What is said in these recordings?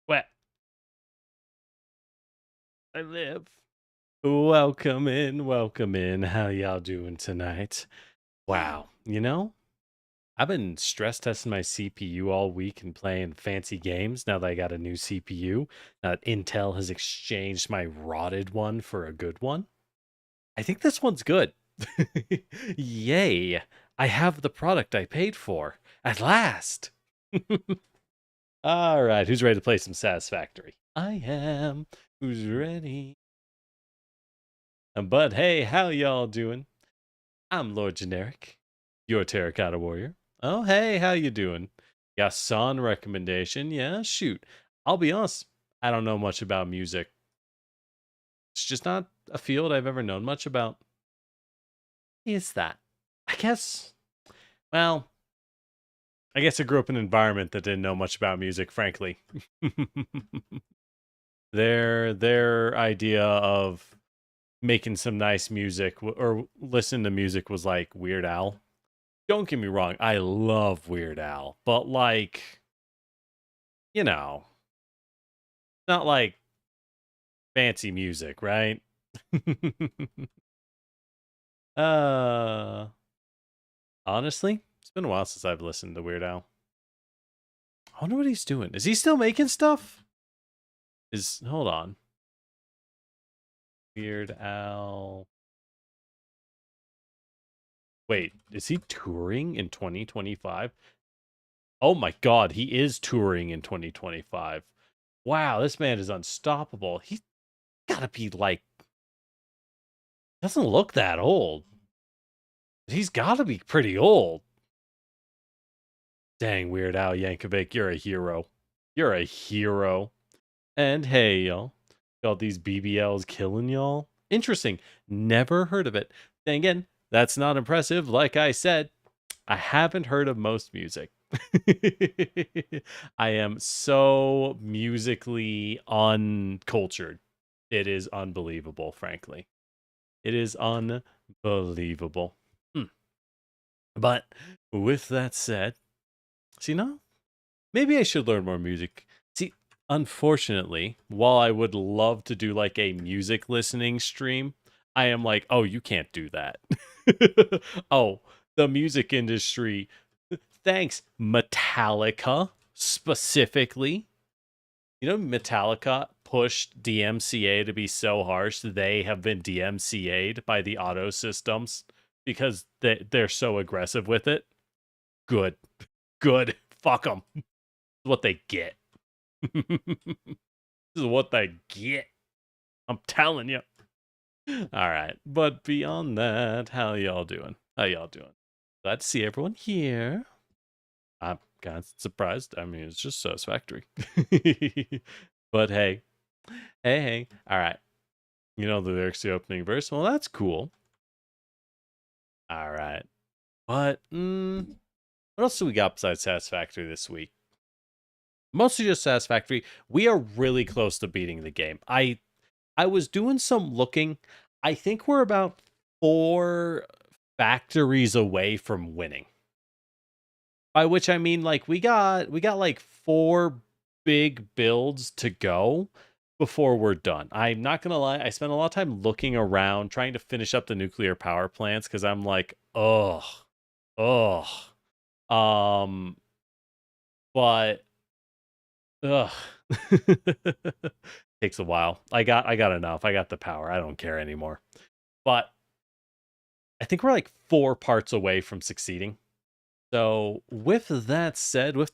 Where I live. Welcome in, welcome in. How y'all doing tonight? Wow, I've been stress testing my CPU all week and playing fancy games now that I got a new CPU. Now that Intel has exchanged my rotted one for a good one. I think this one's good. Yay! I have the product I paid for. At last! All right, who's ready to play some Satisfactory? I am. Who's ready? But hey, how y'all doing? I'm Lord Generic, your Terracotta Warrior. Oh, hey, how you doing? Got song recommendation? Yeah, shoot. I'll be honest, I don't know much about music. It's just not a field I've ever known much about. Is that? I guess, well, I guess I grew up in an environment that didn't know much about music, frankly. Their idea of making some nice music or listen to music was like Weird Al. Don't get me wrong, I love Weird Al, but not like fancy music, right? uh Honestly, it's been a while since I've listened to Weird Al. I wonder what he's doing. Is he still making stuff? Hold on. Weird Al. Wait, is he touring in 2025? Oh my god, he is touring in 2025. Wow, this man is unstoppable. He's gotta be like, doesn't look that old. He's gotta be pretty old. Dang, Weird Al Yankovic, you're a hero. You're a hero. And hey, y'all. Got these BBLs killing y'all? Interesting. Never heard of it. Then again, that's not impressive. Like I said, I haven't heard of most music. I am so musically uncultured. It is unbelievable, frankly. It is unbelievable. But with that said, see, no, maybe I should learn more music. See, unfortunately, while I would love to do like a music listening stream, I am like, oh, you can't do that. Oh, the music industry. Thanks, Metallica, specifically. Metallica pushed DMCA to be so harsh they have been DMCA'd by the auto systems because they're so aggressive with it. Good. Good. Fuck them. This is what they get. This is what they get. I'm telling you. All right. But beyond that, how y'all doing? How y'all doing? Glad to see everyone here. I'm kind of surprised. I mean, it's just satisfactory. But hey. Hey. All right. You know the lyrics to the opening verse? Well, that's cool. All right. But, what else do we got besides Satisfactory this week? Mostly just Satisfactory. We are really close to beating the game. I was doing some looking. I think we're about 4 factories away from winning. By which I mean, like, we got like 4 big builds to go before we're done. I'm not gonna lie, I spent a lot of time looking around trying to finish up the nuclear power plants because I'm like, ugh. But ugh. Takes a while. I got enough. I got the power. I don't care anymore. But I think we're like 4 parts away from succeeding. So with that said, why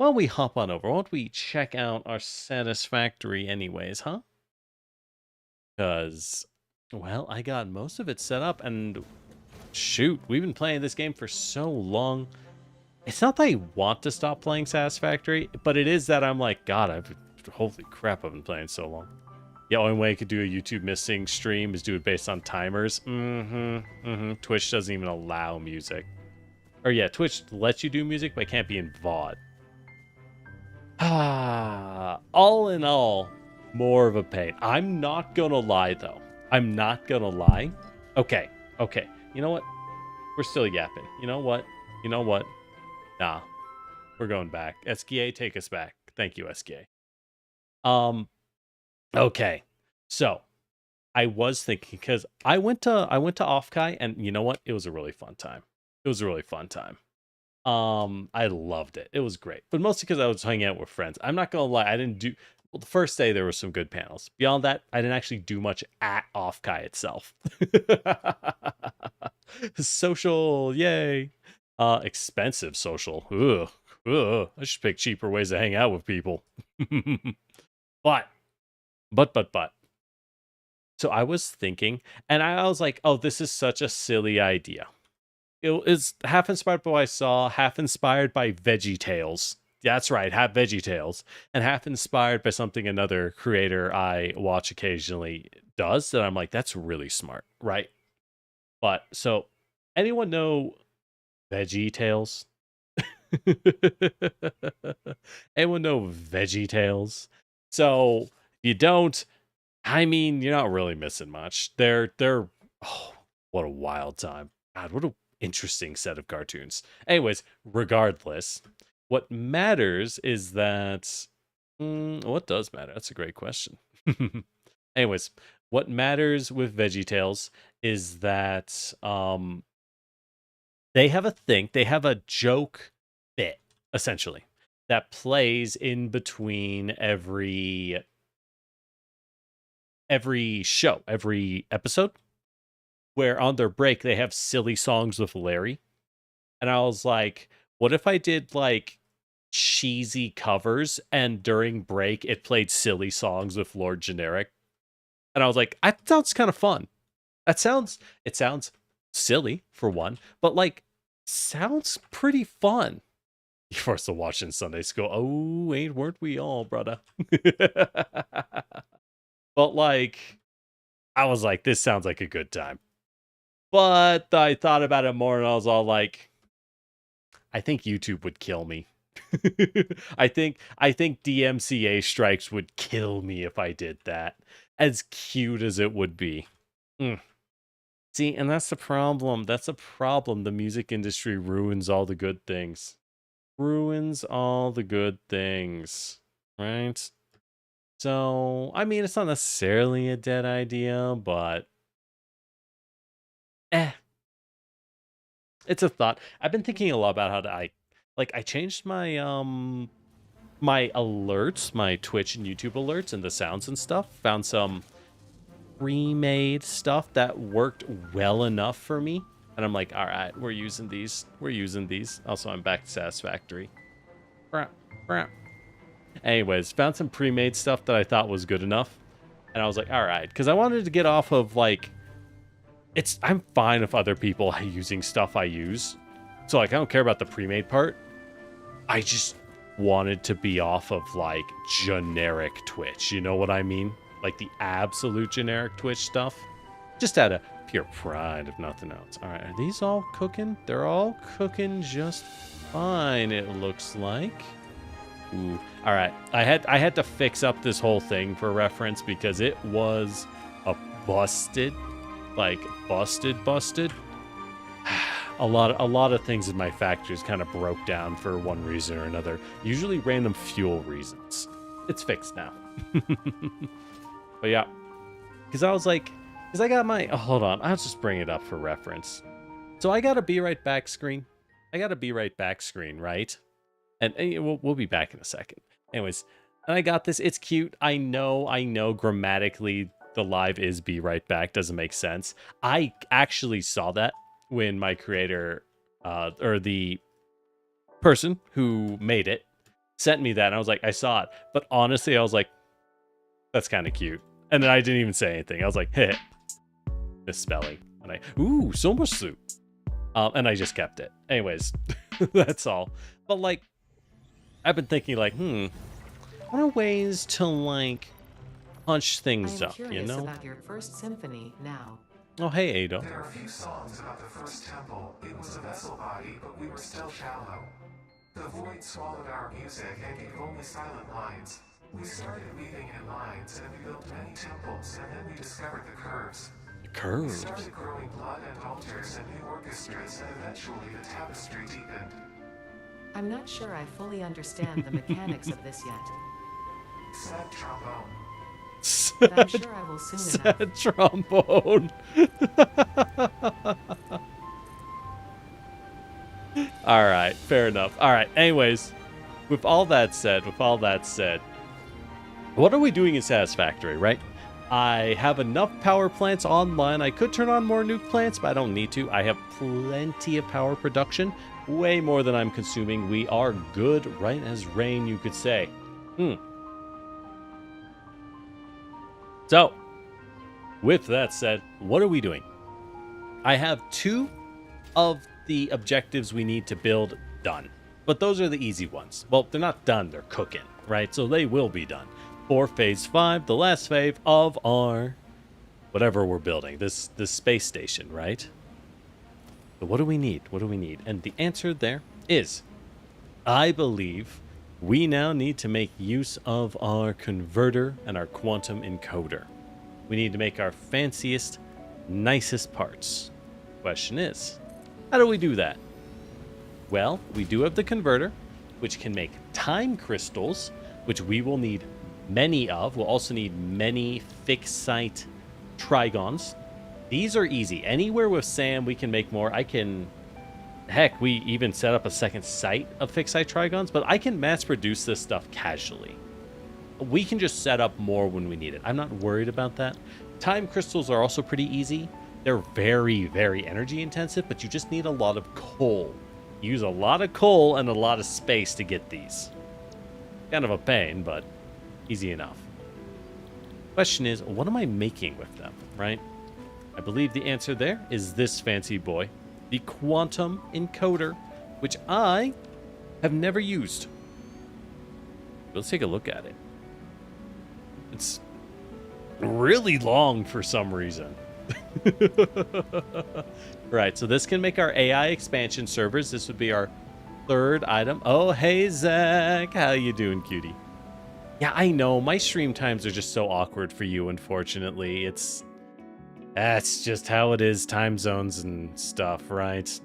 don't we hop on over? Why don't we check out our Satisfactory anyways, huh? Because, well, I got most of it set up, and shoot, we've been playing this game for so long. It's not that I want to stop playing Satisfactory, but it is that I'm like, God, holy crap, I've been playing so long. The only way I could do a YouTube missing stream is do it based on timers. Twitch doesn't even allow music. Or yeah, Twitch lets you do music, but it can't be in VOD. All in all, more of a pain. I'm not gonna lie, though. I'm not gonna lie. Okay. You know what? We're still yapping. You know what? Nah. We're going back. SKA, take us back. Thank you, SK. Okay. So I was thinking, because I went to Offkai, and you know what? It was a really fun time. It was a really fun time. I loved it. It was great, but mostly because I was hanging out with friends. I'm not gonna lie, I didn't do well. The first day there were some good panels. Beyond that, I didn't actually do much at Offkai itself. Social, yay. Expensive social. Ugh. Ugh. I should pick cheaper ways to hang out with people. but. So I was thinking, and I was like, oh, this is such a silly idea. It is half inspired by what I saw, half inspired by Veggie Tales. That's right, half Veggie Tales, and half inspired by something another creator I watch occasionally does. That I'm like, that's really smart, right? But so, anyone know Veggie Tales? Anyone know Veggie Tales? So if you don't, I mean, you're not really missing much. They're oh, what a wild time. God, what a interesting set of cartoons. Anyways, regardless, what matters is that what does matter? That's a great question. Anyways, what matters with VeggieTales is that they have a thing, they have a joke bit essentially that plays in between every show, every episode, where on their break they have silly songs with Larry. And I was like, what if I did like cheesy covers and during break it played silly songs with Lord Generic? And I was like, that sounds kind of fun. It sounds silly for one, but like sounds pretty fun. You forced to watch in Sunday school. Oh, weren't we all, brother? But like, I was like, this sounds like a good time. But I thought about it more and I was all like, I think YouTube would kill me. I think DMCA strikes would kill me if I did that. As cute as it would be. See, and that's the problem. That's a problem. The music industry ruins all the good things. Ruins all the good things. Right? So, I mean, it's not necessarily a dead idea, but it's a thought. I've been thinking a lot about how to I changed my my alerts, my Twitch and YouTube alerts and the sounds and stuff. Found some pre-made stuff that worked well enough for me. And I'm like, all right, we're using these. We're using these. Also, I'm back to Satisfactory. Anyways, found some pre-made stuff that I thought was good enough. And I was like, all right, because I wanted to get off of like, I'm fine if other people are using stuff I use. So like, I don't care about the pre-made part. I just wanted to be off of like generic Twitch. You know what I mean? Like the absolute generic Twitch stuff. Just out of pure pride, if nothing else. All right, are these all cooking? They're all cooking just fine, it looks like. Ooh. All right, I had to fix up this whole thing for reference because it was a busted. A lot of things in my factories kind of broke down for one reason or another. Usually random fuel reasons. It's fixed now. But yeah, because I got my, hold on, I'll just bring it up for reference. So I got a be right back screen. Right? And we'll be back in a second. Anyways, and I got this. It's cute. I know grammatically the live is be right back doesn't make sense. I actually saw that when my creator, or the person who made it, sent me that. And I was like, I saw it. But honestly, I was like, that's kind of cute. And then I didn't even say anything. I was like, hey, misspelling. And ooh, so much soup. And I just kept it. Anyways, that's all. But like, I've been thinking like, what are ways to like punch things up, you know? About your first symphony now. Oh, hey, Ada. There are a few songs about the first temple. It was a vessel body, but we were still shallow. The void swallowed our music and gave only silent lines. We started weaving in lines, and we built many temples, and then we discovered the curves. We started growing blood and altars and new orchestras, and eventually the tapestry deepened. I'm not sure I fully understand the mechanics of this yet, Sad trombone. but I'm sure I will soon enough. Sad trombone. All right, fair enough. All right, anyways, with all that said, what are we doing in Satisfactory, right? I have enough power plants online. I could turn on more nuke plants, but I don't need to. I have plenty of power production, way more than I'm consuming. We are good, right as rain, you could say. So, with that said, what are we doing? I have 2 of the objectives we need to build done, but those are the easy ones. Well, they're not done, they're cooking, right? So they will be done. For phase 5, the last phase of our whatever we're building, this space station, right? So what do we need? What do we need? And the answer there is, I believe we now need to make use of our converter and our quantum encoder. We need to make our fanciest, nicest parts. Question is, how do we do that? Well, we do have the converter, which can make time crystals, which we will need many of. We'll also need many fixed site trigons. These are easy. Anywhere with Sam, we can make more. Heck, we even set up a second site of fixed site trigons, but I can mass produce this stuff casually. We can just set up more when we need it. I'm not worried about that. Time crystals are also pretty easy. They're very, very energy intensive, but you just need a lot of coal. You use a lot of coal and a lot of space to get these. Kind of a pain, but easy enough. Question is, what am I making with them, right? I believe the answer there is this fancy boy, the quantum encoder, which I have never used. Let's take a look at it. It's really long for some reason. Right, so this can make our AI expansion servers. This would be our 3rd item. Oh, hey, Zach. How you doing, cutie? Yeah, I know. My stream times are just so awkward for you, unfortunately. That's just how it is, time zones and stuff, right?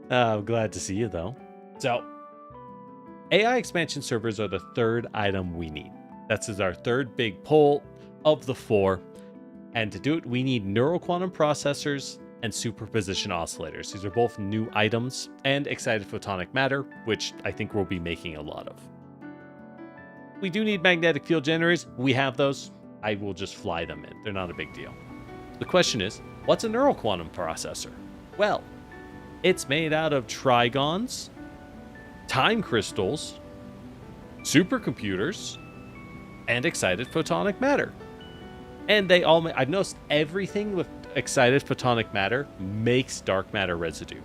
I'm glad to see you, though. So, AI expansion servers are the 3rd item we need. That's our 3rd big pull of the 4. And to do it, we need neural quantum processors and superposition oscillators. These are both new items, and excited photonic matter, which I think we'll be making a lot of. We do need magnetic field generators. We have those. I will just fly them in. They're not a big deal. The question is, what's a neural quantum processor? Well, it's made out of trigons, time crystals, supercomputers, and excited photonic matter. And they all I've noticed everything with excited photonic matter makes dark matter residue.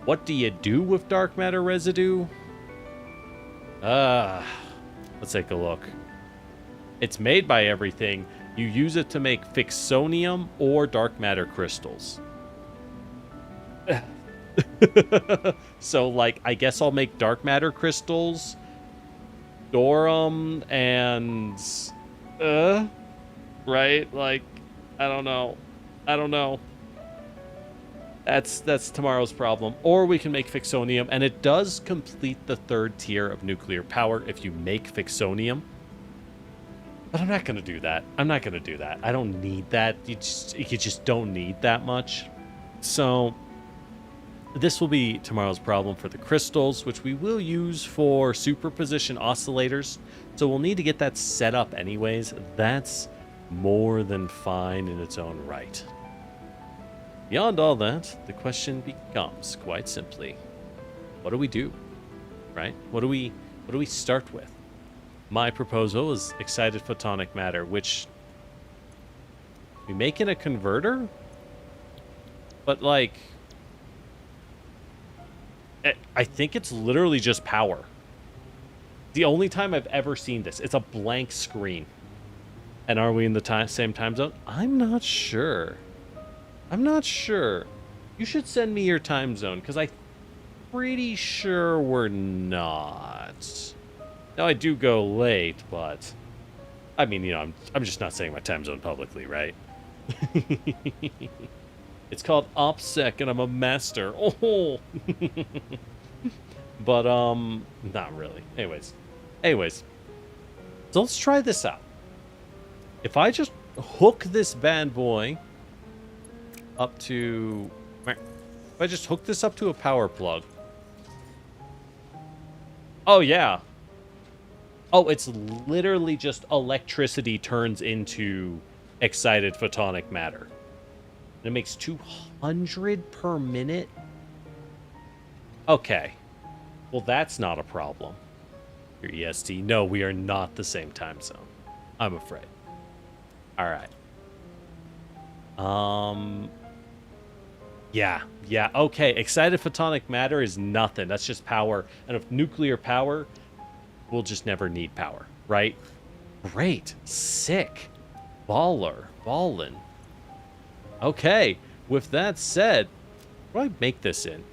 What do you do with dark matter residue? Let's take a look. It's made by everything. You use it to make fixonium or dark matter crystals. So, like, I guess I'll make dark matter crystals, store them, and... right? Like, I don't know. That's tomorrow's problem. Or we can make fixonium, and it does complete the 3rd tier of nuclear power if you make fixonium. But I'm not going to do that. I don't need that. You just don't need that much. So this will be tomorrow's problem for the crystals, which we will use for superposition oscillators. So we'll need to get that set up anyways. That's more than fine in its own right. Beyond all that, the question becomes, quite simply, what do we do? Right? What do we start with? My proposal is excited photonic matter, which we make in a converter, but like, I think it's literally just power. The only time I've ever seen this, it's a blank screen. And are we in the same time zone? I'm not sure. You should send me your time zone, because I'm pretty sure we're not. Now, I do go late, but... I mean, you know, I'm just not saying my time zone publicly, right? It's called OPSEC, and I'm a master. Oh! But, not really. Anyways. So let's try this out. If I just hook this bad boy up to... If I just hook this up to a power plug. Oh, yeah. Oh, it's literally just electricity turns into excited photonic matter. And it makes 200 per minute? Okay. Well, that's not a problem. Your EST. No, we are not the same time zone. I'm afraid. All right. Yeah. Okay. Excited photonic matter is nothing. That's just power. And if nuclear power, we'll just never need power, right? Great. Sick. Ballin'. Okay. With that said, what do I make this in?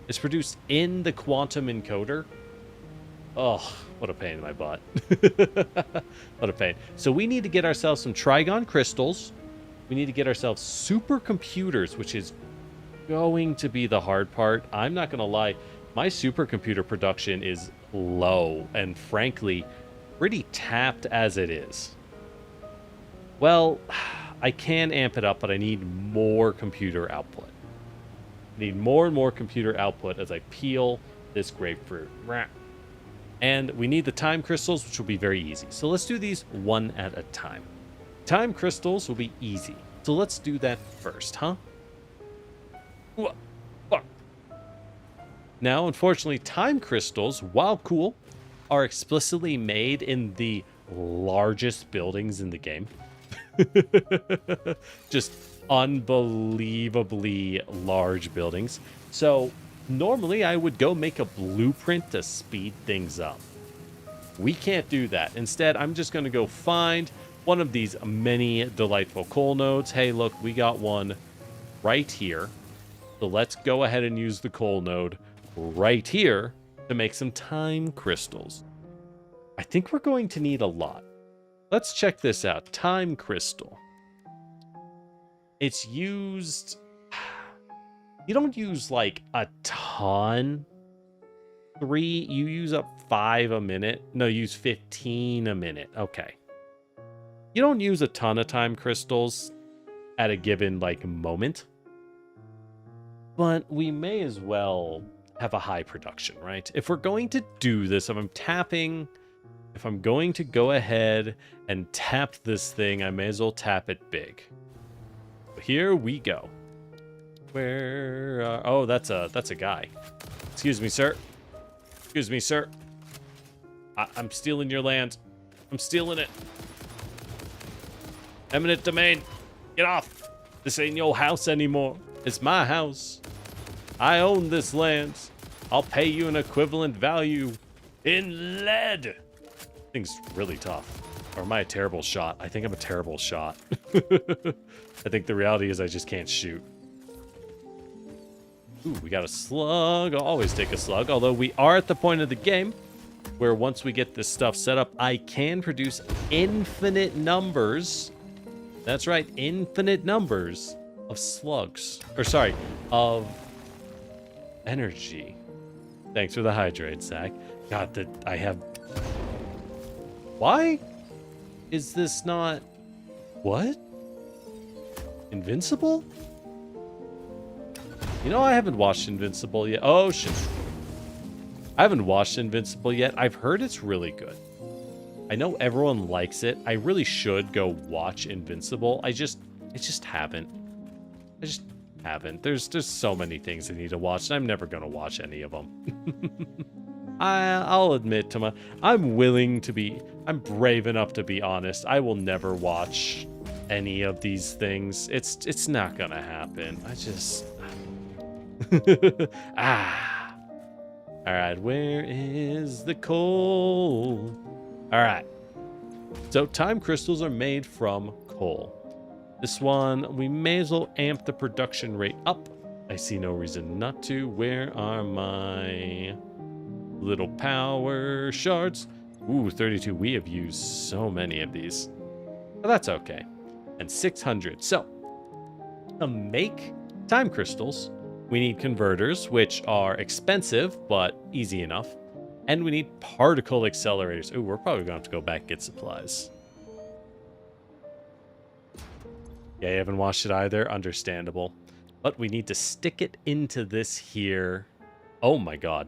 It's produced in the quantum encoder. Oh, what a pain in my butt. What a pain. So we need to get ourselves some Trigon crystals. We need to get ourselves supercomputers, which is going to be the hard part. I'm not going to lie. My supercomputer production is low and frankly pretty tapped as it is. Well, I can amp it up, but I need more computer output. I need more and more computer output as I peel this grapefruit. And we need the time crystals, which will be very easy. So let's do these one at a time. Time crystals will be easy. So let's do that first, huh? Now, unfortunately, time crystals, while cool, are explicitly made in the largest buildings in the game. Just unbelievably large buildings. So normally I would go make a blueprint to speed things up. We can't do that. Instead, I'm just going to go find one of these many delightful coal nodes. Hey, look, we got one right here. So let's go ahead and use the coal node right here to make some time crystals. I think we're going to need a lot. Let's check this out. Time crystal. It's used... You don't use like a ton. 3, you use up 5 a minute. No, you use 15 a minute. Okay. You don't use a ton of time crystals at a given like moment. But we may as well have a high production, right? If we're going to do this, if I'm going to go ahead and tap this thing, I may as well tap it big. Here we go. Where? Oh, that's a guy. Excuse me, sir. Excuse me, sir. I'm stealing your land. I'm stealing it. Eminent domain. Get off. This ain't your house anymore. It's my house. I own this land. I'll pay you an equivalent value in lead. Thing's really tough. Or am I a terrible shot? I think I'm a terrible shot. I think the reality is I just can't shoot. Ooh, we got a slug. I'll always take a slug. Although we are at the point of the game where once we get this stuff set up, I can produce infinite numbers. That's right, infinite numbers of slugs. Or sorry, of energy. Thanks for the hydrate, Zach. God, that I have... Why is this not... What? Invincible? You know, I haven't watched Invincible yet. Oh, shit. I haven't watched Invincible yet. I've heard it's really good. I know everyone likes it. I really should go watch Invincible. I just haven't. I just haven't. There's so many things I need to watch, and I'm never going to watch any of them. I'll admit I'm brave enough to be honest. I will never watch any of these things. It's not going to happen. I just... All right, where is the coal? All right. So time crystals are made from coal. This one, we may as well amp the production rate up. I see no reason not to. Where are my little power shards? Ooh, 32. We have used so many of these. But that's okay. And 600. So, to make time crystals, We need converters, which are expensive, but easy enough. And we need particle accelerators. Ooh, we're probably going to have to go back and get supplies. Yeah, you haven't watched it either. Understandable. But we need to stick it into this here. Oh my god.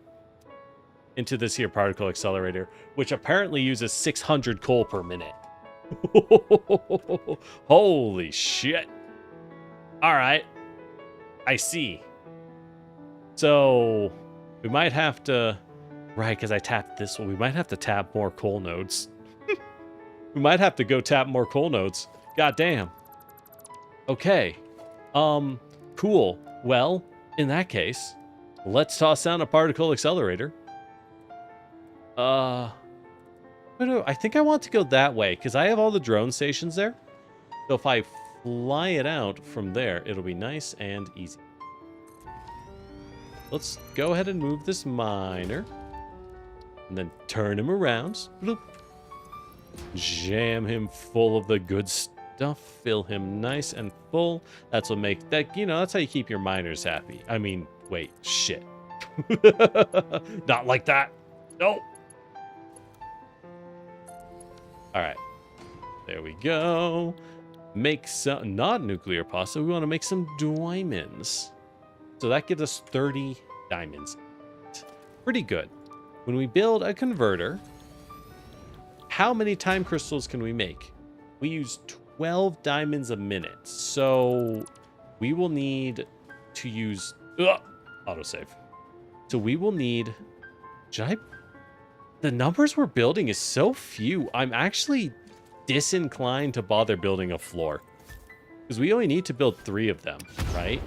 Into this here particle accelerator, which apparently uses 600 coal per minute. Holy shit. Alright. I see. So, we might have to... Right, because I tapped this one. We might have to tap more coal nodes. We might have to go tap more coal nodes. God damn. Okay. Cool. Well, in that case, let's toss down a particle accelerator. I think I want to go that way, because I have all the drone stations there. So if I fly it out from there, it'll be nice and easy. Let's go ahead and move this miner. And then turn him around. Bloop. Jam him full of the good stuff. Fill him nice and full. That's what makes that, you know, that's how you keep your miners happy. I mean, wait, shit. Not like that. No. Alright. There we go. Make some, not nuclear pasta. We want to make some diamonds. So that gives us 30 diamonds. Pretty good. When we build a converter, how many time crystals can we make? We use 12 diamonds a minute. So we will need to use... autosave. So we will need... The numbers we're building is so few. I'm actually disinclined to bother building a floor. Because we only need to build 3 of them, right?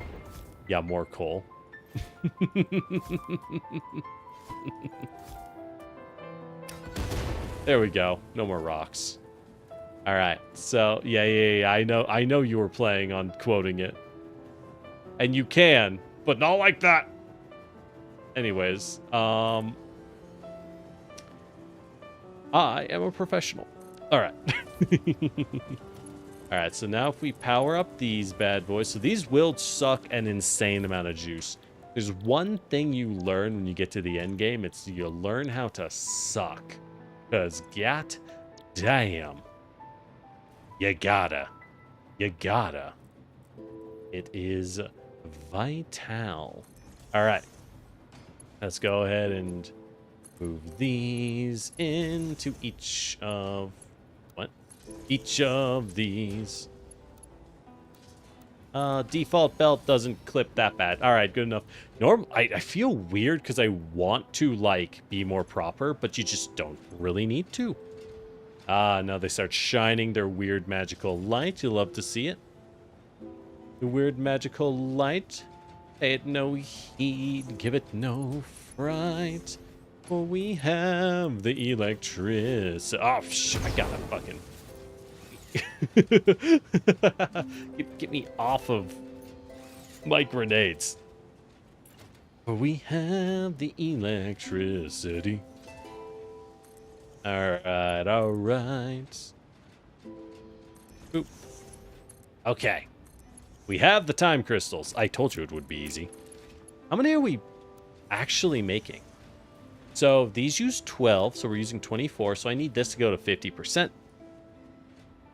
Yeah, more coal. There we go. No more rocks. All right. So, yeah. I know you were planning on quoting it. And you can, but not like that. Anyways, I am a professional. All right. All right, so now if we power up these bad boys, so these will suck an insane amount of juice. There's one thing you learn when you get to the end game. It's you learn how to suck. Because, god damn. You gotta. It is vital. All right. Let's go ahead and move these into each of... What? Each of these. Default belt doesn't clip that bad. All right, good enough. I feel weird because I want to, like, be more proper, but you just don't really need to. Now they start shining their weird magical light. You love to see it. The weird magical light. Pay it no heed, give it no fright. For we have the electricity. Oh, shit, I gotta fucking... get me off of my grenades. For we have the electricity. Alright. Oop. Okay. We have the time crystals. I told you it would be easy. How many are we actually making? So these use 12, so we're using 24, so I need this to go to 50%.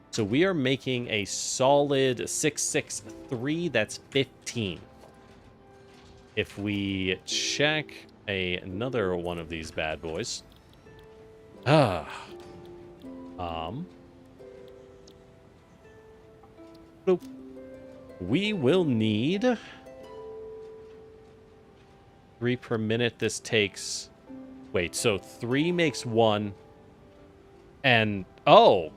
So we are making a solid 663, that's 15. If we check another one of these bad boys. We will need 3 per minute. This takes... Wait, so 3 makes 1. And... Oh!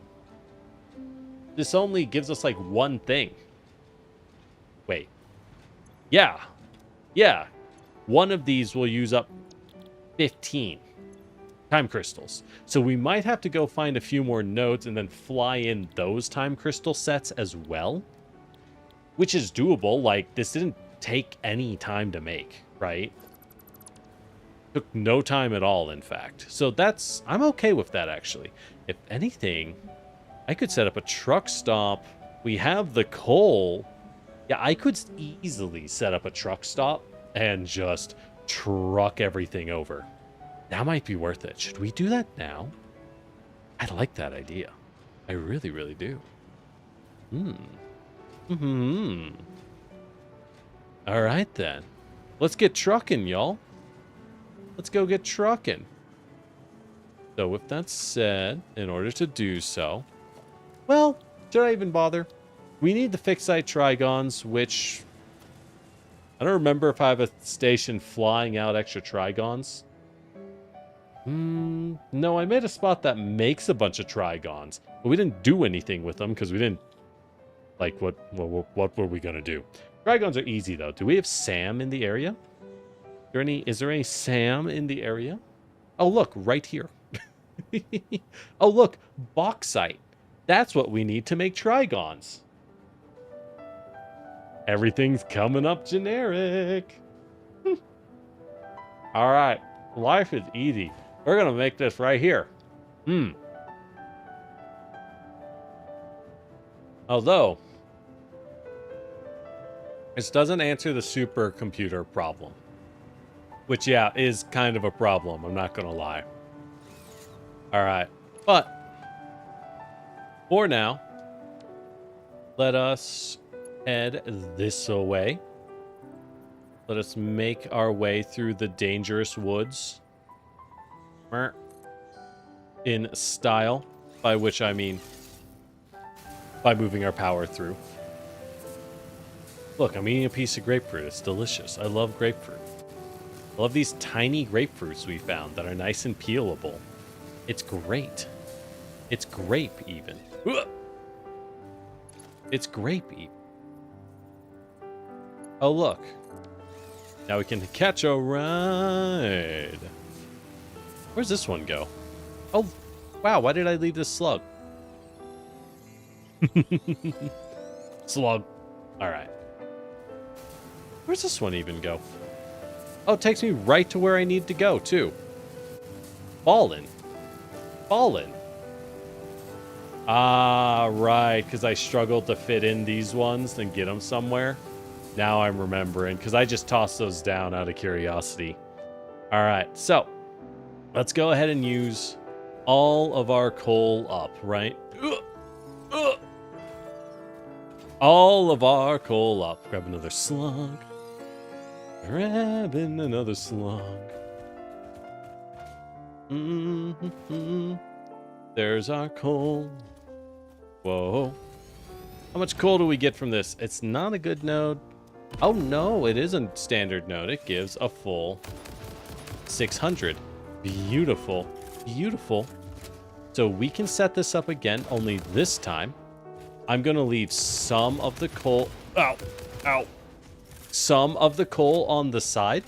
This only gives us, like, 1 thing. Wait. Yeah. Yeah. 1 of these will use up 15 time crystals. So we might have to go find a few more nodes and then fly in those time crystal sets as well. Which is doable. Like, this didn't take any time to make, right? Took no time at all, in fact. So that's... I'm okay with that, actually. If anything... I could set up a truck stop. We have the coal. Yeah, I could easily set up a truck stop and just truck everything over. That might be worth it. Should we do that now? I like that idea. I really, really do. All right, then. Let's get trucking, y'all. Let's go get trucking. So with that said, in order to do so, well, should I even bother? We need the fixite trigons, which I don't remember if I have a station flying out extra trigons. No, I made a spot that makes a bunch of trigons, but we didn't do anything with them because we didn't, like, what were we gonna do? Trigons are easy though. Do we have Sam in the area? Is there any Sam in the area? Oh look, right here. Oh look, bauxite. That's what we need to make trigons. Everything's coming up generic. All right, life is easy. We're gonna make this right here. Although, this doesn't answer the supercomputer problem. Which, yeah, is kind of a problem. I'm not gonna lie. Alright, but for now, let us head this way. Let us make our way through the dangerous woods. In style, by which I mean by moving our power through. Look, I'm eating a piece of grapefruit. It's delicious. I love grapefruit. I love these tiny grapefruits we found that are nice and peelable. It's great. It's grape even. It's grape even. Oh, look. Now we can catch a ride. Where's this one go? Oh, wow. Why did I leave this slug? Slug. All right. Where's this one even go? Oh, it takes me right to where I need to go, too. Fallen. Ah, right. Because I struggled to fit in these ones and get them somewhere. Now I'm remembering. Because I just tossed those down out of curiosity. All right. So, let's go ahead and use all of our coal up, right? All of our coal up. Grab another slug. Grabbing another slug. There's our coal. Whoa. How much coal do we get from this? It's not a good node. Oh no, it is a standard node. It gives a full 600. Beautiful. Beautiful. So we can set this up again, only this time I'm going to leave some of the coal... Ow! Ow! Some of the coal on the side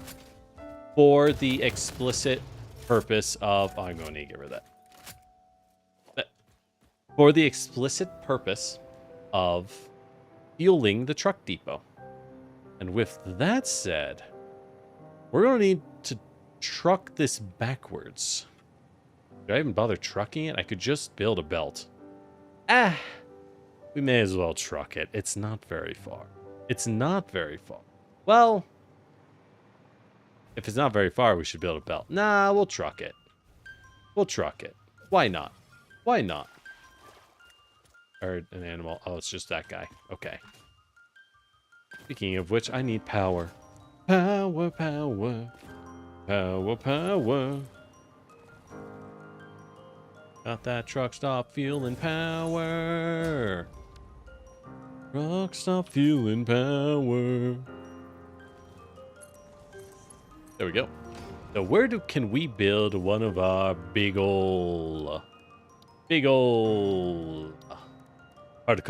for the explicit purpose of... Oh, I'm going to get rid of that. For the explicit purpose of fueling the truck depot. And with that said, we're going to need to truck this backwards. Do I even bother trucking it? I could just build a belt. We may as well truck it. It's not very far. It's not very far. Well, if it's not very far, we should build a belt. Nah, we'll truck it. We'll truck it. Why not? Why not? Or an animal. Oh, it's just that guy. Okay. Speaking of which, I need power. Power, power. Power, power. Got that truck stop fueling power. Truck stop fueling power. There we go. So where can we build one of our big ol' particle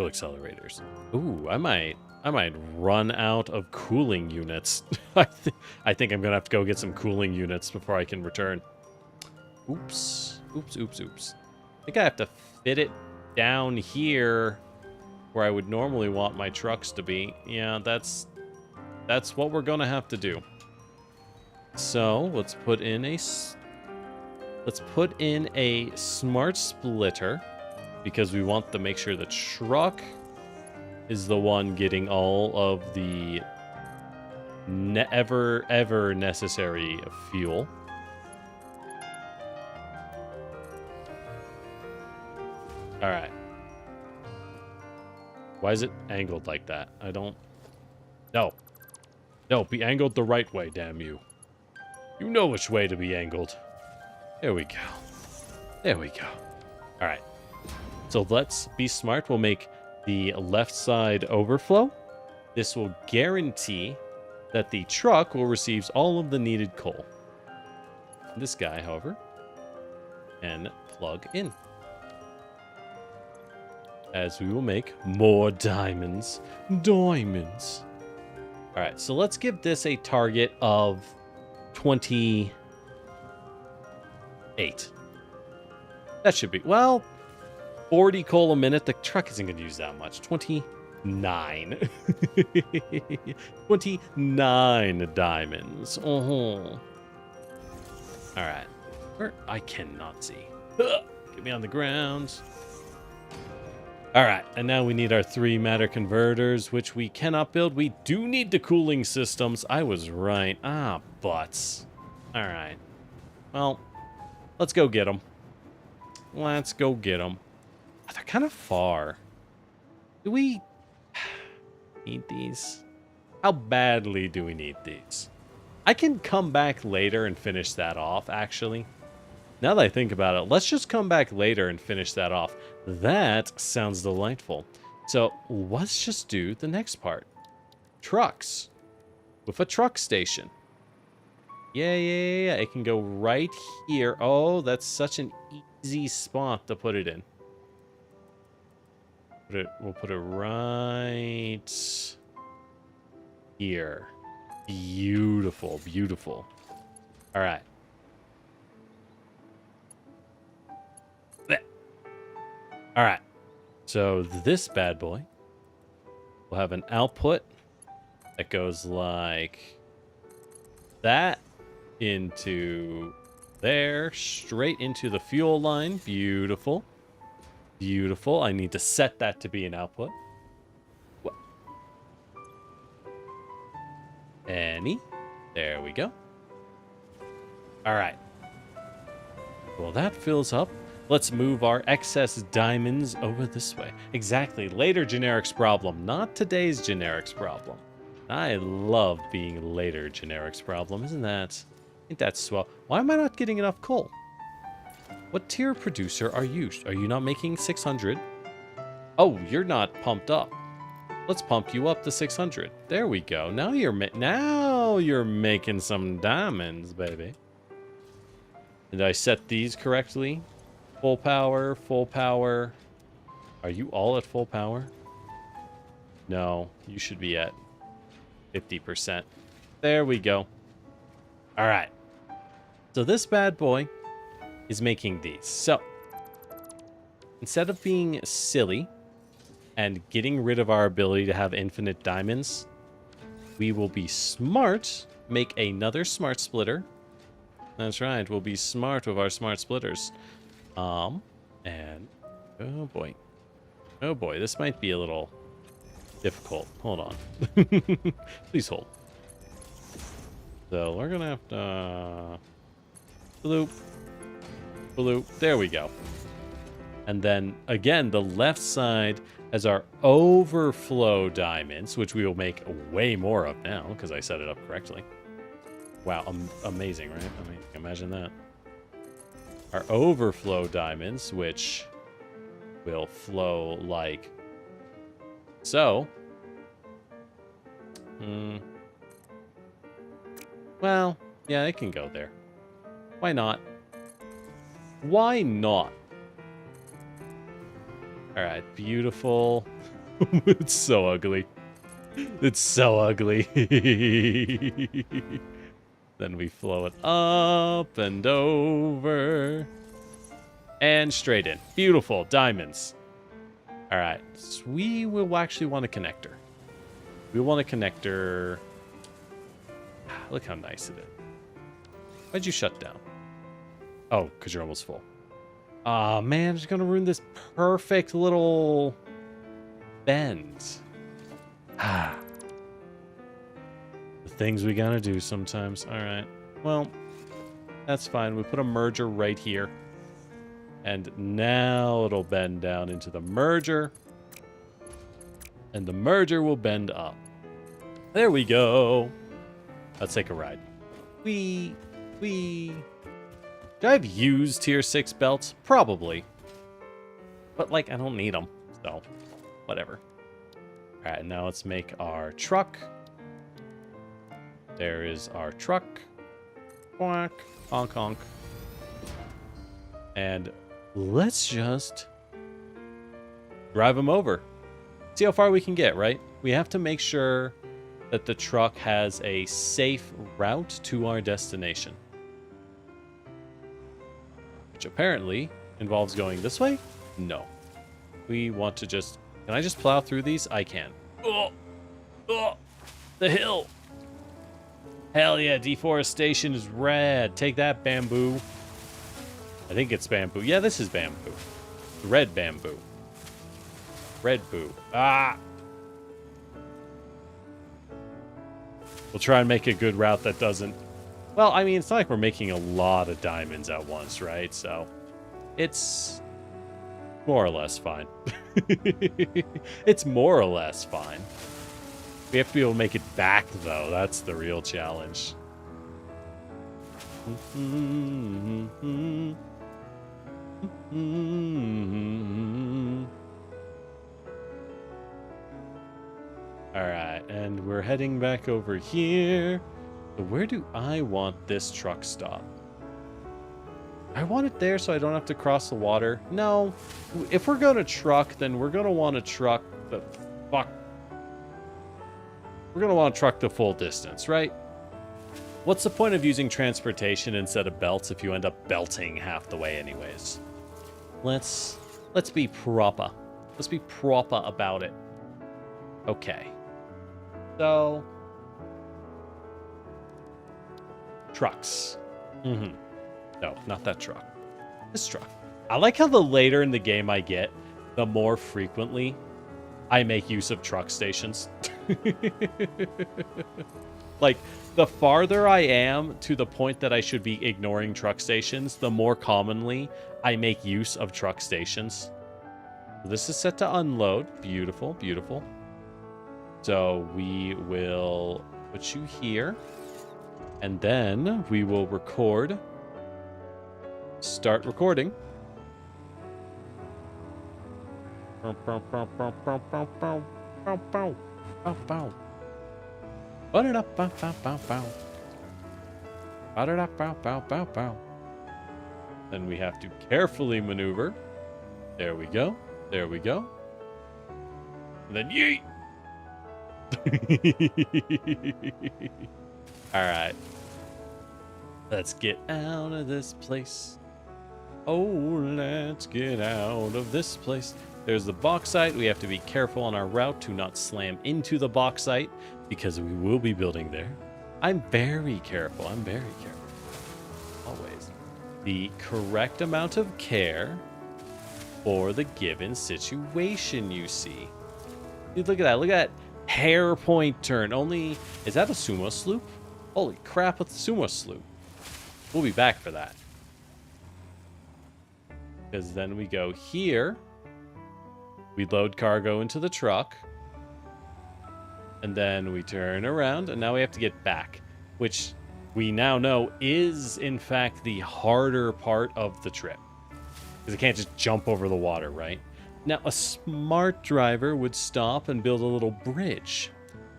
accelerators? Ooh, I might run out of cooling units. I think I'm gonna have to go get some cooling units before I can return. Oops. I think I have to fit it down here where I would normally want my trucks to be. Yeah, that's what we're gonna have to do. So let's put in a smart splitter because we want to make sure the truck is the one getting all of the ever necessary fuel. All right. Why is it angled like that? I don't... No. No, be angled the right way, damn you. You know which way to be angled. There we go. There we go. All right. So let's be smart. We'll make the left side overflow. This will guarantee that the truck will receive all of the needed coal. This guy, however, can plug in. As we will make more diamonds. Diamonds. All right, so let's give this a target of 28. That should be, well, 40 coal a minute. The truck isn't going to use that much. 29. 29 diamonds. All right. I cannot see. Get me on the ground. All right, and now we need our 3 matter converters, which we cannot build. We do need the cooling systems. I was right. Ah, butts. All right. Well, let's go get them. Let's go get them. Oh, they're kind of far. Do we need these? How badly do we need these? I can come back later and finish that off, actually. Now that I think about it, let's just come back later and finish that off. That sounds delightful. So let's just do the next part. Trucks. With a truck station. Yeah. It can go right here. Oh, that's such an easy spot to put it in. We'll put it right here. Beautiful, beautiful. All right. All right. So this bad boy will have an output that goes like that into there, straight into the fuel line. Beautiful. Beautiful. I need to set that to be an output. What? Any? There we go. All right. Well, that fills up. Let's move our excess diamonds over this way. Exactly. Later generics problem, not today's generics problem. I love being later generics problem. Ain't that swell? Why am I not getting enough coal? What tier producer are you? Are you not making 600? Oh, you're not pumped up. Let's pump you up to 600. There we go. Now you're making some diamonds, baby. Did I set these correctly? Full power, full power. Are you all at full power? No, you should be at 50%. There we go. All right. So this bad boy is making these. So instead of being silly and getting rid of our ability to have infinite diamonds, we will be smart, make another smart splitter. That's right, we'll be smart with our smart splitters. And oh boy, this might be a little difficult. Hold on. Please hold. So we're gonna have to bloop. There we go. And then again, the left side has our overflow diamonds, which we will make way more of now because I set it up correctly. Wow, amazing, right? I mean, imagine that. Our overflow diamonds, which will flow like so. Well, yeah, it can go there. Why not? Why not? All right, beautiful. It's so ugly. It's so ugly. Then we flow it up and over. And straight in. Beautiful. Diamonds. All right. So we will actually want a connector. We want a connector. Look how nice it is. Why'd you shut down? Oh, because you're almost full. Aw, man. I'm just going to ruin this perfect little bend. The things we gotta do sometimes. All right. Well, that's fine. We put a merger right here. And now it'll bend down into the merger. And the merger will bend up. There we go. Let's take a ride. Wee. Do I have used tier 6 belts? Probably. But, like, I don't need them. So, whatever. Alright, now let's make our truck. There is our truck. Quack. Honk, honk. And let's just drive them over. See how far we can get, right? We have to make sure that the truck has a safe route to our destination. Which apparently involves going this way? No. We want to just... Can I just plow through these? I can. Oh! The hill! Hell yeah, deforestation is rad. Take that, bamboo. I think it's bamboo. Yeah, this is bamboo. Red bamboo. Red boo. Ah! We'll try and make a good route that doesn't... Well, I mean, it's not like we're making a lot of diamonds at once, right? So, it's more or less fine. It's more or less fine. We have to be able to make it back, though. That's the real challenge. Alright, and we're heading back over here. So where do I want this truck stop? I want it there so I don't have to cross the water. No. If we're going to truck, then we're going to want to truck the fuck. We're going to want to truck the full distance, right? What's the point of using transportation instead of belts if you end up belting half the way anyways? Let's be proper. Let's be proper about it. Okay. So, trucks. No, not that truck. This truck. I like how the later in the game I get, the more frequently I make use of truck stations. Like, the farther I am to the point that I should be ignoring truck stations, the more commonly I make use of truck stations. This is set to unload. Beautiful, beautiful. So we will put you here. And then we will record. Start recording. Then we have to carefully maneuver. There we go. There we go. And then yeet. All right. Let's get out of this place. Oh, let's get out of this place. There's the bauxite. We have to be careful on our route to not slam into the bauxite because we will be building there. I'm very careful. I'm very careful. Always. The correct amount of care for the given situation, you see. Dude, look at that. Look at that hair point turn. Only, is that a sumo sloop? Holy crap, it's a sumo sloop. We'll be back for that. Because then we go here. We load cargo into the truck. And then we turn around. And now we have to get back. Which we now know is, in fact, the harder part of the trip. Because it can't just jump over the water, right? Now, a smart driver would stop and build a little bridge.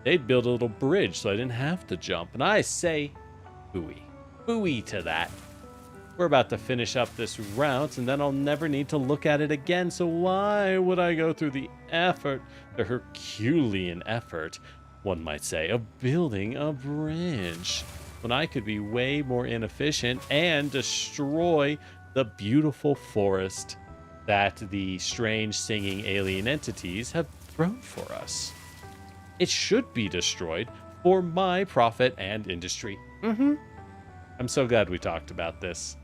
They'd build a little bridge so I didn't have to jump. And I say, booey. Booey to that. We're about to finish up this route, and then I'll never need to look at it again. So why would I go through the effort, the Herculean effort, one might say, of building a bridge, when I could be way more inefficient and destroy the beautiful forest that the strange singing alien entities have thrown for us? It should be destroyed for my profit and industry. I'm so glad we talked about this.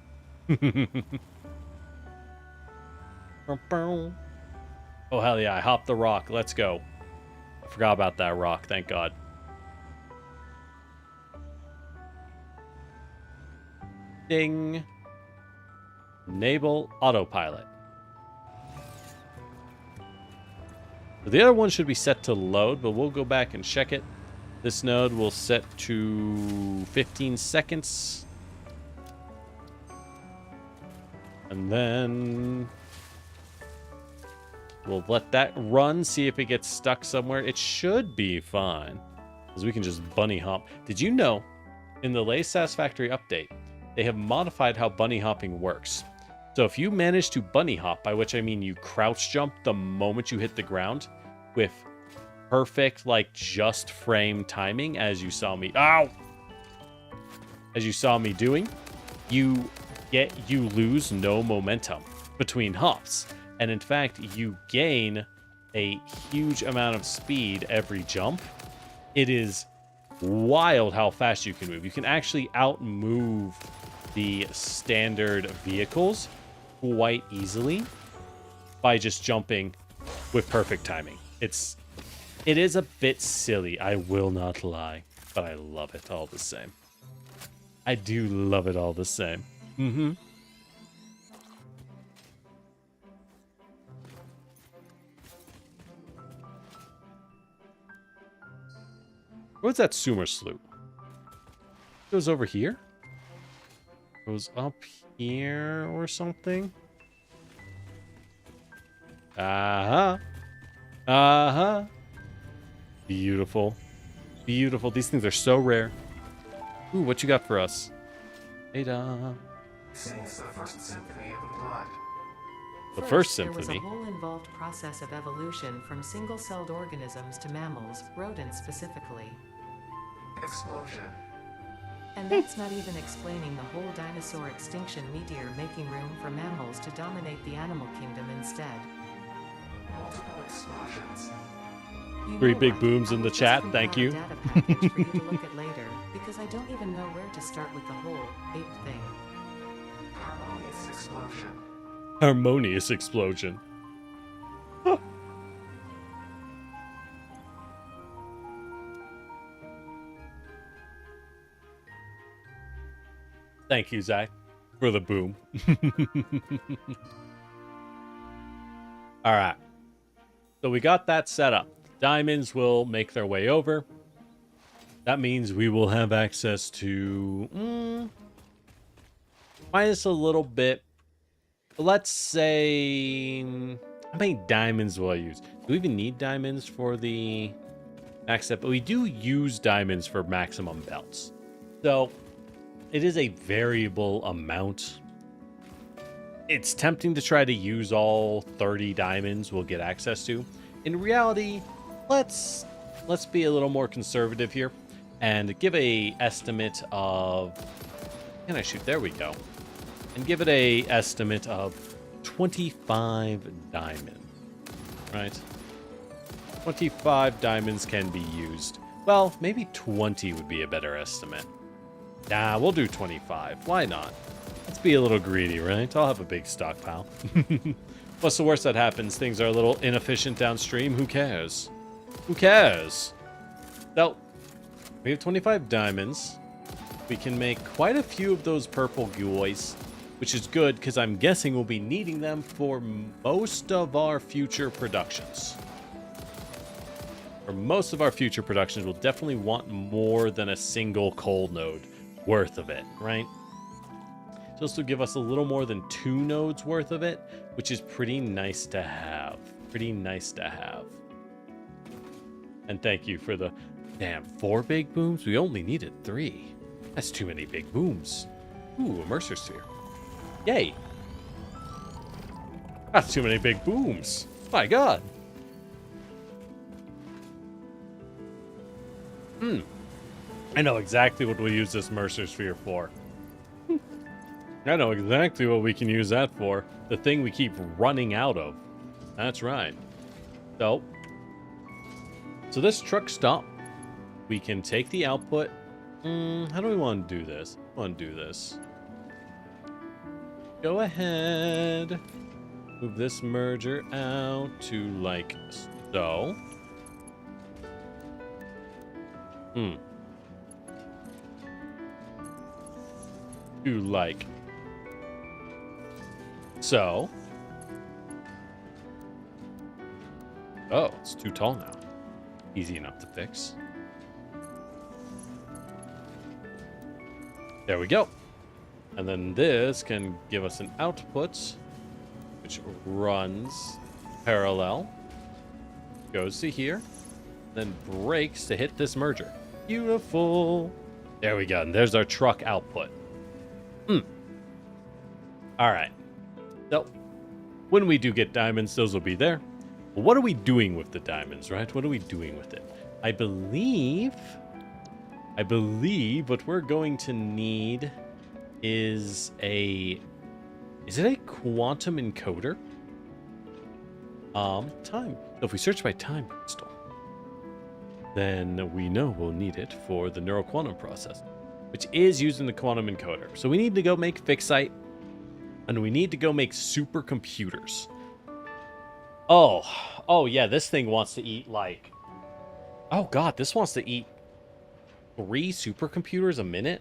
Oh, hell yeah. I hopped the rock. Let's go. I forgot about that rock. Thank God. Ding. Enable autopilot. So the other one should be set to load, but we'll go back and check it. This node will set to 15 seconds. And then we'll let that run, see if it gets stuck somewhere. It should be fine, because we can just bunny hop. Did you know, in the latest Satisfactory update, they have modified how bunny hopping works. So if you manage to bunny hop, by which I mean you crouch jump the moment you hit the ground, with perfect, like, just frame timing, as you saw me... Ow! As you saw me doing, you lose no momentum between hops. And in fact, you gain a huge amount of speed every jump. It is wild how fast you can move. You can actually outmove the standard vehicles quite easily by just jumping with perfect timing. It is a bit silly, I will not lie, but I love it all the same. I do love it all the same. Mm-hmm. What's that Sumer sloop? Goes over here? Goes up here or something? Uh-huh. Uh-huh. Beautiful. Beautiful. These things are so rare. Ooh, what you got for us? Ada. Sings the first symphony of the blood. The first symphony. There was a whole involved process of evolution from single-celled organisms to mammals, rodents specifically. Explosion. And that's not even explaining the whole dinosaur extinction meteor making room for mammals to dominate the animal kingdom instead. Multiple explosions. You 3 know big what? booms in I the will just chat, compile thank a you. data package for you to look at later, because I don't even know where to start with the whole ape thing. Harmonious explosion. Harmonious explosion. Thank you, Zach, for the boom. All right. So we got that set up. Diamonds will make their way over. That means we will have access to... minus a little bit. Let's say... how many diamonds will I use? Do we even need diamonds for the max up? But we do use diamonds for maximum belts. So... it is a variable amount. It's tempting to try to use all 30 diamonds we'll get access to. In reality, let's be a little more conservative here and give a estimate of... can I shoot? There we go. And give it a estimate of 25 diamond. Right? 25 diamonds can be used. Well, maybe 20 would be a better estimate. Nah, we'll do 25. Why not? Let's be a little greedy, right? I'll have a big stockpile. What's the worst that happens? Things are a little inefficient downstream. Who cares? Who cares? So, we have 25 diamonds. We can make quite a few of those purple guoys, which is good because I'm guessing we'll be needing them for most of our future productions. For most of our future productions, we'll definitely want more than a single coal node worth of it, right? So this will give us a little more than 2 nodes worth of it, which is pretty nice to have. Pretty nice to have. And thank you for the... damn, 4 big booms? We only needed 3. That's too many big booms. Ooh, a Mercer Sphere. Yay. That's too many big booms. My god. I know exactly what we'll use this Mercer Sphere for. I know exactly what we can use that for. The thing we keep running out of. That's right. So this truck stop. We can take the output. How do we want to do this? I want to do this. Go ahead. Move this merger out to like so. to like. So. Oh, it's too tall now. Easy enough to fix. There we go. And then this can give us an output, which runs parallel, goes to here, then breaks to hit this merger. Beautiful. There we go. And there's our truck output. All right. So when we do get diamonds, those will be there. But what are we doing with the diamonds, right? What are we doing with it? I believe what we're going to need is it a quantum encoder? Time. So if we search by time crystal, then we know we'll need it for the neural quantum process, which is using the quantum encoder. So we need to go make fixite, and we need to go make supercomputers. Oh yeah, this thing wants to eat like, oh god, this wants to eat 3 supercomputers a minute?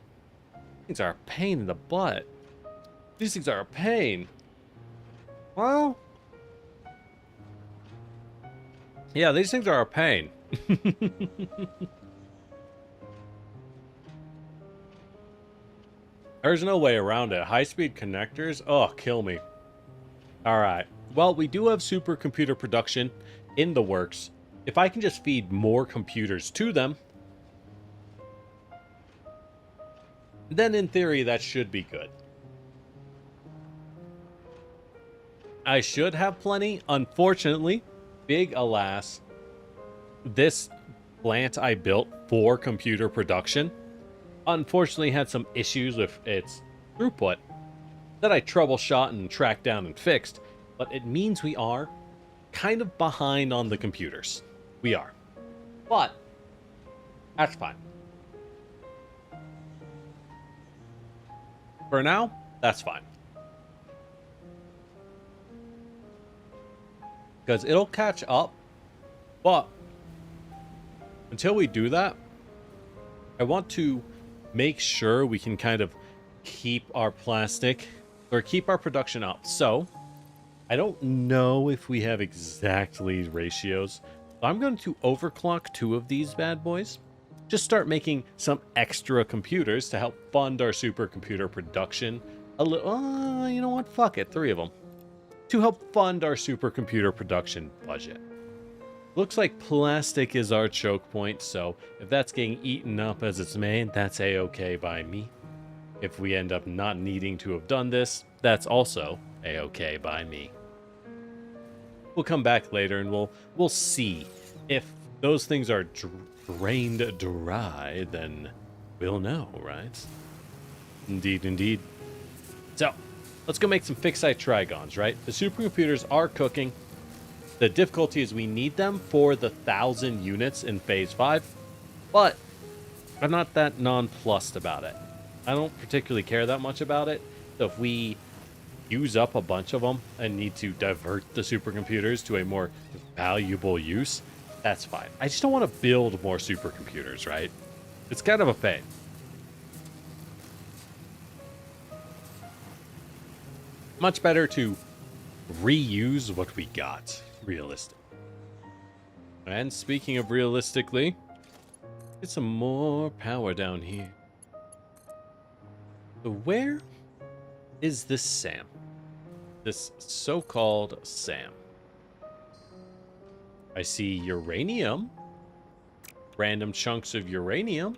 These are a pain in the butt. These things are a pain. Well, yeah, these things are a pain. There's no way around it. High-speed connectors? Oh, kill me. All right. Well, we do have supercomputer production in the works. If I can just feed more computers to them, then in theory, that should be good. I should have plenty. Unfortunately, big alas, this plant I built for computer production unfortunately had some issues with its throughput that I troubleshot and tracked down and fixed, but it means we are kind of behind on the computers. We are. But that's fine. For now, that's fine. Because it'll catch up, but until we do that, I want to make sure we can kind of keep our plastic or keep our production up. So I don't know if we have exactly ratios. I'm going to overclock 2 of these bad boys. Just start making some extra computers to help fund our supercomputer production. A little, you know what? Fuck it, 3 of them. To help fund our supercomputer production budget. Looks like plastic is our choke point, so if that's getting eaten up as it's made, that's a-okay by me. If we end up not needing to have done this, that's also a-okay by me. We'll come back later and we'll see. If those things are drained dry, then we'll know, right? Indeed, indeed. So, let's go make some fixite trigons, right? The supercomputers are cooking. The difficulty is we need them for the 1,000 units in Phase 5, but I'm not that nonplussed about it. I don't particularly care that much about it, so if we use up a bunch of them and need to divert the supercomputers to a more valuable use, that's fine. I just don't want to build more supercomputers, right? It's kind of a pain. Much better to reuse what we got. Realistic. And speaking of realistically, get some more power down here. So where is this Sam? This so-called Sam. I see uranium. Random chunks of uranium.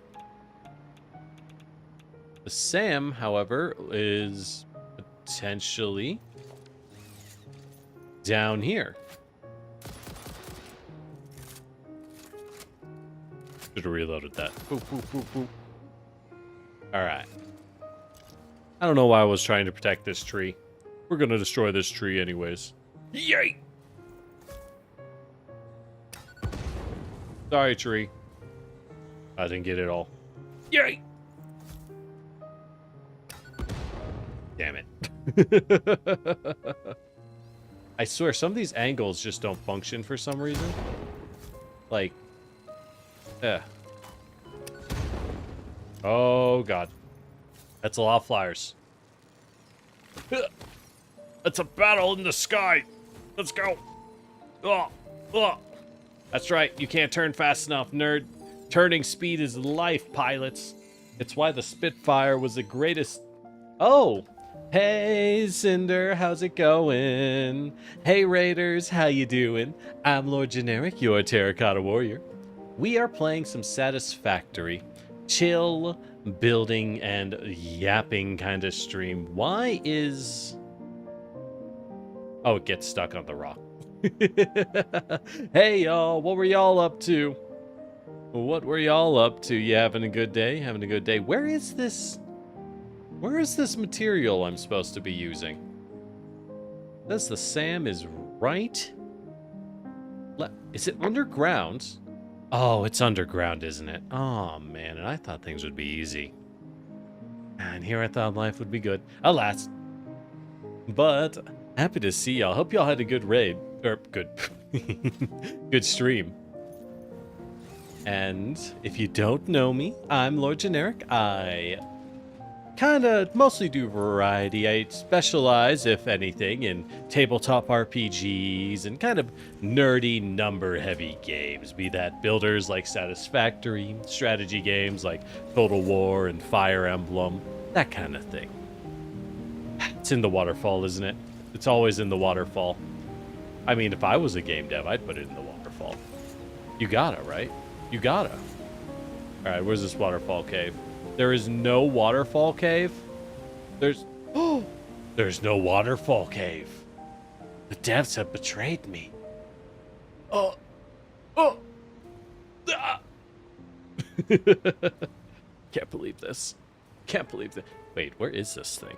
The Sam, however, is potentially down here. Should have reloaded that. Boop, boop, boop, boop. All right. I don't know why I was trying to protect this tree. We're going to destroy this tree anyways. Yay! Sorry, tree. I didn't get it all. Yay! Damn it. I swear, some of these angles just don't function for some reason. Like, oh, God. That's a lot of flyers. It's a battle in the sky. Let's go. Oh, oh. That's right. You can't turn fast enough, nerd. Turning speed is life, pilots. It's why the Spitfire was the greatest. Oh, hey Cinder, how's it going? Hey Raiders, how you doing? I'm Lord Generic, your Terracotta Warrior. We are playing some Satisfactory. Chill, building, and yapping kind of stream. Why is... Oh, it gets stuck on the rock. Hey y'all, what were y'all up to? What were y'all up to? You having a good day? Having a good day? Where is this material I'm supposed to be using? Says the SAM is right. Is it underground? Oh, it's underground, isn't it? Oh man, and I thought things would be easy. And here I thought life would be good. Alas. But happy to see y'all. Hope y'all had a good raid. Or good good stream. And if you don't know me, I'm Lord Generic. I kind of mostly do variety. I specialize, if anything, in tabletop RPGs and kind of nerdy number-heavy games. Be that builders like Satisfactory, strategy games like Total War and Fire Emblem, that kind of thing. It's in the waterfall, isn't it? It's always in the waterfall. I mean, if I was a game dev, I'd put it in the waterfall. You gotta, right? You gotta. Alright, where's this waterfall cave? There is no waterfall cave? There's no waterfall cave. The devs have betrayed me. Ah. Can't believe this. Can't believe that. Wait, where is this thing?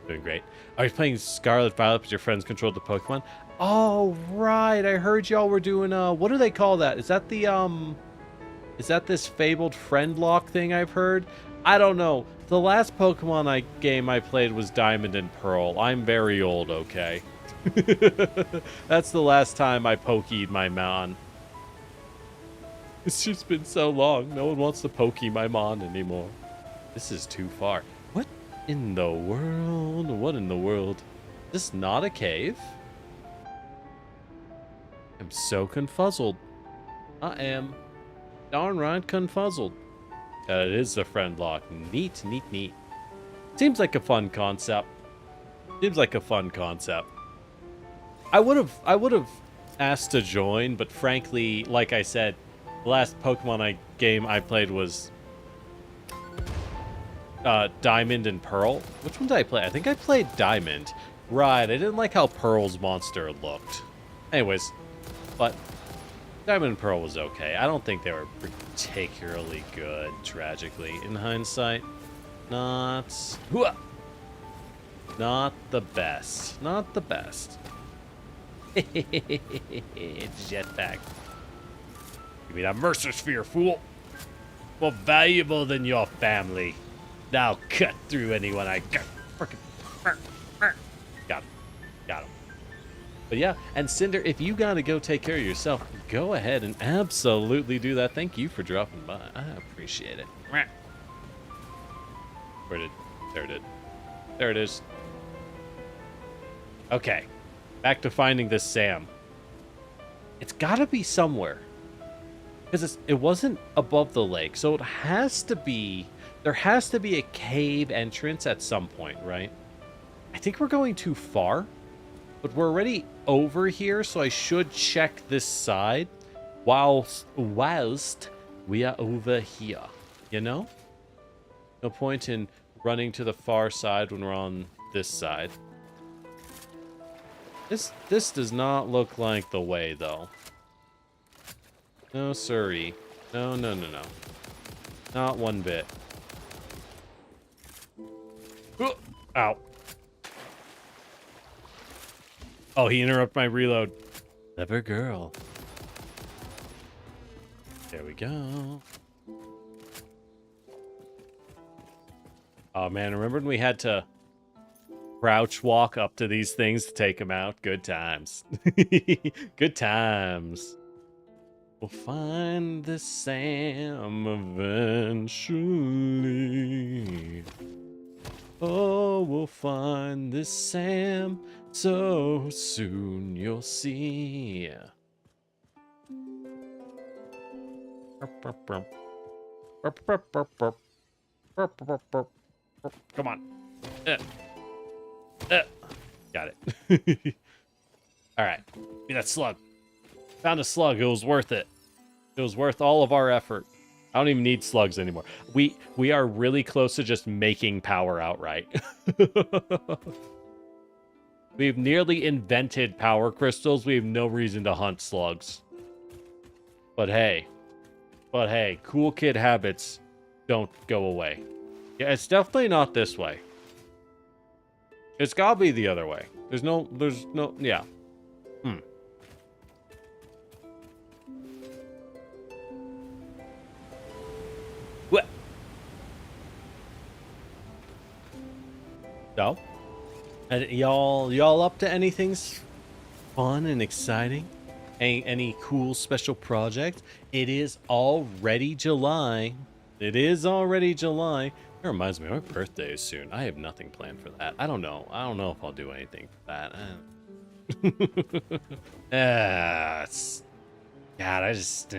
Doing great. Are you playing Scarlet Violet because your friends controlled the Pokemon? Oh, right. I heard y'all were doing, what do they call that? Is that the, is that this fabled friend lock thing I've heard? I don't know. The last Pokemon game I played was Diamond and Pearl. I'm very old, okay? That's the last time I pokied my Mon. It's just been so long. No one wants to pokey my Mon anymore. This is too far. What in the world? What in the world? Is this not a cave? I'm so confuzzled. I am darn right confuzzled. It is the friend lock. Neat, neat, neat. Seems like a fun concept. Seems like a fun concept. I would have asked to join, but frankly, like I said, the last Pokemon game I played was Diamond and Pearl. Which one did I play? I think I played Diamond. Right, I didn't like how Pearl's monster looked. Anyways, but Diamond and Pearl was okay. I don't think they were particularly good, tragically. In hindsight, not the best. Not the best. Jetpack. Give me that Mercer Sphere, fool. More valuable than your family. I'll cut through anyone I got. Got him. Got him. But yeah, and Cinder, if you gotta go take care of yourself, go ahead and absolutely do that. Thank you for dropping by. I appreciate it. There it is. Okay. Back to finding this Sam. It's gotta be somewhere. Because it wasn't above the lake, so it has to be... There has to be a cave entrance at some point, right? I think we're going too far. But we're already over here, so I should check this side whilst we are over here. You know? No point in running to the far side when we're on this side. This does not look like the way, though. No, siree. No. Not one bit. Ow. Oh, he interrupted my reload. Clever girl. There we go. Oh, man, remember when we had to crouch walk up to these things to take them out? Good times. Good times. We'll find the Sam eventually. Oh, we'll find this Sam so soon you'll see. Come on. Got it. All right. Be that slug. Found a slug. It was worth it. It was worth all of our effort. I don't even need slugs anymore. We are really close to just making power outright. We've nearly invented power crystals. We have no reason to hunt slugs. But hey, cool kid habits don't go away. Yeah, it's definitely not this way. It's gotta be the other way. There's no, yeah. What? So, and y'all up to anything fun and exciting? Any cool special project? It is already July. It is already July. That reminds me, my birthday is soon. I have nothing planned for that. I don't know if I'll do anything for that. God, I just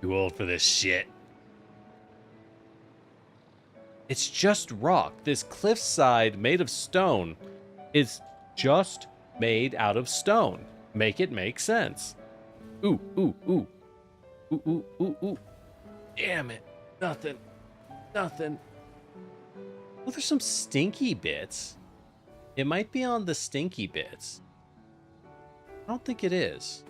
too old for this shit. It's just rock. This cliffside made of stone is just made out of stone. Make it make sense. Ooh, ooh, ooh. Ooh, ooh, ooh, ooh. Damn it. Nothing. Nothing. Oh, there's some stinky bits. It might be on the stinky bits. I don't think it is.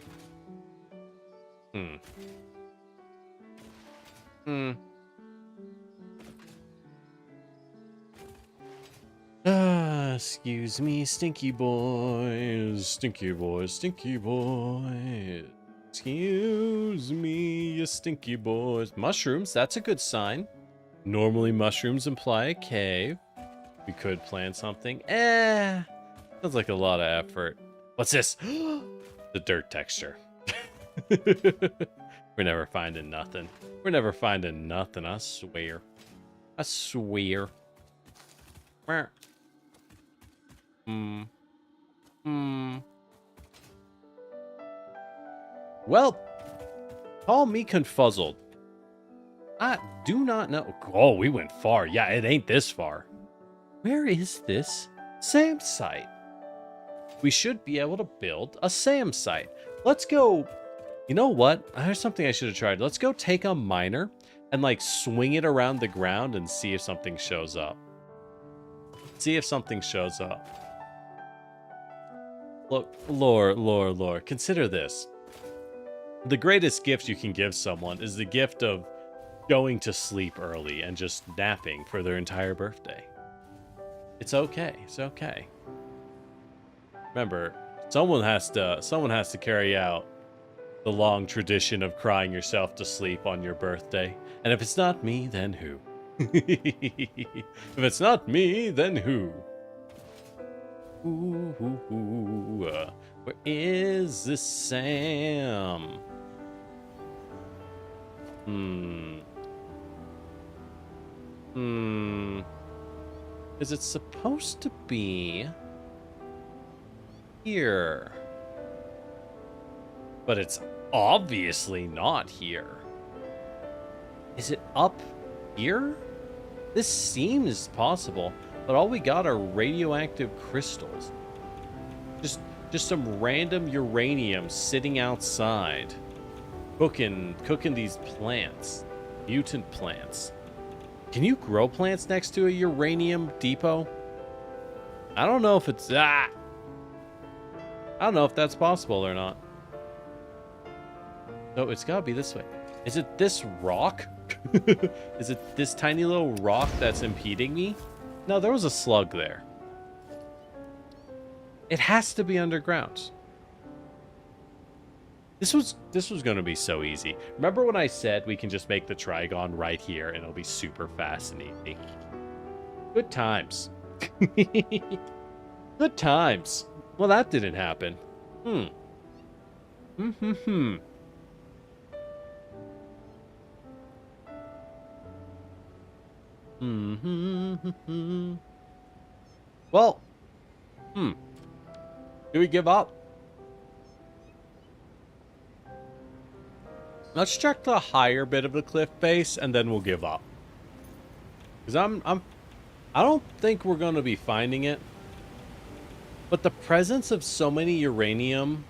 Excuse me, stinky boys. Stinky boys, stinky boys. Excuse me, you stinky boys. Mushrooms, that's a good sign. Normally mushrooms imply a cave. We could plan something. Sounds like a lot of effort. What's this? The dirt texture. We're never finding nothing. We're never finding nothing, I swear. I swear. Well, call me confuzzled. I do not know. Oh, we went far. Yeah, it ain't this far. Where is this SAM site? We should be able to build a SAM site. Let's go. You know what? There's something I should have tried. Let's go take a miner and like swing it around the ground and see if something shows up. See if something shows up. Look, lore. Consider this. The greatest gift you can give someone is the gift of going to sleep early and just napping for their entire birthday. It's okay. It's okay. Remember, someone has to carry out the long tradition of crying yourself to sleep on your birthday. And if it's not me, then who? If it's not me, then who? Where is this Sam? Is it supposed to be here? But it's obviously not here. Is it up here? This seems possible, but all we got are radioactive crystals. Just some random uranium sitting outside. Cooking these plants. Mutant plants. Can you grow plants next to a uranium depot? I don't know if it's I don't know if that's possible or not. No, it's gotta be this way. Is it this rock? Is it this tiny little rock that's impeding me? No, there was a slug there. It has to be underground. This was going to be so easy. Remember when I said we can just make the trigon right here and it'll be super fascinating? Good times. Good times. Well, that didn't happen. Well, do we give up? Let's check the higher bit of the cliff face, and then we'll give up. Because I don't think we're going to be finding it. But the presence of so many uranium,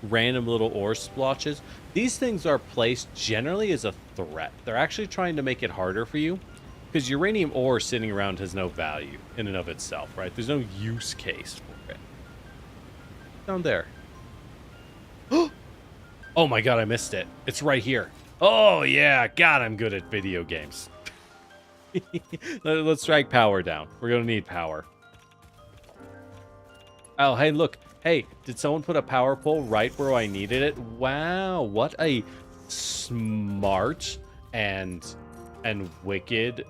random little ore splotches, these things are placed generally as a threat. They're actually trying to make it harder for you. Because uranium ore sitting around has no value in and of itself, right? There's no use case for it. Down there. Oh my god, I missed it. It's right here. Oh yeah, god, I'm good at video games. Let's strike power down. We're gonna need power. Oh, hey, look. Hey, did someone put a power pole right where I needed it? Wow, what a smart and wicked,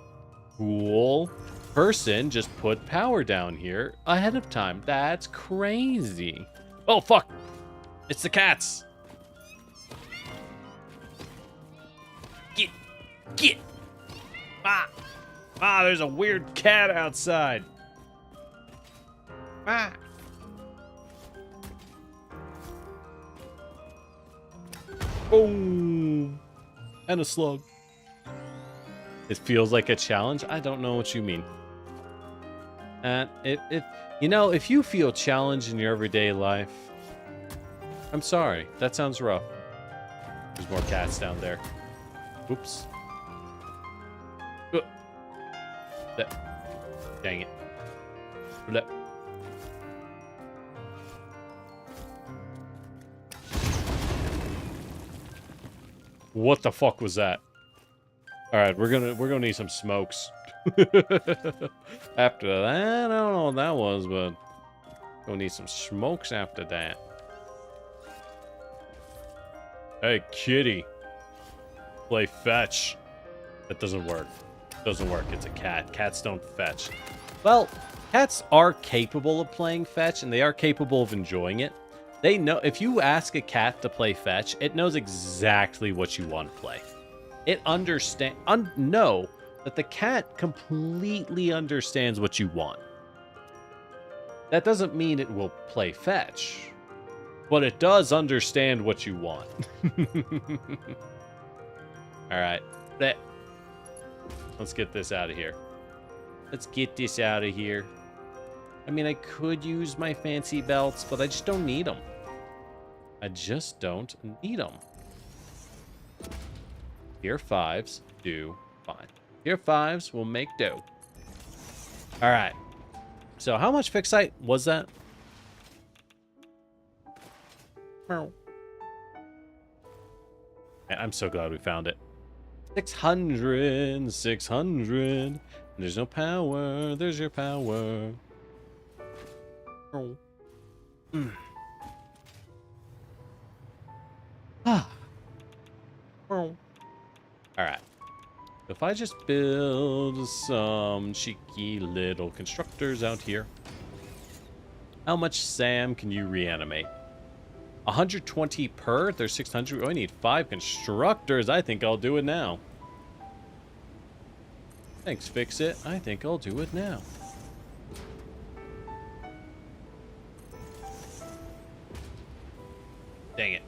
cool person just put power down here ahead of time. That's crazy. Oh, fuck. It's the cats. Get. There's a weird cat outside. Oh, and a slug. It feels like a challenge. I don't know what you mean. If you feel challenged in your everyday life, I'm sorry. That sounds rough. There's more cats down there. Oops. Dang it. What the fuck was that? All right, we're gonna need some smokes. After that, I don't know what that was, but gonna need some smokes after that. Hey, kitty, play fetch. That doesn't work. Doesn't work. It's a cat. Cats don't fetch. Well, cats are capable of playing fetch, and they are capable of enjoying it. They know if you ask a cat to play fetch, it knows exactly what you want to play. It know that the cat completely understands what you want. That doesn't mean it will play fetch, but it does understand what you want. All right. Let's get this out of here. Let's get this out of here. I mean, I could use my fancy belts, but I just don't need them. I just don't need them. Tier 5s do fine. Tier 5s will make dough. All right. So how much fixite was that? I'm so glad we found it. 600, 600. There's no power. There's your power. Oh. All right. If I just build some cheeky little constructors out here, how much SAM can you reanimate? 120 per? There's 600. Oh, I need 5 constructors. I think I'll do it now. Thanks, Fix It. I think I'll do it now. Dang it.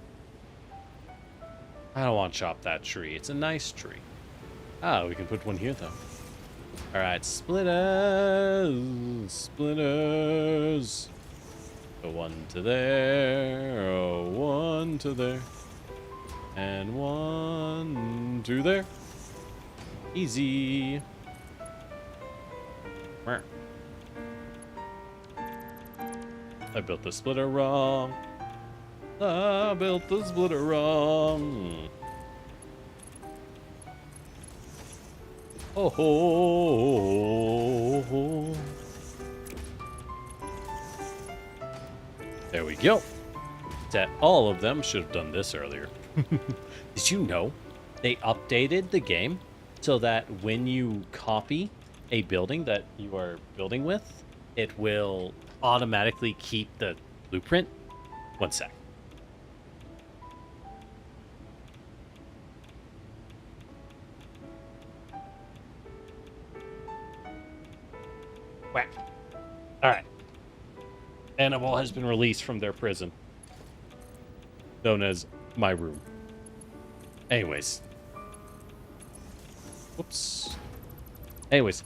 I don't want to chop that tree. It's a nice tree. Oh, we can put one here, though. All right, splitters. Splitters. A 1 to there. A 1 to there. And 1 to there. Easy. I built the splitter wrong. I built the splitter wrong. Oh ho, ho. There we go. That all of them should have done this earlier. Did you know they updated the game so that when you copy a building that you are building with, it will automatically keep the blueprint? 1 sec. Whack. All right. Animal has been released from their prison, known as my room. Anyways. Whoops. Anyways,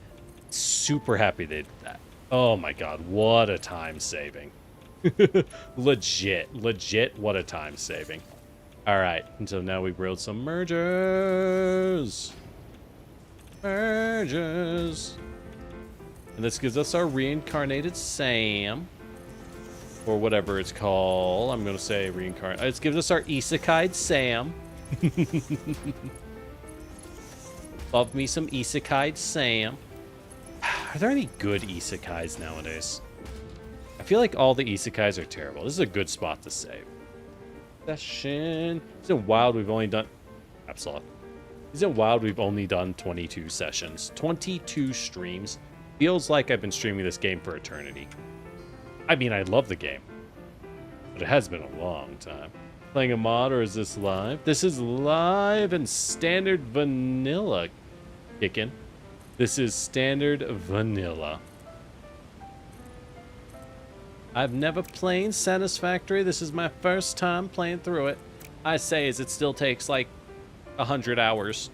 super happy they did that. Oh my god, what a time saving. Legit, what a time saving. All right, and so now we grilled some mergers. Mergers. And this gives us our reincarnated Sam. Or whatever it's called. I'm going to say reincarnate. It gives us our isekai'd Sam. Love me some isekai'd Sam. Are there any good isekais nowadays? I feel like all the isekais are terrible. This is a good spot to save. Session. Isn't wild we've only done... Absolute. Isn't wild we've only done 22 sessions. 22 streams. Feels like I've been streaming this game for eternity. I mean, I love the game. But it has been a long time. Playing a mod, or is this live? This is live and standard vanilla kicking. This is standard vanilla. I've never played Satisfactory. This is my first time playing through it. I say as it still takes like 100 hours.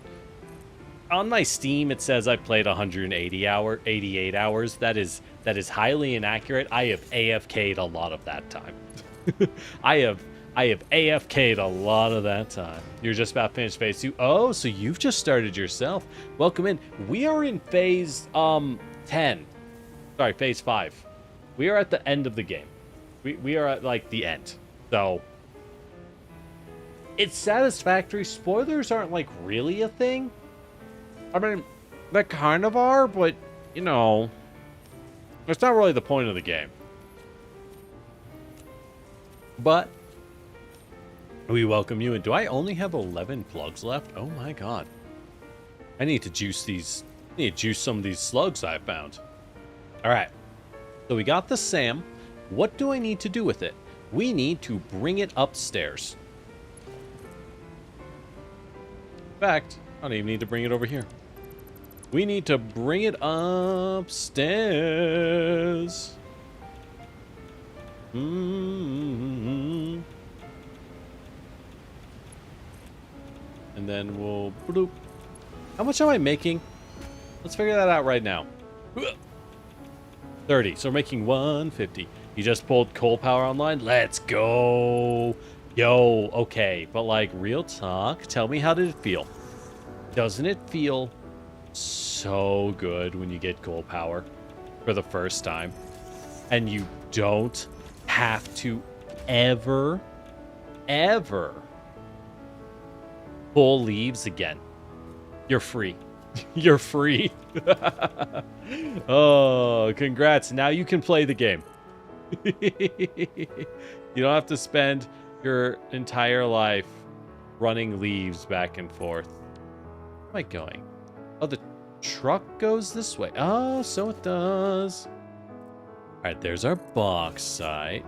On my Steam, it says I played 88 hours. That is highly inaccurate. I have AFK'd a lot of that time. I have AFK'd a lot of that time. You're just about finished phase 2. Oh, so you've just started yourself. Welcome in. We are in phase 10. Sorry, phase 5. We are at the end of the game. We are at like the end. So it's Satisfactory. Spoilers aren't like really a thing. I mean, they kind of are, but you know, it's not really the point of the game. But we welcome you. And do I only have 11 plugs left? Oh my god. I need to juice these. I need to juice some of these slugs I found. All right. So we got the Sam. What do I need to do with it? We need to bring it upstairs. In fact, I don't even need to bring it over here. We need to bring it upstairs. And then we'll... Bloop. How much am I making? Let's figure that out right now. 30. So we're making 150. You just pulled coal power online? Let's go. Yo, okay. But like, real talk, tell me, how did it feel? Doesn't it feel so good when you get coal power for the first time? And you don't have to ever pull leaves again. You're free. You're free. Oh, congrats. Now you can play the game. You don't have to spend your entire life running leaves back and forth. Where am I going? Oh, the truck goes this way. Oh, so it does. All right, there's our box site.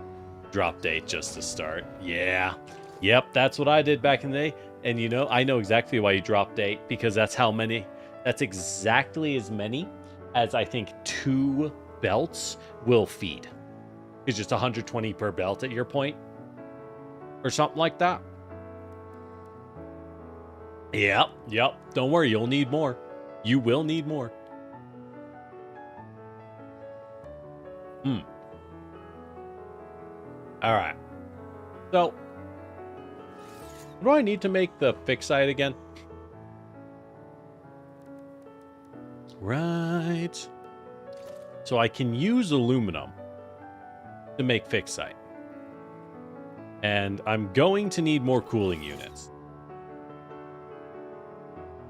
Drop date just to start. Yeah. Yep, that's what I did back in the day. And you know, I know exactly why you drop date, because that's how many. That's exactly as many as I think 2 belts will feed. It's just 120 per belt at your point. Or something like that. Yep. Don't worry, you'll need more. You will need more. Alright. So, what do I need to make the fix site again? Right. So I can use aluminum to make fix site. And I'm going to need more cooling units.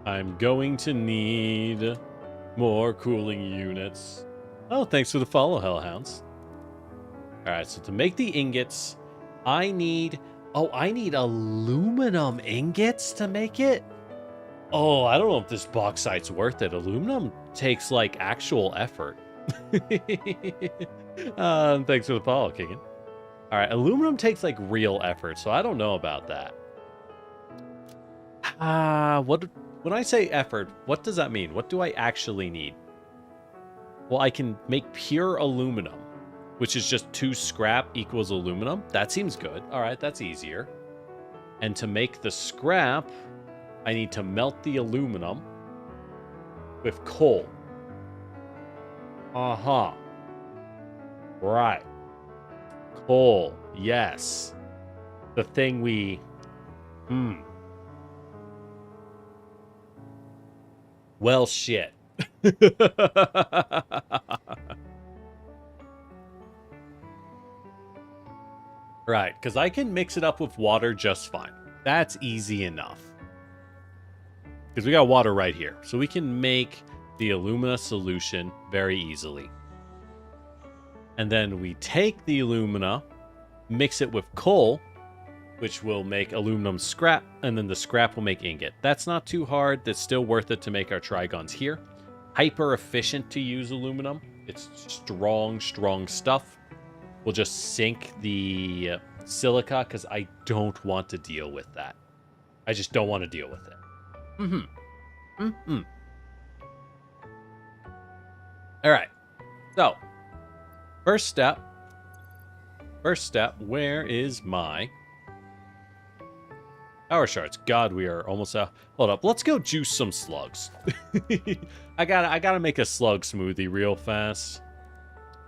I'm going to need more cooling units. Oh, thanks for the follow, Hellhounds. Alright, so to make the ingots, I need... Oh, I need aluminum ingots to make it? Oh, I don't know if this bauxite's worth it. Aluminum takes, like, actual effort. Thanks for the follow, Keegan. Alright, aluminum takes, like, real effort, so I don't know about that. When I say effort, what does that mean? What do I actually need? Well, I can make pure aluminum, which is just 2 scrap equals aluminum. That seems good. All right, that's easier. And to make the scrap, I need to melt the aluminum with coal. Uh-huh. Right. Coal. Yes. The thing we... Well, shit. Right, because I can mix it up with water just fine. That's easy enough. Because we got water right here. So we can make the alumina solution very easily. And then we take the alumina, mix it with coal, which will make aluminum scrap, and then the scrap will make ingot. That's not too hard. That's still worth it to make our trigons here. Hyper efficient to use aluminum. It's strong, strong stuff. We'll just sink the silica because I don't want to deal with that. I just don't want to deal with it. All right. So, first step. Where is my power shards? God, we are almost out. Hold up. Let's go juice some slugs. I gotta make a slug smoothie real fast.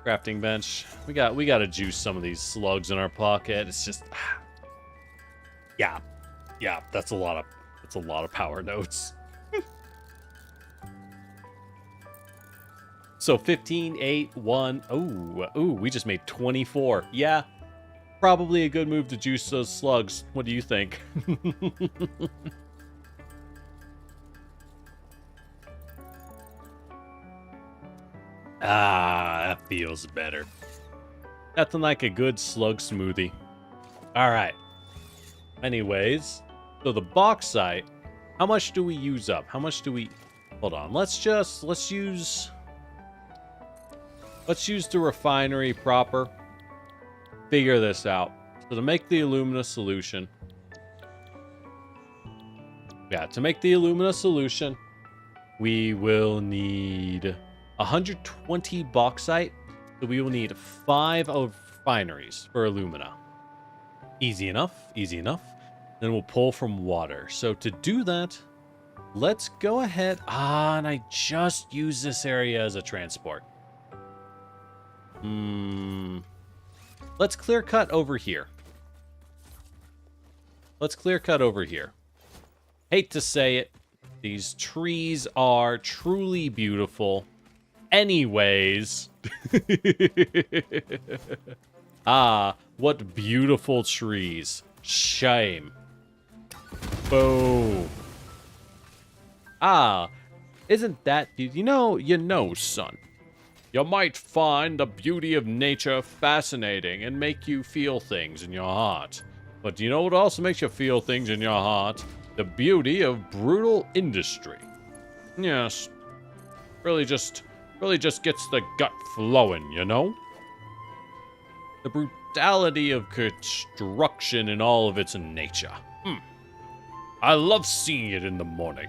Crafting bench. We gotta juice some of these slugs in our pocket. It's just yeah. That's a lot of power nodes. So 15, 8, 1. Ooh, we just made 24. Yeah. Probably a good move to juice those slugs. What do you think? That feels better. Nothing like a good slug smoothie. All right. Anyways, so the bauxite, how much do we use up? How much do we... Hold on. Let's use the refinery proper. Figure this out. So to make the alumina solution... Yeah, to make the alumina solution, we will need 120 bauxite. So we will need 5 refineries for alumina. Easy enough. Then we'll pull from water. So to do that, let's go ahead. And I just use this area as a transport. Let's clear cut over here. Hate to say it. These trees are truly beautiful. Anyways. What beautiful trees. Shame. Boom. Isn't that... You know, son. You might find the beauty of nature fascinating and make you feel things in your heart. But you know what also makes you feel things in your heart? The beauty of brutal industry. Yes. Really just gets the gut flowing, you know? The brutality of construction in all of its nature. I love seeing it in the morning.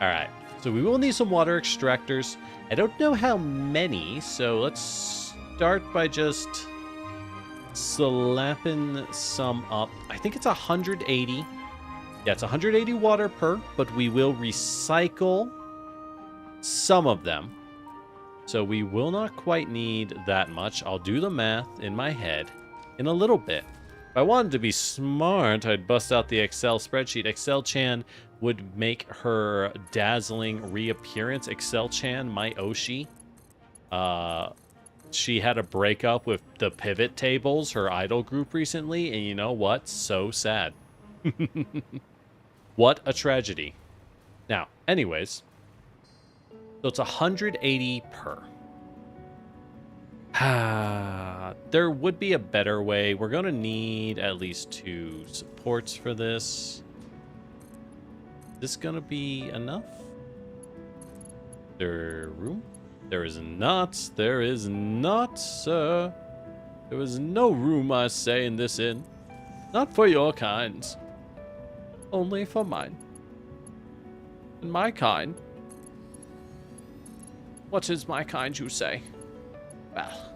Alright, so we will need some water extractors. I don't know how many, so let's start by just slapping some up. I think it's 180. Yeah, it's 180 water per, but we will recycle some of them. So we will not quite need that much. I'll do the math in my head in a little bit. If I wanted to be smart, I'd bust out the Excel spreadsheet. Excel-chan would make her dazzling reappearance. Excel-chan, my Oshi. She had a breakup with the pivot tables, her idol group recently, and you know what? So sad. What a tragedy. Now, anyways. So it's 180 per. There would be a better way. We're going to need at least 2 supports for this. Is this going to be enough? There room? There is not. There is not, sir. There is no room, I say, in this inn. Not for your kinds. Only for mine. And my kind? What is my kind, you say? Well,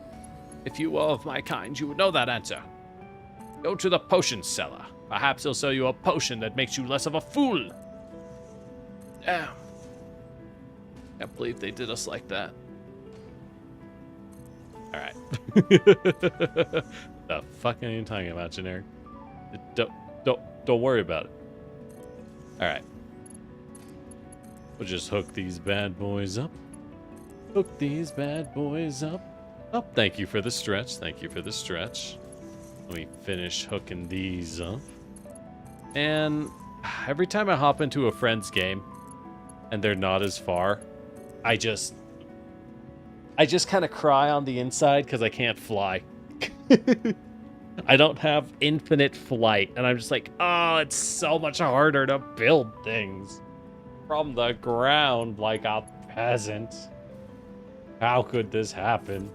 if you were of my kind, you would know that answer. Go to the potion seller. Perhaps he'll sell you a potion that makes you less of a fool. Damn. Can't believe they did us like that. Alright. The fuck are you talking about, generic? Don't worry about it. Alright. We'll just hook these bad boys up. Hook these bad boys up. Oh, thank you for the stretch. Thank you for the stretch. Let me finish hooking these up. And every time I hop into a friend's game and they're not as far, I just kind of cry on the inside because I can't fly. I don't have infinite flight, and I'm just like, oh, it's so much harder to build things from the ground like a peasant. How could this happen?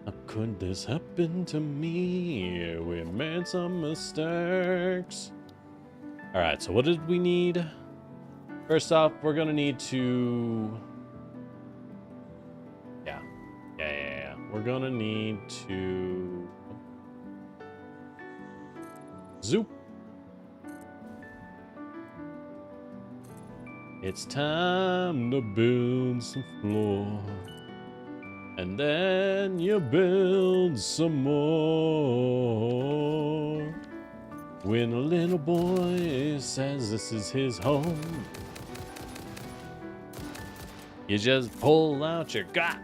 How could this happen to me? We made some mistakes. All right, so what did we need? First off, we're gonna need to... Yeah. We're gonna need to... Zoop. It's time to build some floor. And then you build some more. When a little boy says this is his home, you just pull out your gun.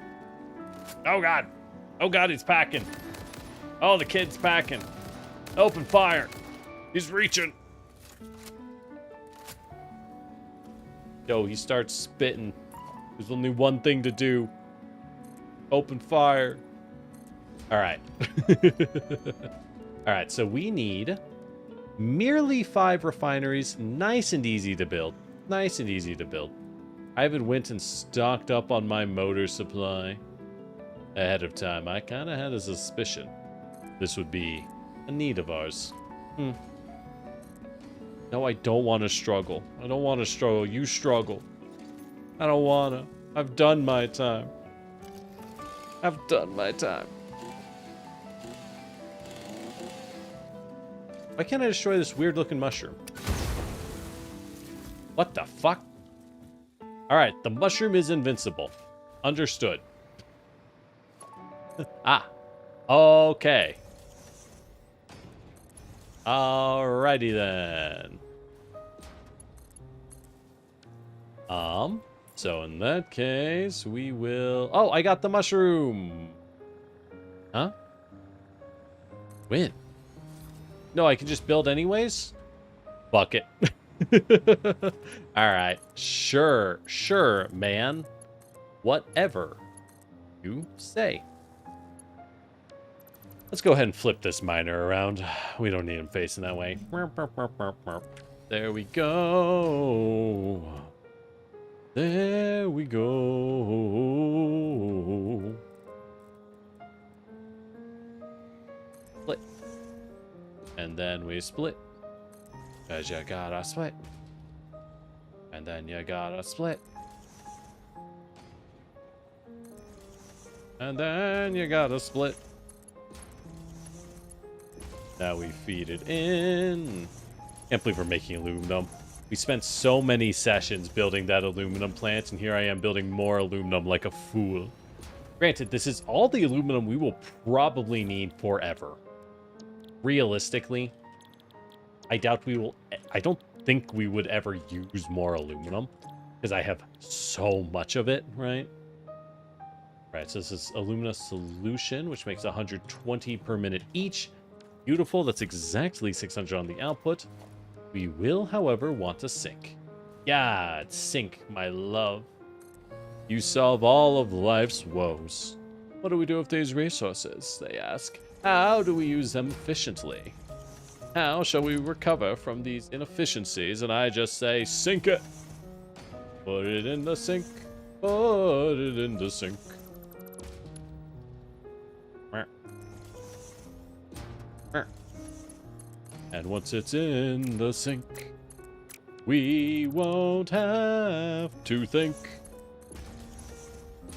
Oh God. Oh God, he's packing. Oh, the kid's packing. Open fire. He's reaching. Yo, he starts spitting. There's only one thing to do. Open fire. All right. All right, so we need merely 5 refineries. Nice and easy to build. Nice and easy to build. I even went and stocked up on my motor supply ahead of time. I kind of had a suspicion this would be a need of ours. No, I don't want to struggle. I don't want to struggle. You struggle. I don't want to. I've done my time. I've done my time. Why can't I destroy this weird looking mushroom? What the fuck? Alright, the mushroom is invincible. Understood. Ah. Okay. Alrighty then. So in that case, we will... Oh, I got the mushroom! Huh? When? No, I can just build anyways? Fuck it. Alright. Sure, man. Whatever you say. Let's go ahead and flip this miner around. We don't need him facing that way. There we go. There we go. Split. And then we split. Cause you gotta split. And then you gotta split. And then you gotta split. Now we feed it in. Can't believe we're making aluminum. We spent so many sessions building that aluminum plant, and here I am building more aluminum like a fool. Granted, this is all the aluminum we will probably need forever. Realistically, I doubt we will... I don't think we would ever use more aluminum, because I have so much of it, right? Right, so this is alumina solution, which makes 120 per minute each. Beautiful, that's exactly 600 on the output. We will, however, want to sink. Yeah, sink, my love. You solve all of life's woes. What do we do with these resources, they ask. How do we use them efficiently? How shall we recover from these inefficiencies? And I just say, sink it. Put it in the sink. Put it in the sink. And once it's in the sink, We won't have to think.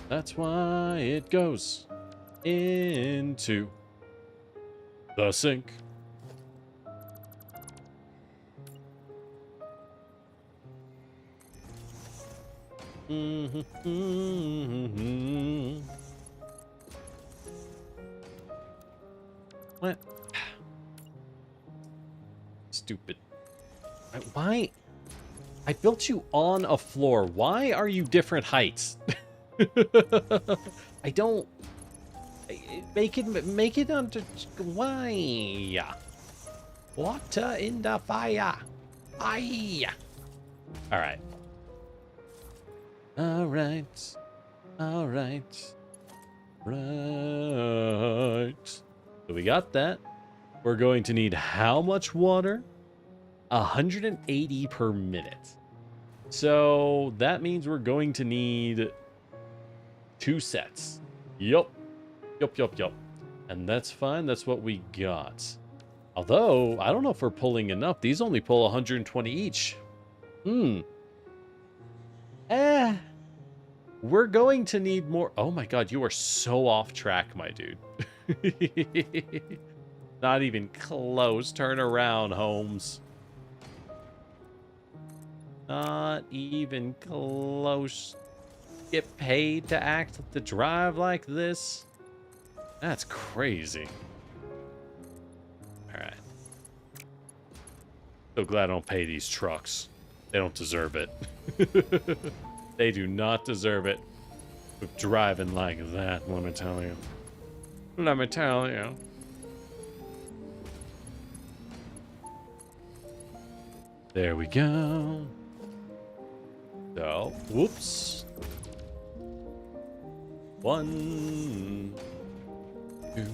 That's why it goes into the sink. What? Stupid. Why? I built you on a floor. Why are you different heights? I don't... Make it onto... Why? Water in the fire. Aye. Alright. Alright. Alright. Right. So we got that. We're going to need how much water? 180 per minute. So that means we're going to need 2 sets. Yup. Yup. And that's fine. That's what we got. Although, I don't know if we're pulling enough. These only pull 120 each. We're going to need more. Oh my god, you are so off track, my dude. Not even close. Turn around, Holmes. Not even close. Get paid to drive like this? That's crazy. Alright. So glad I don't pay these trucks. They don't deserve it. They do not deserve it. With driving like that, let me tell you. Let me tell you. There we go. So, whoops. 1, 2,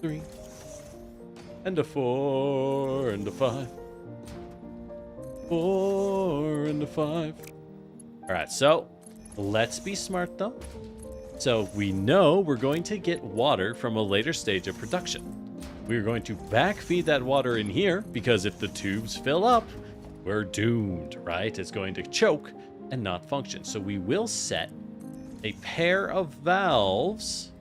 3, and a 4, and a 5. 4 and a 5. Alright, so let's be smart though. So we know we're going to get water from a later stage of production. We're going to backfeed that water in here because if the tubes fill up, we're doomed, right? It's going to choke and not function. So we will set a pair of valves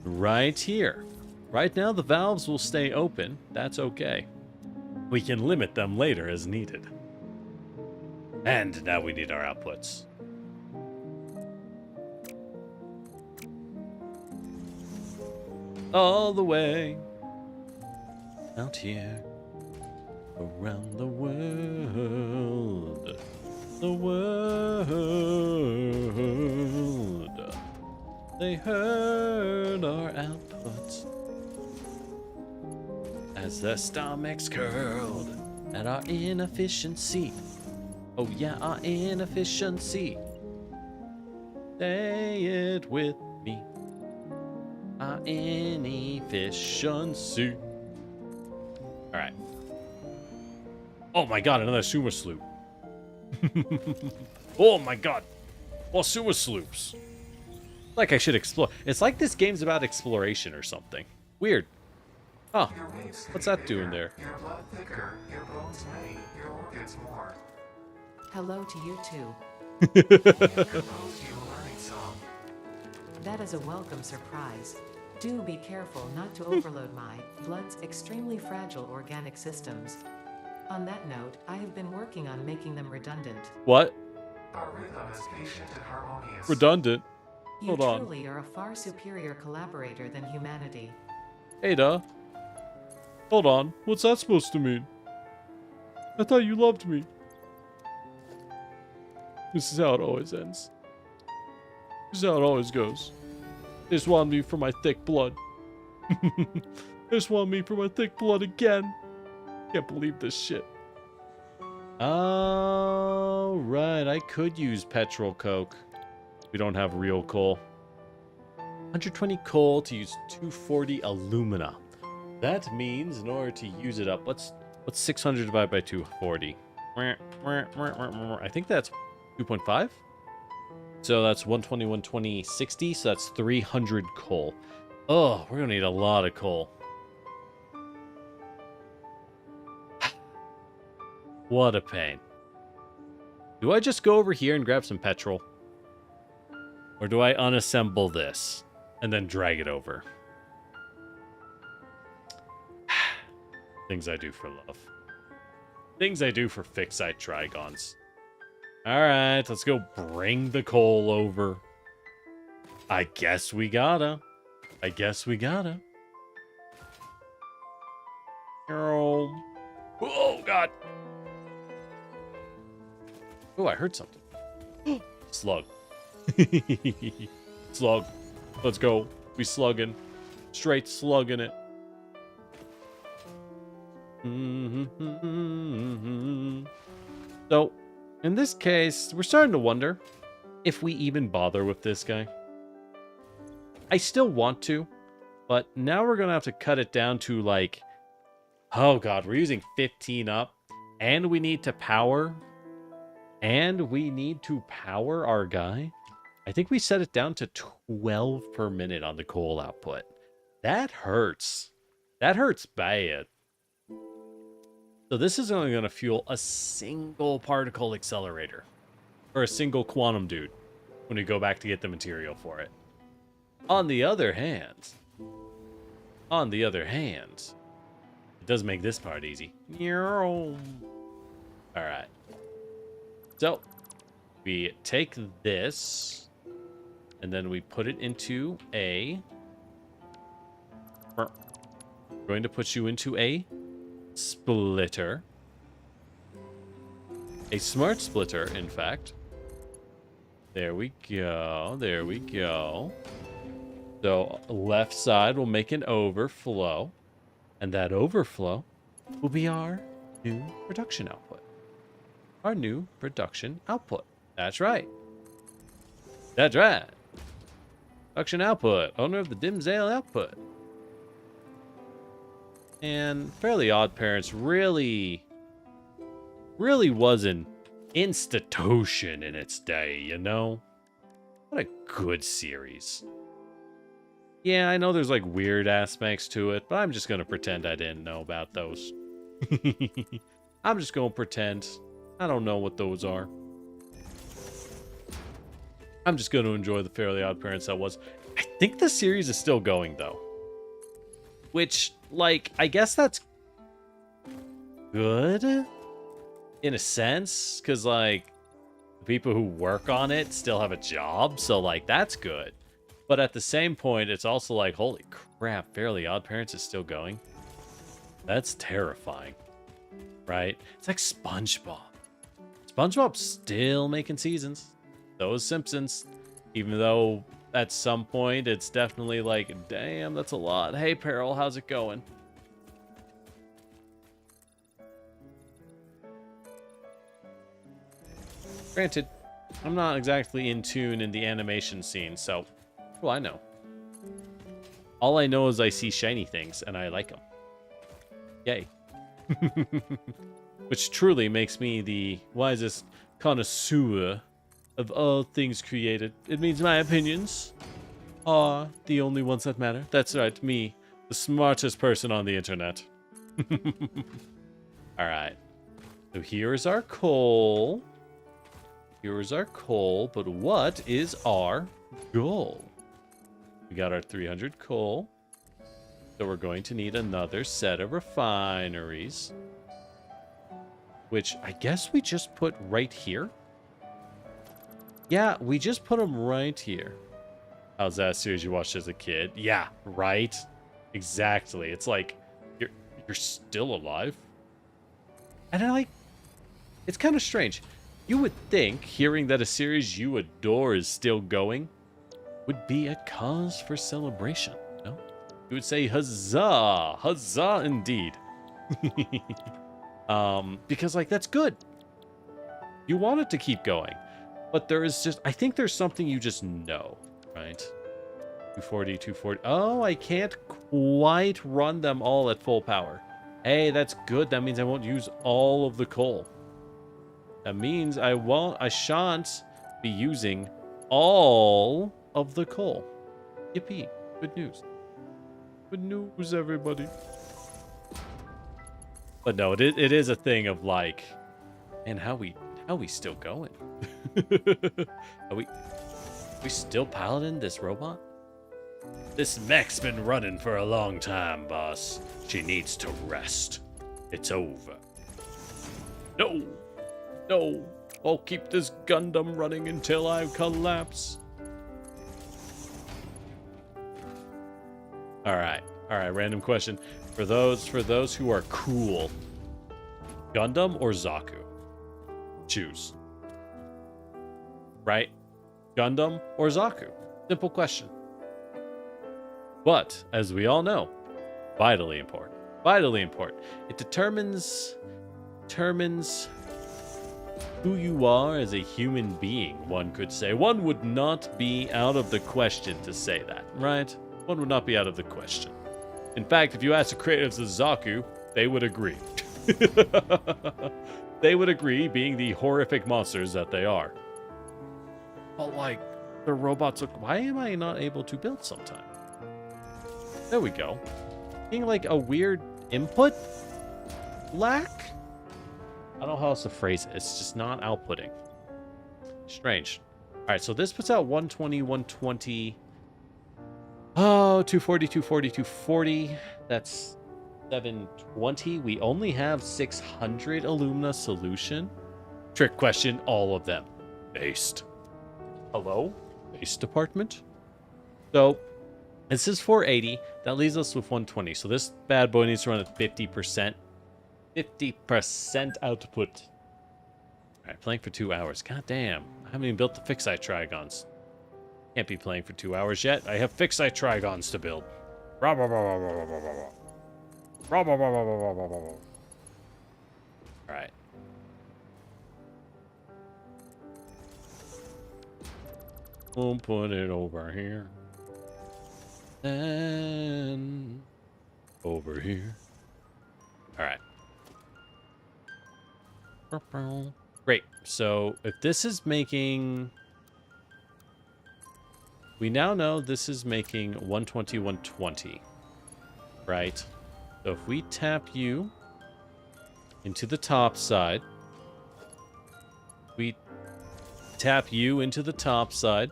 right here. Right now, the valves will stay open. That's okay. We can limit them later as needed. And now we need our outputs. All the way out here, around the world, they heard our outputs as their stomachs curled at our inefficiency. Oh yeah, our inefficiency. Say it with me. Our inefficiency. Alright. Oh my god, another sewer sloop. Oh my god. More sewer sloops. Like I should explore. It's like this game's about exploration or something. Weird. Huh. What's that doing there? Your blood thicker, your bones many, your organs more. Hello to you too. Composed you a learning song. That is a welcome surprise. Do be careful not to overload my blood's extremely fragile organic systems. On that note, I have been working on making them redundant. What? Our rhythm is patient and harmonious. Redundant? You Hold on. truly are a far superior collaborator than humanity. Ada. Hold on. What's that supposed to mean? I thought you loved me. This is how it always ends. This is how it always goes. They just want me for my thick blood. They just want me for my thick blood again. Can't believe this shit. Oh, right. I could use petrol coke. We don't have real coal. 120 coal to use 240 alumina. That means in order to use it up, what's 600 divided by 240? I think that's 2.5. So that's 120, 120, 60. So that's 300 coal. Oh, we're going to need a lot of coal. What a pain. Do I just go over here and grab some petrol? Or do I unassemble this and then drag it over? Things I do for love. Things I do for fixite trigons. Alright, let's go bring the coal over. I guess we gotta. Oh, God. Oh, I heard something. Slug. Slug. Let's go. We slugging. Straight slugging it. So, in this case, we're starting to wonder if we even bother with this guy. I still want to, but now we're going to have to cut it down to like, oh God, we're using 15 up, and we need to power, our guy. I think we set it down to 12 per minute on the coal output. That hurts. That hurts bad. So this is only going to fuel a single particle accelerator, or a single quantum dude, when we go back to get the material for it. On the other hand, it does make this part easy. All right. So we take this, and then we put it into a. We're going to put you into a splitter. A smart splitter, in fact. There we go. There we go. So left side will make an overflow, and that overflow will be our new production output. Our new production output. That's right. That's right. Production output. Owner of the Dimsdale output. And Fairly Odd Parents really was an institution in its day, you know? What a good series. Yeah, I know there's like weird aspects to it, but I'm just going to pretend I didn't know about those. I'm just going to pretend I don't know what those are. I'm just going to enjoy the Fairly Odd Parents that was. I think the series is still going, though. Which, like, I guess that's good in a sense, because, like, the people who work on it still have a job, so, like, that's good. But at the same point, it's also like, holy crap, Fairly Odd Parents is still going. That's terrifying, right? It's like SpongeBob. SpongeBob's still making seasons. So is Simpsons, even though at some point it's definitely like, damn, that's a lot. Hey, Peril, how's it going? Granted, I'm not exactly in tune in the animation scene, so what do I know? All I know is I see shiny things and I like them. Yay. Which truly makes me the wisest connoisseur of all things created. It means my opinions are the only ones that matter. That's right, me, the smartest person on the internet. Alright. So here's our coal. Here's our coal, but what is our goal? We got our 300 coal. So we're going to need another set of refineries. Which I guess we just put right here. Yeah, we just put them right here. How's that series you watched as a kid? Yeah, right? Exactly. It's like, you're still alive? And I like, it's kind of strange. You would think hearing that a series you adore is still going would be a cause for celebration, no? You would say, huzzah! Huzzah indeed. Because, like, that's good. You want it to keep going. But there is just, I think there's something you just know, right? 240, 240. Oh, I can't quite run them all at full power. Hey, that's good. That means I won't use all of the coal. That means I shan't be using all of the coal. Yippee. Good news. Good news, everybody. But no, it is a thing of, like, And how we still going? Are we still piloting this robot? This mech's been running for a long time, boss. She needs to rest. It's over. No! No! I'll keep this Gundam running until I collapse. Alright, random question. For those who are cool, Gundam or Zaku? Choose. Right? Gundam or Zaku? Simple question. But, as we all know, vitally important. Vitally important. It determines who you are as a human being, one could say. One would not be out of the question to say that, right? One would not be out of the question. In fact, if you ask the creators of Zaku, they would agree. They would agree, being the horrific monsters that they are. But, like, the robots look... Why am I not able to build sometime? There we go. Being like a weird input lack? I don't know how else to phrase it. It's just not outputting. Strange. Alright, so this puts out 120, 120. Oh, 240, 240, 240. That's 720. We only have 600 alumna solution. Trick question, all of them. Based. Hello? Base department? So, this is 480. That leaves us with 120. So this bad boy needs to run at 50%. 50% output. Alright, playing for 2 hours. God damn. I haven't even built the fixite trigons. Can't be playing for 2 hours yet. I have fixite trigons to build. Alright. We'll put it over here. And over here. Alright. Great. So if this is making... We now know this is making 120, 120. Right? So if we tap you into the top side, we tap you into the top side,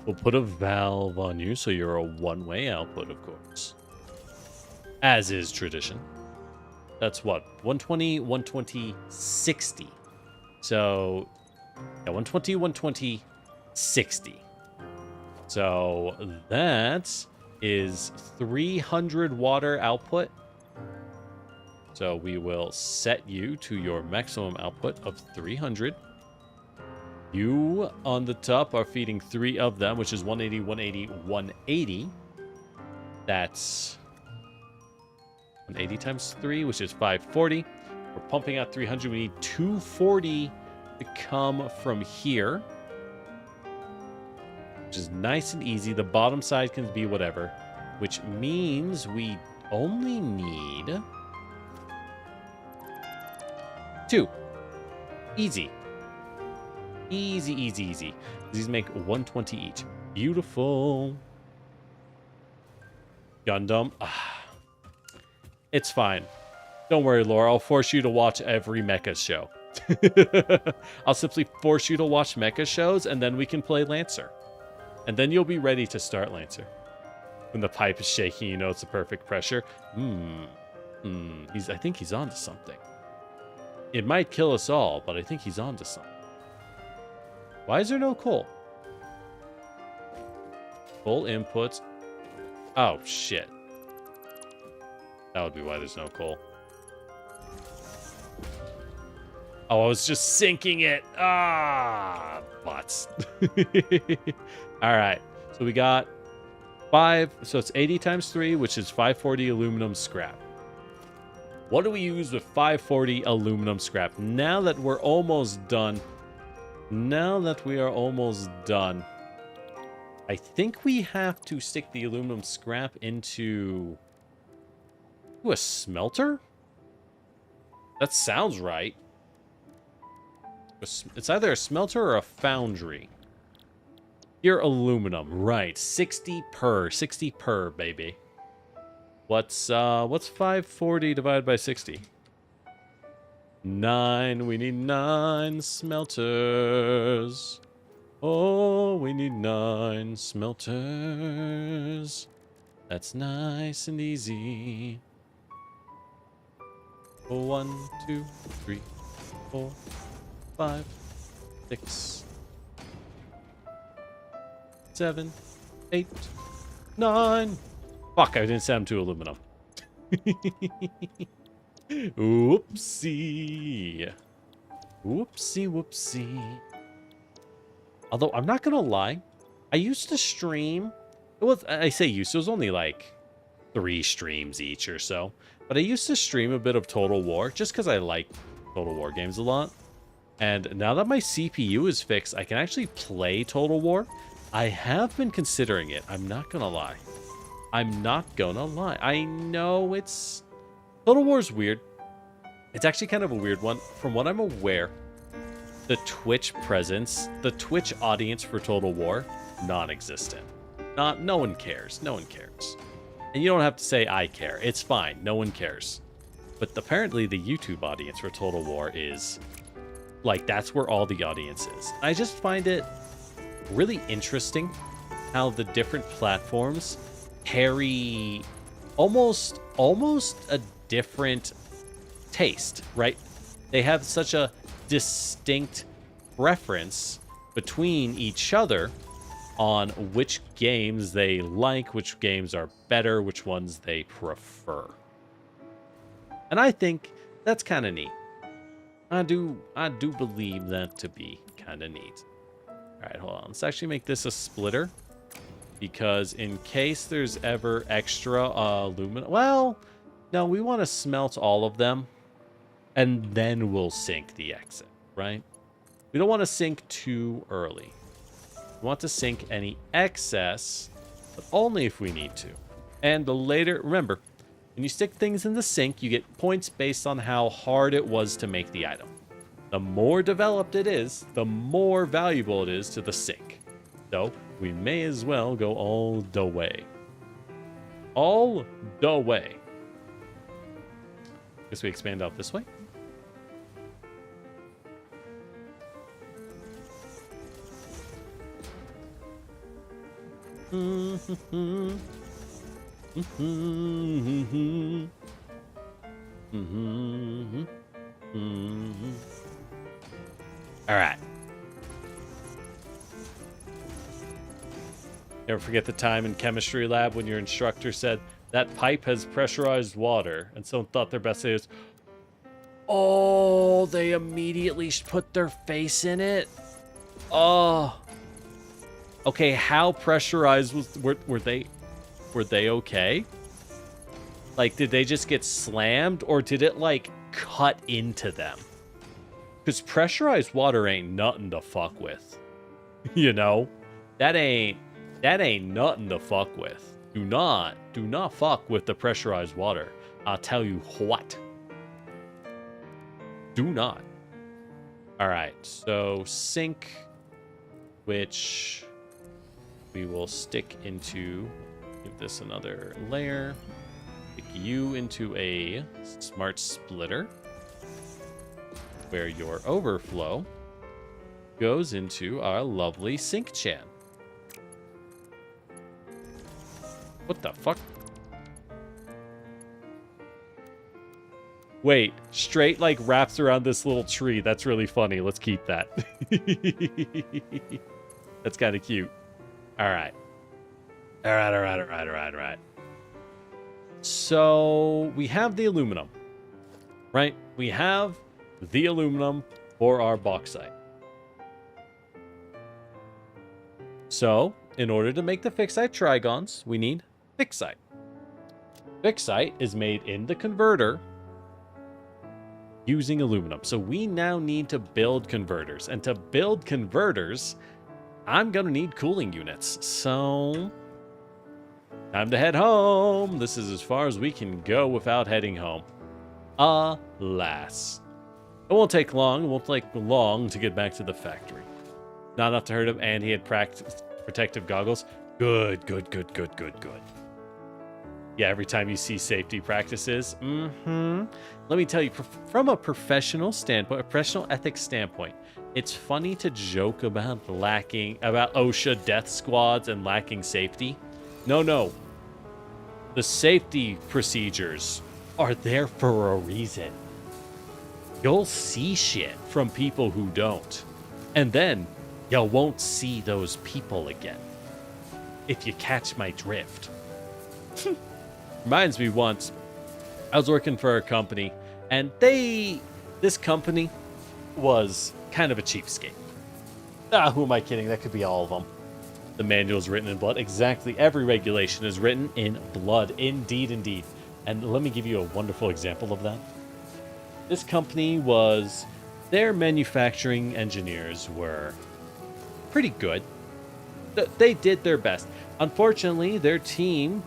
we'll put a valve on you so you're a one-way output, of course. As is tradition. That's what? 120, 120, 60. So, yeah, 120, 120, 60. So, that is 300 water output. So, we will set you to your maximum output of 300. You, on the top, are feeding 3 of them, which is 180, 180, 180. That's 180 times 3, which is 540. We're pumping out 300. We need 240 to come from here, which is nice and easy. The bottom side can be whatever, which means we only need 2. Easy. Easy, easy, easy. These make 120 each. Beautiful. Gundam. It's fine. Don't worry, Laura. I'll force you to watch every mecha show. I'll simply force you to watch mecha shows, and then we can play Lancer. And then you'll be ready to start Lancer. When the pipe is shaking, you know it's the perfect pressure. I think he's onto something. It might kill us all, but I think he's onto something. Why is there no coal? Coal inputs. Oh, shit. That would be why there's no coal. Oh, I was just sinking it. Ah, bots. All right. So we got 5. So it's 80 times 3, which is 540 aluminum scrap. What do we use with 540 aluminum scrap? Now that we're almost done. I think we have to stick the aluminum scrap into a smelter? That sounds right. It's either a smelter or a foundry. Here, aluminum. Right. 60 per, baby. What's 540 divided by 60? 9. We need 9 smelters. Oh, we need 9 smelters. That's nice and easy. 1, 2, 3, 4, 5, 6, 7, 8, 9. Fuck, I didn't set them to aluminum. Whoopsie. Whoopsie, whoopsie. Although, I'm not gonna lie. I used to stream. I say used to. It was only like 3 streams each or so. But I used to stream a bit of Total War just because I like Total War games a lot. And now that my CPU is fixed, I can actually play Total War. I have been considering it. I'm not gonna lie. I'm not gonna lie. I know it's... Total War is weird. It's actually kind of a weird one. From what I'm aware, the Twitch presence, the Twitch audience for Total War, non-existent. No one cares. No one cares. And you don't have to say I care. It's fine. No one cares. But apparently the YouTube audience for Total War is... like, that's where all the audience is. I just find it really interesting how the different platforms carry almost a different taste, right? They have such a distinct preference between each other on which games they like, which games are better, which ones they prefer. And I think that's kind of neat. I do believe that to be kind of neat. All right, hold on. Let's actually make this a splitter. Because in case there's ever extra aluminum... Well, no, we want to smelt all of them. And then we'll sink the exit, right? We don't want to sink too early. We want to sink any excess, but only if we need to. And the later... Remember, when you stick things in the sink, you get points based on how hard it was to make the item. The more developed it is, the more valuable it is to the sink. So, we may as well go all the way. All the way. Guess we expand out this way. All right. Never forget the time in chemistry lab when your instructor said, that pipe has pressurized water, and someone thought their best is, oh, they immediately put their face in it? Oh. Okay, how pressurized were they? Were they okay? Like, did they just get slammed, or did it, like, cut into them? Because pressurized water ain't nothing to fuck with. You know? That ain't nothing to fuck with. Do not fuck with the pressurized water. I'll tell you what. Do not. Alright, so sink, which we will stick into, give this another layer, stick you into a smart splitter, where your overflow goes into our lovely sink chan. What the fuck? Wait, straight like wraps around this little tree. That's really funny. Let's keep that. That's kind of cute. All right. All right. So we have the aluminum, right? We have the aluminum for our bauxite. So in order to make the fixite trigons, we need fixite. Fixite is made in the converter using aluminum. So we now need to build converters. And to build converters, I'm going to need cooling units. So time to head home. This is as far as we can go without heading home. Alas. It won't take long. It won't take long to get back to the factory. Not enough to hurt him, and he had protective goggles. Good. Yeah, every time you see safety practices. Let me tell you, from a professional standpoint, a professional ethics standpoint, it's funny to joke about OSHA death squads and lacking safety. No. The safety procedures are there for a reason. You'll see shit from people who don't. And then you won't see those people again. If you catch my drift. Reminds me once, I was working for a company, and this company was kind of a cheapskate. Who am I kidding? That could be all of them. The manual is written in blood. Exactly. Every regulation is written in blood. Indeed. And let me give you a wonderful example of that. This company their manufacturing engineers were pretty good. They did their best. Unfortunately, their team,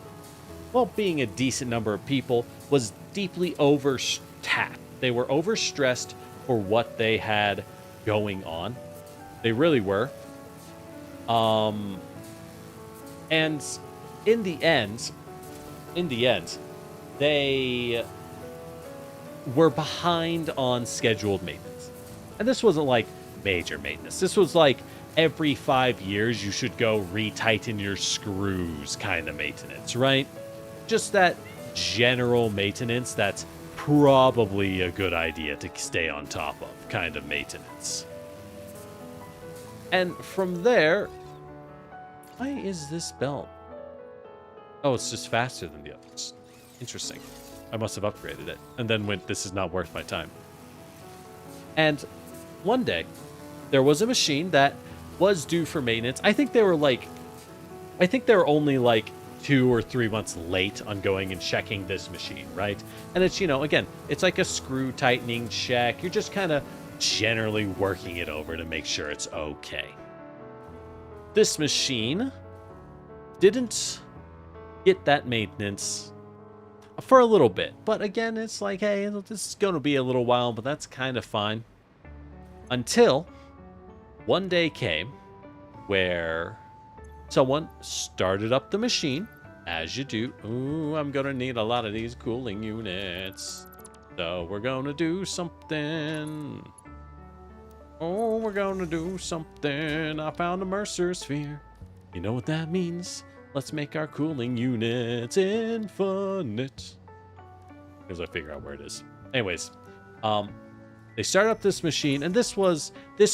well, being a decent number of people, was deeply overtaxed. They were overstressed for what they had going on. They really were. And in the end, they were behind on scheduled maintenance. And this wasn't like major maintenance. This was like every 5 years you should go retighten your screws kind of maintenance, right? Just that general maintenance that's probably a good idea to stay on top of kind of maintenance. And from there, why is this belt? Oh, it's just faster than the others. Interesting. I must have upgraded it. And then went, this is not worth my time. And one day, there was a machine that was due for maintenance. I think they were only like 2 or 3 months late on going and checking this machine, right? And it's, again, it's like a screw tightening check. You're just kind of generally working it over to make sure it's okay. This machine didn't get that maintenance for a little bit. But again, it's like, hey, this is going to be a little while, but that's kind of fine. Until one day came where someone started up the machine, as you do. Ooh, I'm going to need a lot of these cooling units. So we're going to do something. Oh, we're going to do something. I found a Mercer sphere. You know what that means? Let's make our cooling units infinite. As I figure out where it is. Anyways, they started up this machine, and this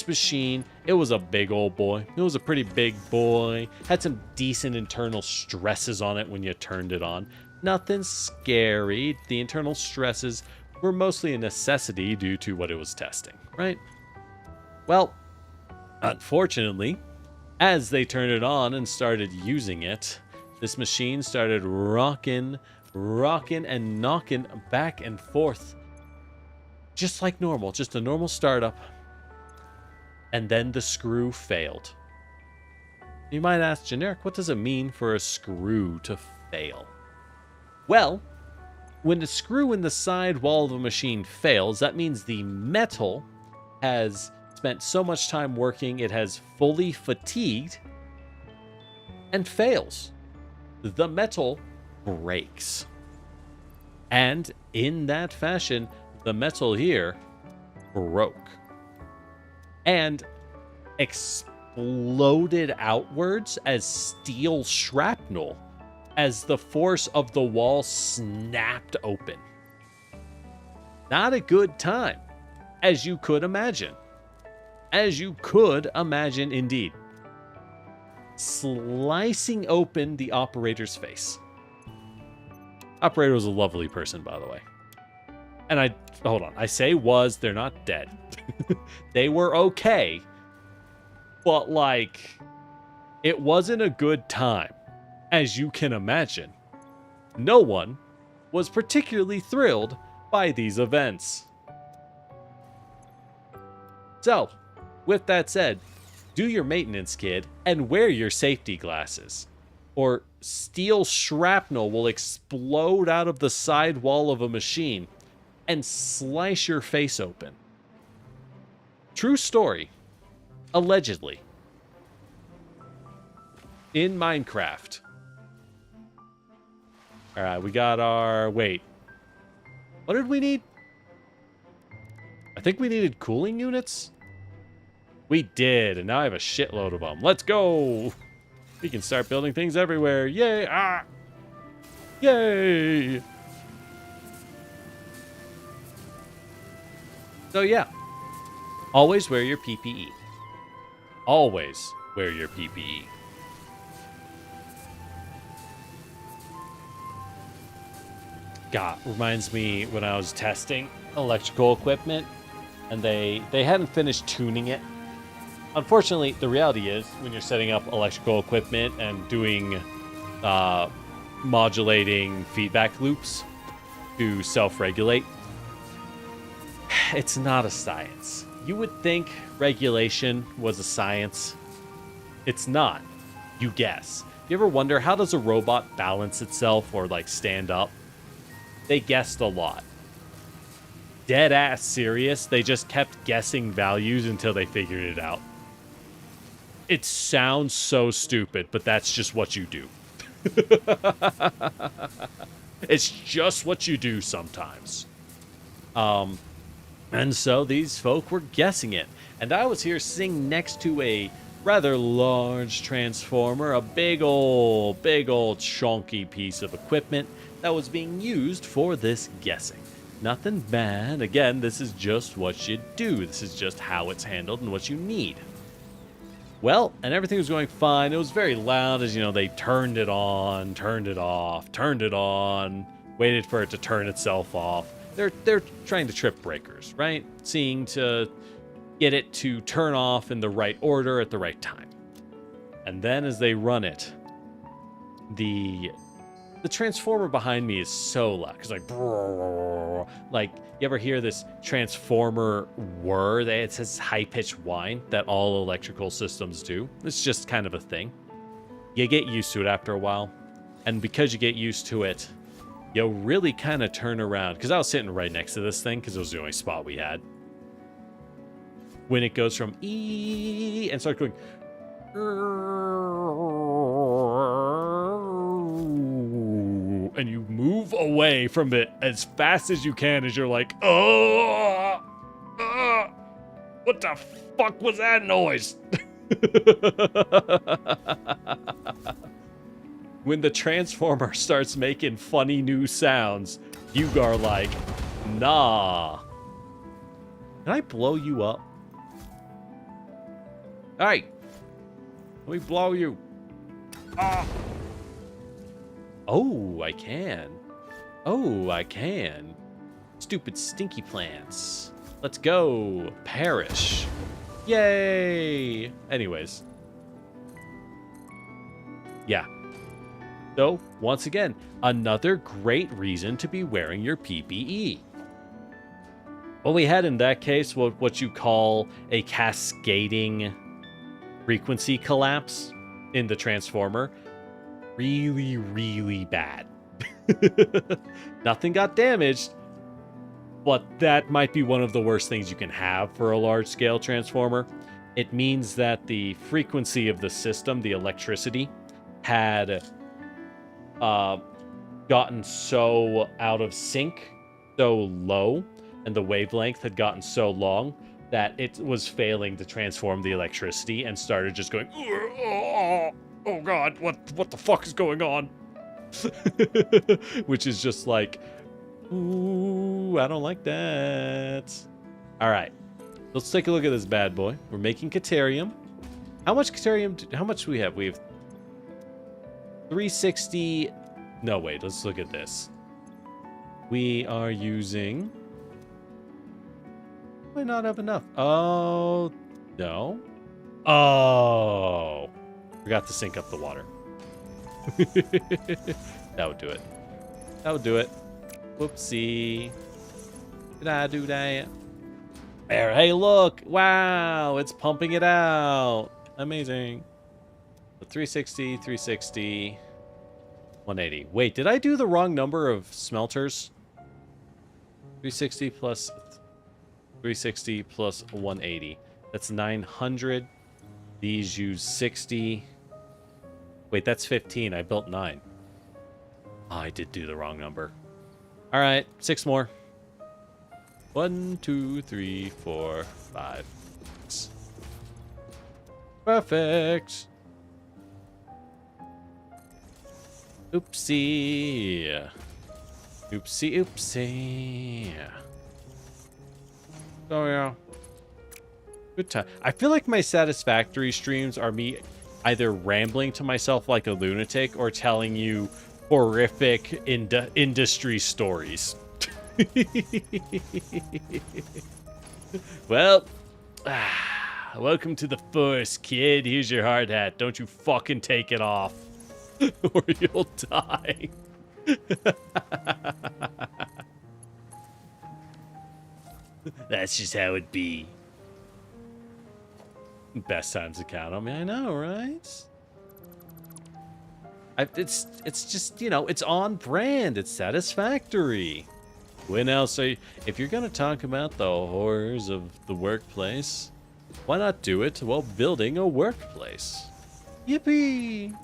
machine, it was a big old boy. It was a pretty big boy. Had some decent internal stresses on it when you turned it on. Nothing scary. The internal stresses were mostly a necessity due to what it was testing, right? Well, unfortunately, as they turned it on and started using it, this machine started rocking and knocking back and forth. Just like normal, just a normal startup. And then the screw failed. You might ask, Generic, what does it mean for a screw to fail? Well, when the screw in the side wall of a machine fails, that means the metal has spent so much time working, it has fully fatigued and fails. The metal breaks. And in that fashion, the metal here broke and exploded outwards as steel shrapnel as the force of the wall snapped open. Not a good time, as you could imagine. As you could imagine indeed. Slicing open the operator's face. Operator was a lovely person, by the way. And hold on, I say was, they're not dead. They were okay. But like, it wasn't a good time. As you can imagine. No one was particularly thrilled by these events. So, with that said, do your maintenance, kid, and wear your safety glasses. Or steel shrapnel will explode out of the side wall of a machine and slice your face open. True story. Allegedly. In Minecraft. All right, we got our... Wait. What did we need? I think we needed cooling units. We did, and now I have a shitload of them. Let's go. We can start building things everywhere. Yay. Ah. Yay. So, yeah. Always wear your PPE. Always wear your PPE. God, reminds me when I was testing electrical equipment and they hadn't finished tuning it. Unfortunately, the reality is when you're setting up electrical equipment and doing modulating feedback loops to self-regulate, it's not a science. You would think regulation was a science. It's not. You guess. You ever wonder, how does a robot balance itself or like stand up? They guessed a lot. Dead ass serious. They just kept guessing values until they figured it out. It sounds so stupid, but that's just what you do. It's just what you do sometimes. And so these folk were guessing it. And I was here sitting next to a rather large transformer, a big old chunky piece of equipment that was being used for this guessing. Nothing bad. Again, this is just what you do. This is just how it's handled and what you need. Well, and everything was going fine. It was very loud as, you know, they turned it on, turned it off, turned it on, waited for it to turn itself off. They're trying to trip breakers, right? Seeing to get it to turn off in the right order at the right time. And then as they run it, the transformer behind me is so loud. It's like, brrr, like, you ever hear this transformer whir? It says high-pitched whine that all electrical systems do. It's just kind of a thing. You get used to it after a while. And because you get used to it, you'll really kind of turn around. Because I was sitting right next to this thing, because it was the only spot we had. When it goes from E and starts going... and you move away from it as fast as you can as you're like, what the fuck was that noise? When the transformer starts making funny new sounds, you are like, nah. Can I blow you up? Hey, let me blow you. Ah. Oh, I can. Oh, I can. Stupid stinky plants. Let's go. Perish. Yay. Anyways. Yeah. So, once again, another great reason to be wearing your PPE. What we had in that case was what you call a cascading frequency collapse in the transformer. Really, really bad. Nothing got damaged, but that might be one of the worst things you can have for a large-scale transformer. It means that the frequency of the system, the electricity, had gotten so out of sync, so low, and the wavelength had gotten so long that it was failing to transform the electricity and started just going, oh god, what the fuck is going on? Which is just like, ooh, I don't like that. All right, let's take a look at this bad boy. We're making Caterium. How much Caterium? How much do we have? We have 360. No, wait, let's look at this. We are using... might not have enough. Oh, no. Oh. Forgot to sync up the water. That would do it. That would do it. Whoopsie. Did I do that? There, hey, look. Wow, it's pumping it out. Amazing. 360, 360, 180. Wait, did I do the wrong number of smelters? 360 plus 360 plus 180. That's 900. These use 60. Wait, that's 15. I built 9. Oh, I did do the wrong number. All right, 6 more. 1, 2, 3, 4, 5, 6. Perfect. Oopsie. Oopsie, oopsie. Oh, yeah. Good time. I feel like my Satisfactory streams are me either rambling to myself like a lunatic or telling you horrific industry stories. Well, welcome to the force, kid. Here's your hard hat. Don't you fucking take it off, or you'll die. That's just how it be. Best times to count on me. I know, right? It's just, you know, it's on brand. It's Satisfactory. When else are you, if you're going to talk about the horrors of the workplace, why not do it while building a workplace? Yippee!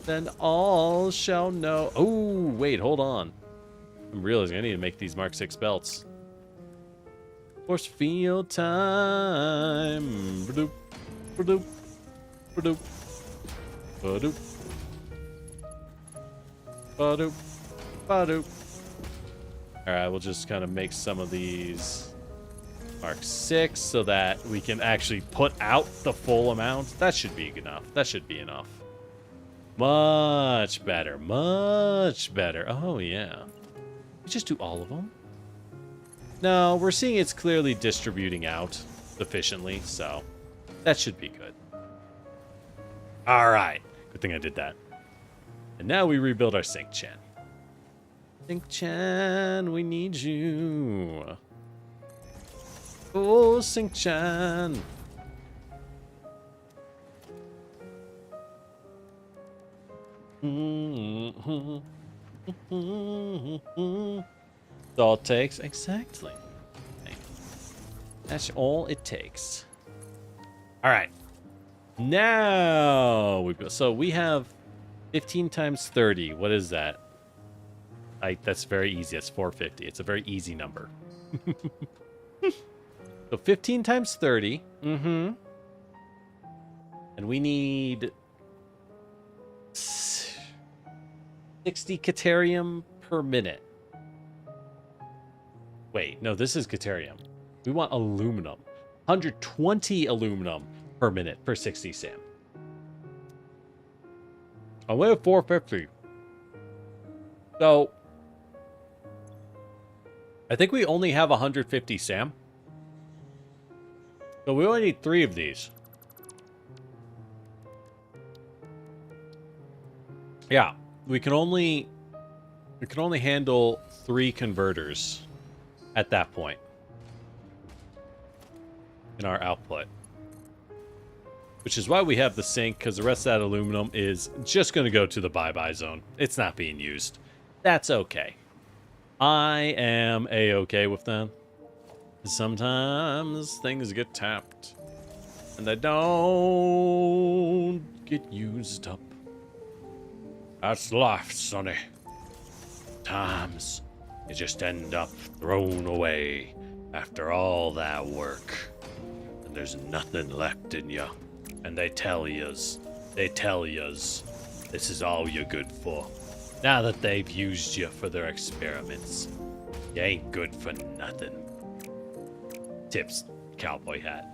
Then all shall know. Oh, wait, hold on. I'm realizing I need to make these Mark 6 belts. Force field time. Ba-doop, ba-doop, ba-doop, ba-doop, ba-doop, ba-doop. Alright, we'll just kind of make some of these Mark 6 so that we can actually put out the full amount. That should be enough. That should be enough. Much better. Much better. Oh, yeah. We just do all of them? No, we're seeing it's clearly distributing out efficiently, so that should be good. All right. Good thing I did that. And now we rebuild our Sync Chan. Sync Chan, we need you. Oh, Sync Chan. That's all it takes. Exactly. Okay. That's all it takes. All right. Now we go. So we have 15 times 30. What is that? That's very easy. It's 450. It's a very easy number. So 15 times 30. Mm-hmm. And we need 60 Caterium per minute. Wait, no, this is Caterium. We want aluminum. 120 aluminum per minute for 60 SAM. I went at 450. So, I think we only have 150 SAM. So we only need 3 of these. Yeah, we can only handle 3 converters at that point in our output. Which is why we have the sink, because the rest of that aluminum is just going to go to the bye-bye zone. It's not being used. That's okay. I am A-okay with that. Sometimes things get tapped and they don't get used up. That's life, sonny. Times you just end up thrown away after all that work. And there's nothing left in you. And they tell yous, this is all you're good for. Now that they've used you for their experiments, you ain't good for nothing. Tips, cowboy hat.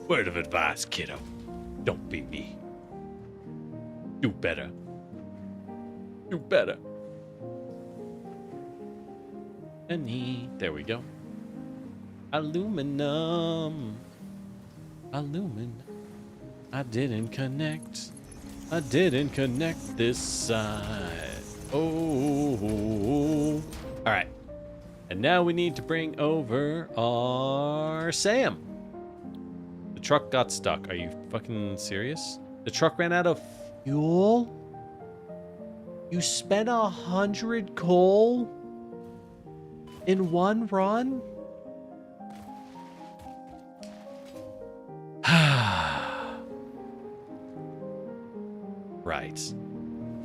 Word of advice, kiddo. Don't be me. Do better. Do better. There we go. Aluminum. Aluminum. I didn't connect this side. Oh. All right. And now we need to bring over our Sam. The truck got stuck. Are you fucking serious? The truck ran out of fuel? You spent 100 coal in one run?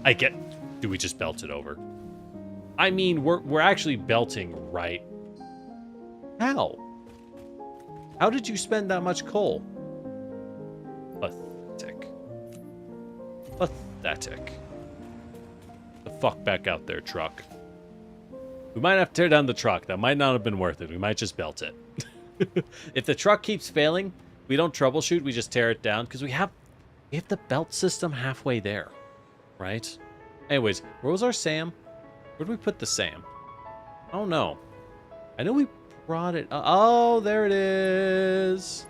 I get... Do we just belt it over? I mean, we're actually belting right. How? How did you spend that much coal? Pathetic. Pathetic. The fuck back out there, truck. We might have to tear down the truck. That might not have been worth it. We might just belt it. If the truck keeps failing, we don't troubleshoot. We just tear it down because we have the belt system halfway there, right? Anyways, where was our Sam? Where did we put the Sam? I don't know. I know we brought it. Oh, there it is.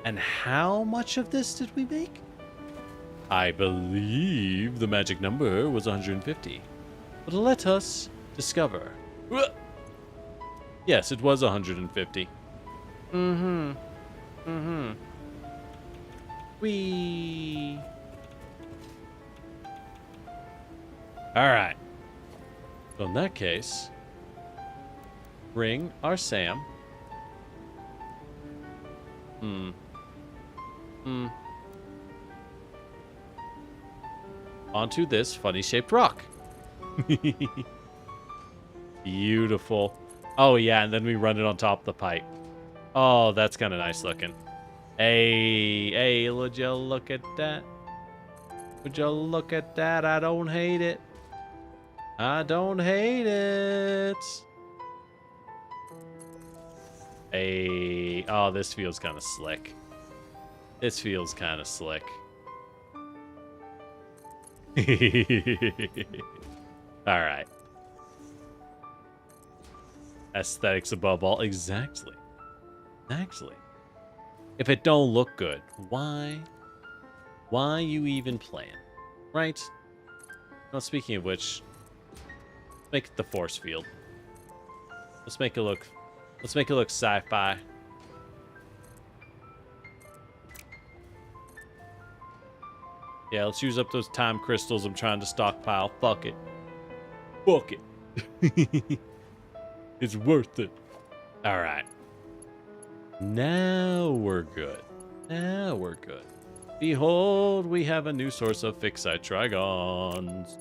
And how much of this did we make? I believe the magic number was 150. But let us discover. Yes, it was 150. Whee. Alright. So in that case, bring our Sam. Onto this funny-shaped rock. Beautiful. Oh, yeah, and then we run it on top of the pipe. Oh, that's kind of nice looking. Hey, would you look at that? Would you look at that? I don't hate it. I don't hate it. Hey, oh, this feels kind of slick. This feels kind of slick. All right. Aesthetics above all. Exactly. Exactly. If it don't look good, why you even playing? Right? Well, speaking of which, make it the force field. Let's make it look sci-fi. Yeah, let's use up those time crystals I'm trying to stockpile. Fuck it. Fuck it. It's worth it. All right. Now we're good. Now we're good. Behold, we have a new source of fixite trigons.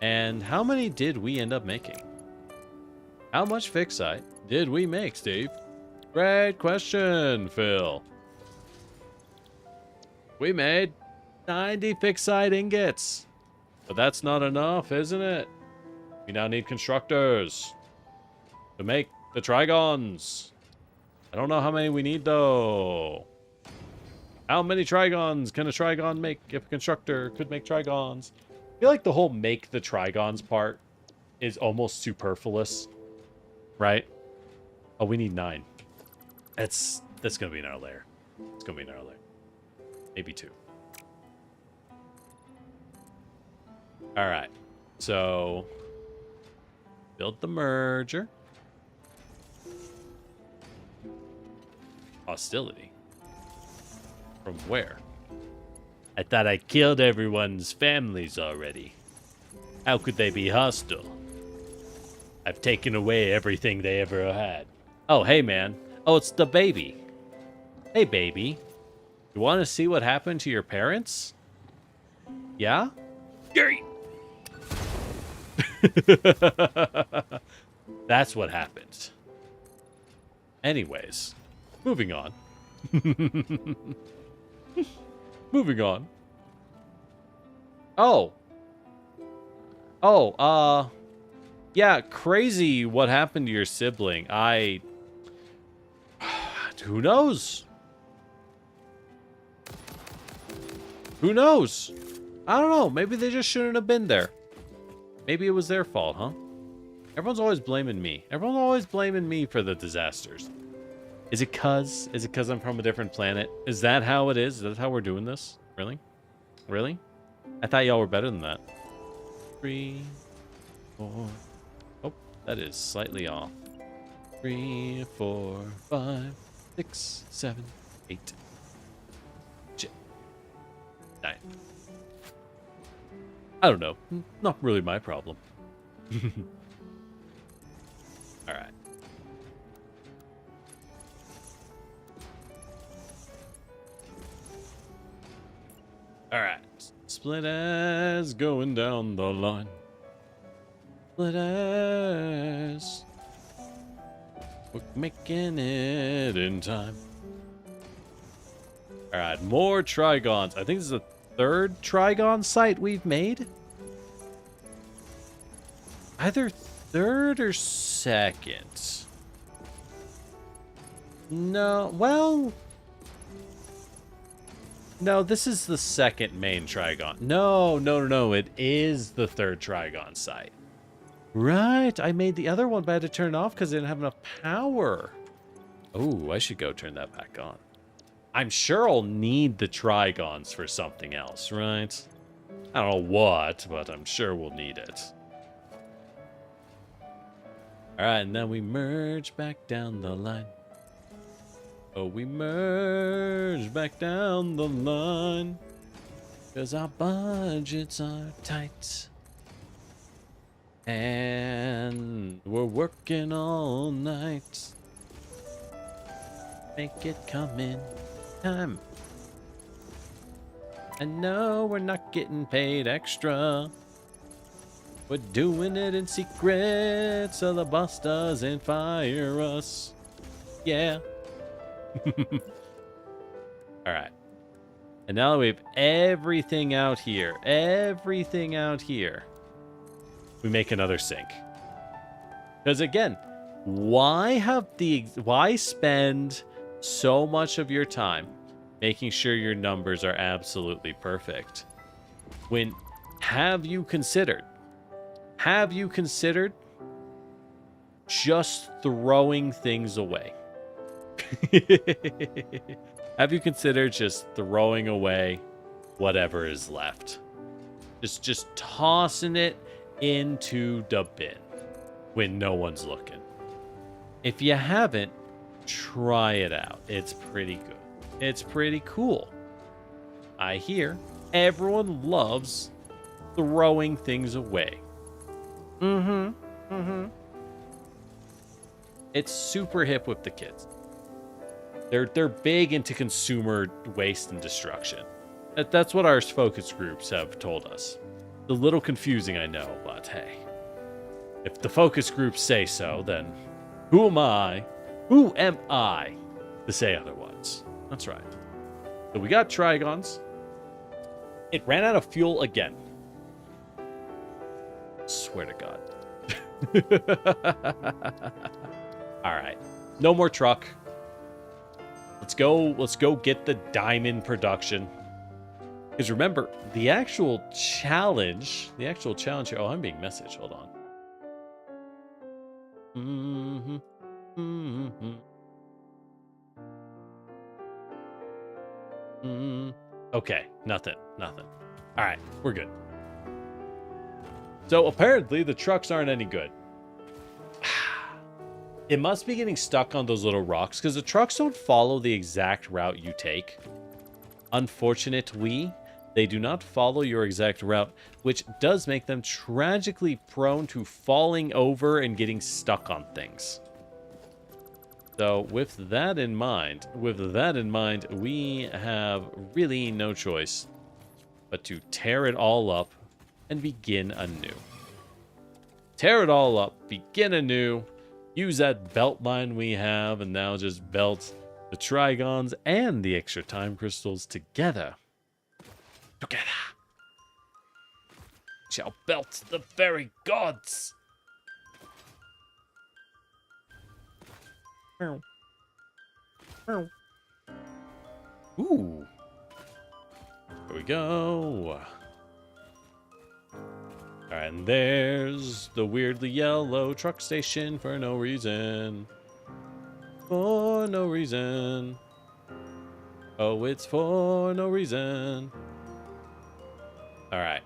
And how many did we end up making? How much fixite did we make, Steve? Great question, Phil. We made 90 fixite ingots. But that's not enough, isn't it? We now need constructors to make the trigons. I don't know how many we need, though. How many trigons can a trigon make if a constructor could make trigons? I feel like the whole make the trigons part is almost superfluous, right? Oh, we need 9. That's gonna be in our lair. It's gonna be in our lair. Maybe 2. All right. So build the merger. Hostility. From where? I thought I killed everyone's families already. How could they be hostile? I've taken away everything they ever had. Oh, hey, man. Oh, it's the baby. Hey, baby. You want to see what happened to your parents? Yeah? Gary! That's what happened. Anyways, moving on. Moving on. Yeah, crazy what happened to your sibling. Who knows? Who knows? I don't know. Maybe they just shouldn't have been there. Maybe it was their fault, huh? Everyone's always blaming me. Everyone's always blaming me for the disasters. Is it cuz I'm from a different planet? Is that how it is? Is that how we're doing this? Really? Really? I thought y'all were better than that. 3, 4. Oh, that is slightly off. 3, 4, 5, 6, 7, 8. Shit. 9. I don't know. Not really my problem. All right. All right. Let's Split ass going down the line. Split ass. We're making it in time. Alright, more Trigons. I think this is the third Trigon site we've made. Either third or second. No, well... No, this is the second main Trigon. No. It is the third Trigon site. Right, I made the other one, but I had to turn it off because I didn't have enough power. Oh, I should go turn that back on. I'm sure I'll need the Trigons for something else, right? I don't know what, but I'm sure we'll need it. Alright, and then we merge back down the line. Oh, we merge back down the line. 'Cause our budgets are tight. And we're working all night. Make it come in time. And no, we're not getting paid extra. We're doing it in secret so the boss doesn't fire us. Yeah. Alright. And now that we have everything out here, we make another sync. Because again, why spend so much of your time making sure your numbers are absolutely perfect? When have you considered just throwing things away? Have you considered just throwing away whatever is left? Just tossing it into the bin when no one's looking. If you haven't, try it out. It's pretty good. It's pretty cool. I hear everyone loves throwing things away. It's super hip with the kids. They're big into consumer waste and destruction. That's what our focus groups have told us. It's a little confusing, I know, but hey. If the focus groups say so, then who am I to say otherwise? That's right. So we got Trigons. It ran out of fuel again. Swear to God. Alright. No more truck. Let's go get the diamond production. Because remember, the actual challenge here. Oh, I'm being messaged. Hold on. Okay, nothing. Alright, we're good. So apparently the trucks aren't any good. It must be getting stuck on those little rocks because the trucks don't follow the exact route you take. Unfortunately, they do not follow your exact route, which does make them tragically prone to falling over and getting stuck on things. So with that in mind, we have really no choice but to tear it all up and begin anew. Tear it all up, begin anew. Use that belt line we have, and now just belt the Trigons and the extra time crystals together. Shall belt the very gods. Ooh. Here we go. Alright, and there's the weirdly yellow truck station for no reason. For no reason. Oh, it's for no reason. Alright.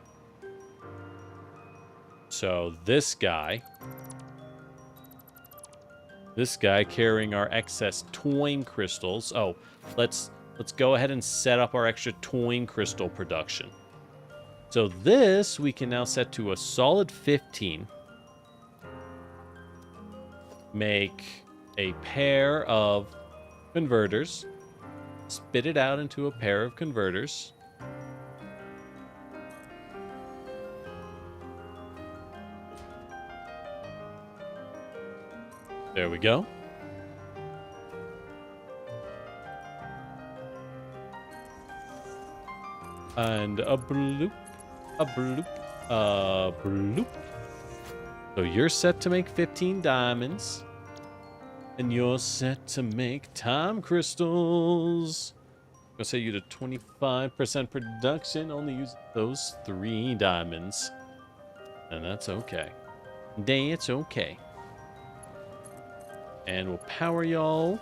So this guy carrying our excess toin crystals. Oh, let's go ahead and set up our extra toin crystal production. So this we can now set to a solid 15. Make a pair of converters. Spit it out into a pair of converters. There we go. And a bloop, a bloop, a bloop. So you're set to make 15 diamonds. And you're set to make time crystals. I'll set you to 25% production. Only use those 3 diamonds. And that's okay. That's okay. And we'll power y'all.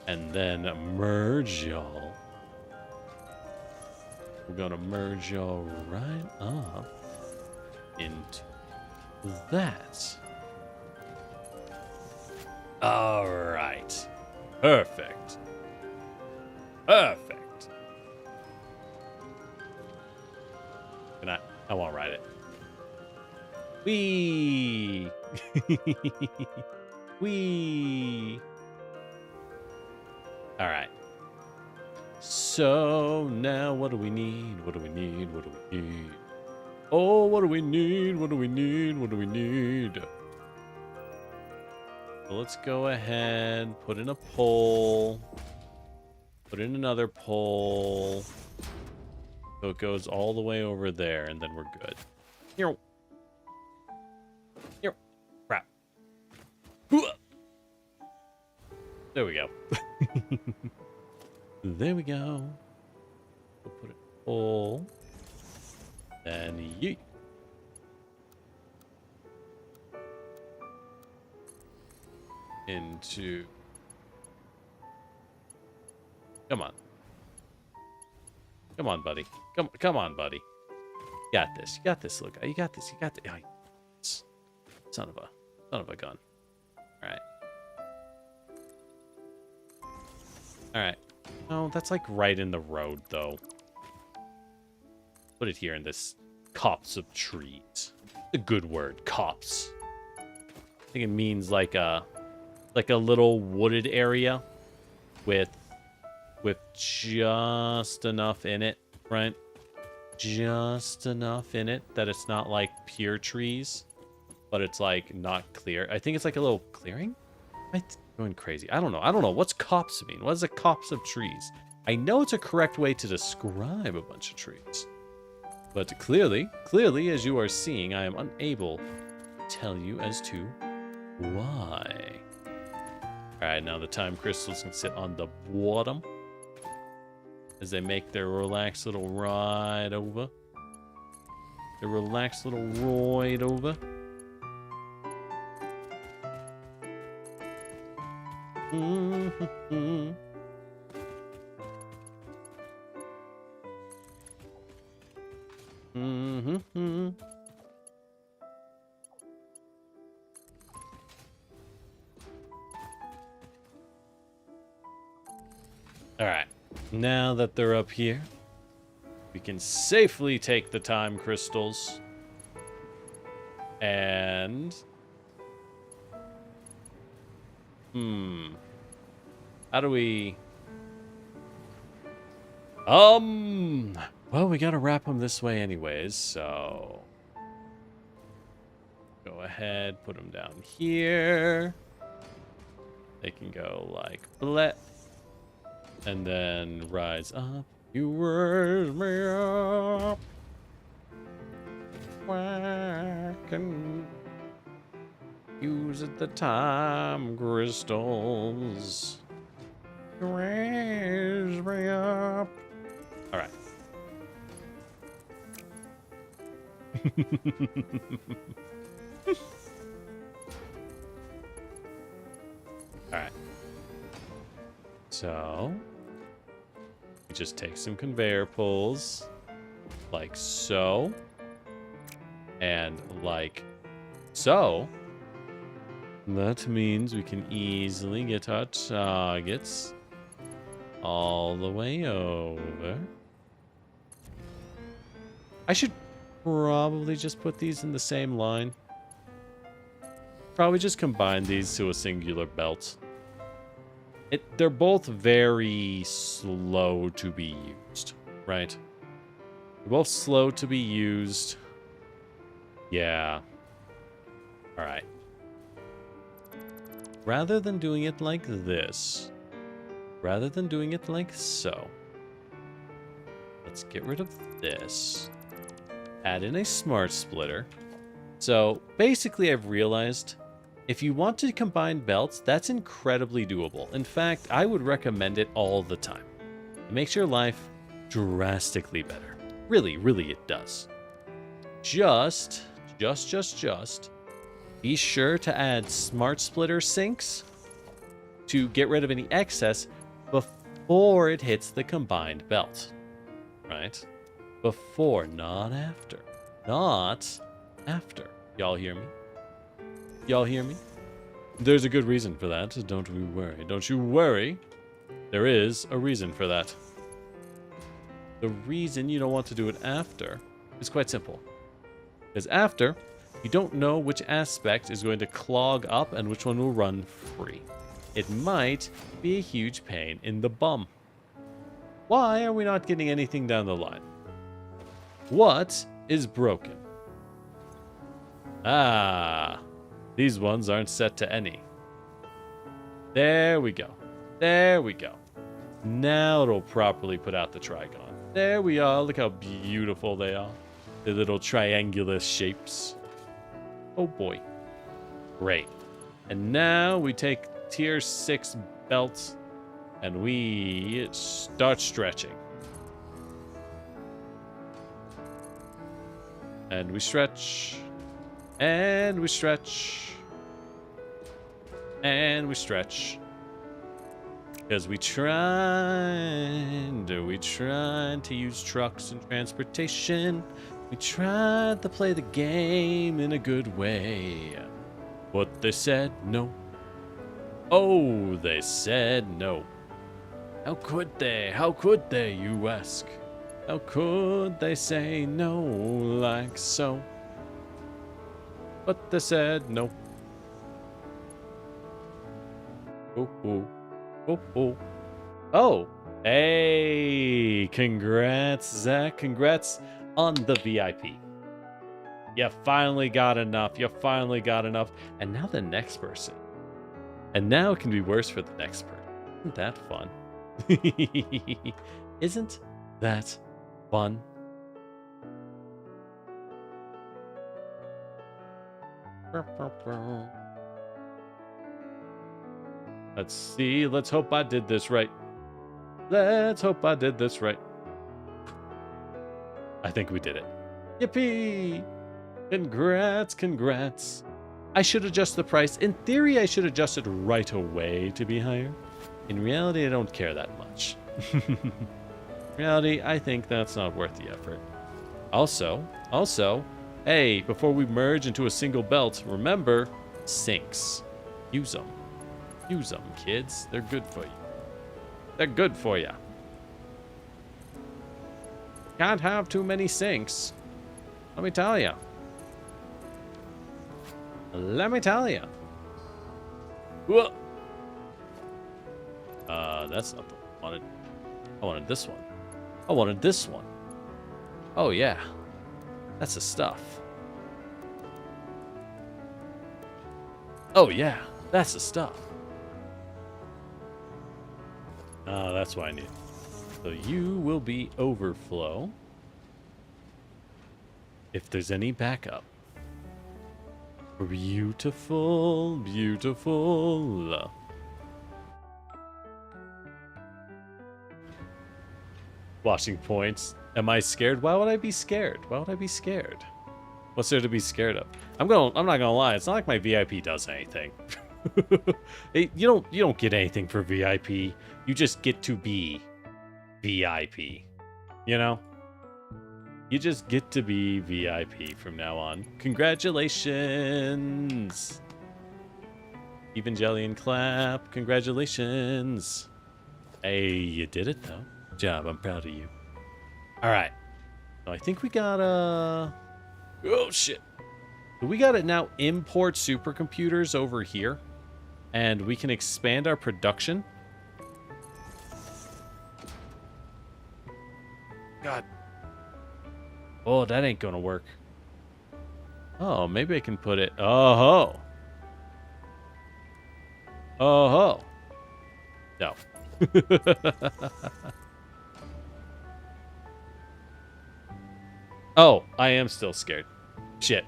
And then merge y'all. We're gonna merge y'all right up into that. All right. Perfect. Perfect. I won't write it. Wee. Wee. All right. So now what do we need? What do we need? What do we need? Oh, what do we need? What do we need? What do we need? So let's go ahead, put in a pole. Put in another pole. So it goes all the way over there, and then we're good. Here. Here. Crap. There we go. There we go. We'll put it all. Then yeet. Into. Come on. Come on, buddy. Come on, buddy. You got this. You got this. Look, you got this. You got this. Son of a gun. All right. All right. Oh, that's like right in the road, though. Put it here in this copse of trees. A good word, copse. I think it means like a little wooded area with just enough in it, right? Just enough in it that it's not like pure trees, but it's like not clear. I think it's like a little clearing. I'm going crazy. I don't know. What's copse mean? What is a copse of trees? I know it's a correct way to describe a bunch of trees. But clearly, as you are seeing, I am unable to tell you as to why. Alright, now the time crystals can sit on the bottom as they make their relaxed little ride over. Their relaxed little ride over. Mm-hmm. Mm-hmm. All right. Now that they're up here, we can safely take the time crystals and how do we well, we gotta wrap them this way anyways, so go ahead, put them down here. They can go like bleh, and then rise up. You raise me up. I can use the time crystals. Raise me up. All right. All right. So we just take some conveyor pulls like so and like so. That means we can easily get our targets all the way over. I should probably just put these in the same line. Probably just combine these to a singular belt. They're both very slow to be used, right? They're both slow to be used. Yeah. All right. rather than doing it like this, rather than doing it like so, let's get rid of this. Add in a smart splitter. So basically I've realized if you want to combine belts, that's incredibly doable. In fact, I would recommend it all the time. It makes your life drastically better. Really, really it does. Just be sure to add smart splitter sinks to get rid of any excess before it hits the combined belt. Right? Before, not after. Not after. Y'all hear me? Y'all hear me? There's a good reason for that. Don't we worry. Don't you worry. There is a reason for that. The reason you don't want to do it after is quite simple. Because after, you don't know which aspect is going to clog up and which one will run free. It might be a huge pain in the bum. Why are we not getting anything down the line? What is broken? Ah, these ones aren't set to any. There we go. There we go. Now it'll properly put out the trigon. There we are. Look how beautiful they are. The little triangular shapes. Oh boy. Great. And now we take tier 6 belts and we start stretching. And we stretch. And we stretch. And we stretch. Because we tried to use trucks and transportation. We tried to play the game in a good way. But they said no. Oh, they said no. How could they? How could they, you ask? How could they say no like so? But they said no. Oh, oh, oh, oh. Oh, hey, congrats, Zach. Congrats on the VIP. You finally got enough. You finally got enough. And now the next person. And now it can be worse for the next person. Isn't that fun? Isn't that fun? Let's see. Let's hope I did this right. Let's hope I did this right. I think we did it. Yippee! Congrats, congrats. I should adjust the price. In theory, I should adjust it right away to be higher. In reality, I don't care that much. In reality, I think that's not worth the effort. Also, hey, before we merge into a single belt, remember, sinks. Use them. Use them, kids. They're good for you. They're good for you. Can't have too many sinks. Let me tell you. Let me tell you. Whoa. That's not the one I wanted. I wanted this one. I wanted this one. Oh, yeah. That's the stuff. Oh, yeah. That's the stuff. That's what I need. So you will be overflow. If there's any backup. Beautiful, beautiful. Watching points. Am I scared? Why would I be scared? Why would I be scared? What's there to be scared of? I'm not gonna lie. It's not like my VIP does anything. You don't get anything for VIP. You just get to be VIP. You know? You just get to be VIP from now on. Congratulations! Evangelion clap. Congratulations. Hey, you did it though. Good job. I'm proud of you. Alright. So I think we got oh shit. We got to now import supercomputers over here. And we can expand our production. God. Oh, that ain't gonna work. Oh, maybe I can put it... Oh-ho! Oh, no. Oh, I am still scared. Shit.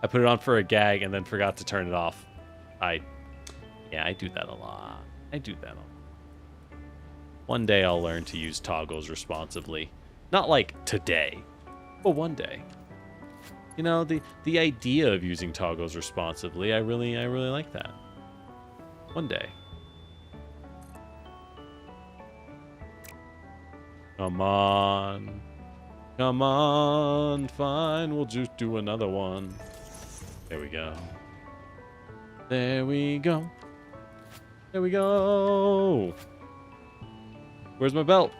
I put it on for a gag and then forgot to turn it off. Yeah, I do that a lot. I do that a lot. One day I'll learn to use toggles responsibly. Not like today, but one day. You know, the idea of using toggles responsibly, I really like that. One day. Come on. Come on. Fine, we'll just do another one. There we go. There we go. There we go. Where's my belt?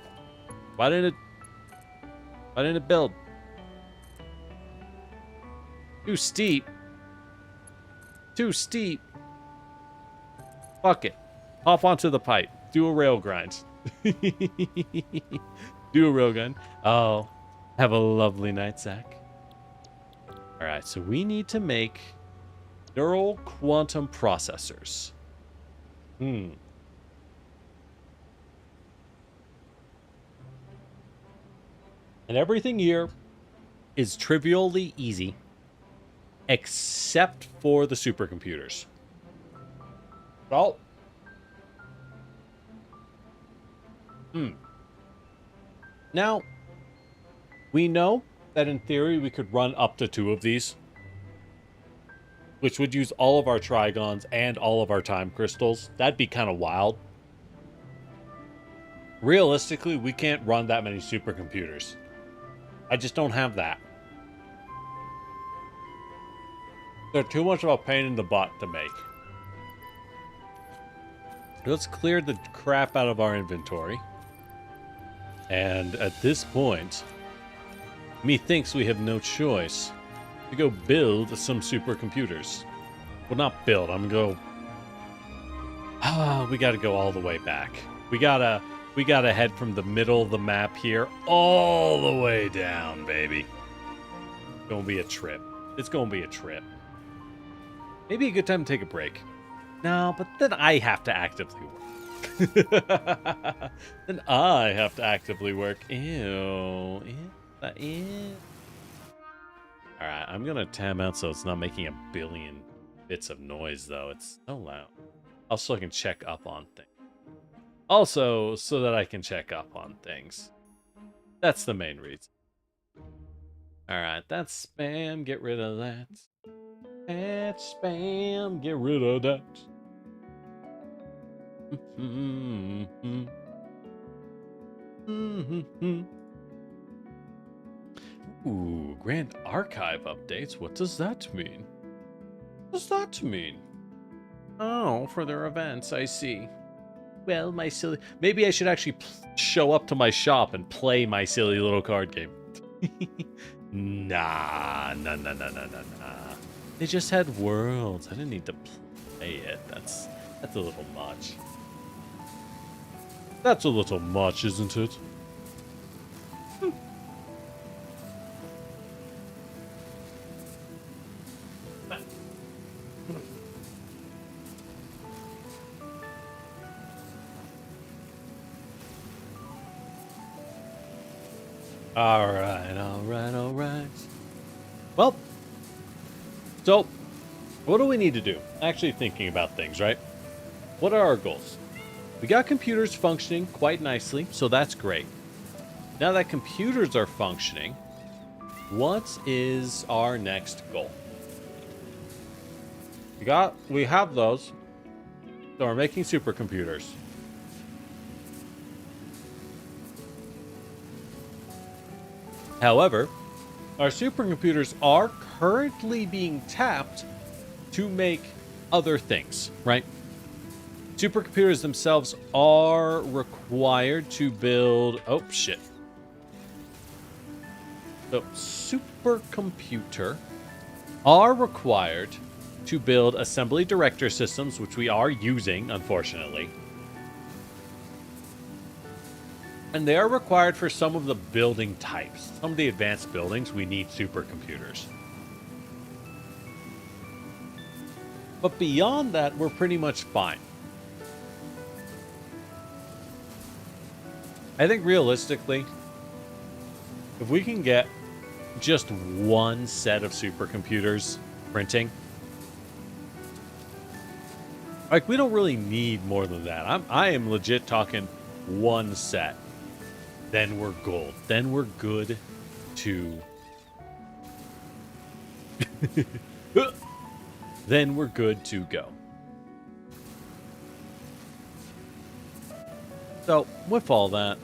Why didn't it build? Too steep. Too steep. Fuck it. Hop onto the pipe. Do a rail grind. Do a rail grind. Oh, have a lovely night, Zach. All right, so we need to make neural quantum processors. And everything here is trivially easy, except for the supercomputers. Well, now, we know that in theory we could run up to 2 of these, which would use all of our trigons and all of our time crystals. That'd be kind of wild. Realistically, we can't run that many supercomputers. I just don't have that. They're too much of a pain in the butt to make. Let's clear the crap out of our inventory. And at this point, methinks we have no choice to go build some supercomputers. Well, not build. I'm gonna go. We gotta go all the way back. We gotta head from the middle of the map here all the way down, baby. It's gonna be a trip. It's gonna be a trip. Maybe a good time to take a break. No, but then I have to actively work. Then I have to actively work. Ew. Ew. Alright, I'm gonna tam out so it's not making a billion bits of noise, though. It's so loud. Also, I can check up on things. Also, so that I can check up on things. That's the main reason. Alright, that's spam. Get rid of that. That's spam. Get rid of that. Ooh, Grand Archive updates. What does that mean? What does that mean? Oh, for their events, I see. Well, my silly... Maybe I should actually show up to my shop and play my silly little card game. Nah. They just had worlds. I didn't need to play it. That's a little much. That's a little much, isn't it? All right. Well, so what do we need to do? Actually thinking about things, right? What are our goals? We got computers functioning quite nicely, so that's great. Now that computers are functioning, what is our next goal? We have those, so we're making supercomputers. However, our supercomputers are currently being tapped to make other things, right? Supercomputers themselves are required to build... Oh, shit. So, supercomputer are required to build assembly director systems, which we are using, unfortunately. And they are required for some of the building types. Some of the advanced buildings, we need supercomputers. But beyond that, we're pretty much fine. I think realistically, if we can get just one set of supercomputers printing, like, we don't really need more than that. I am legit talking one set. Then we're gold. Then we're good to... then we're good to go. So, with all that,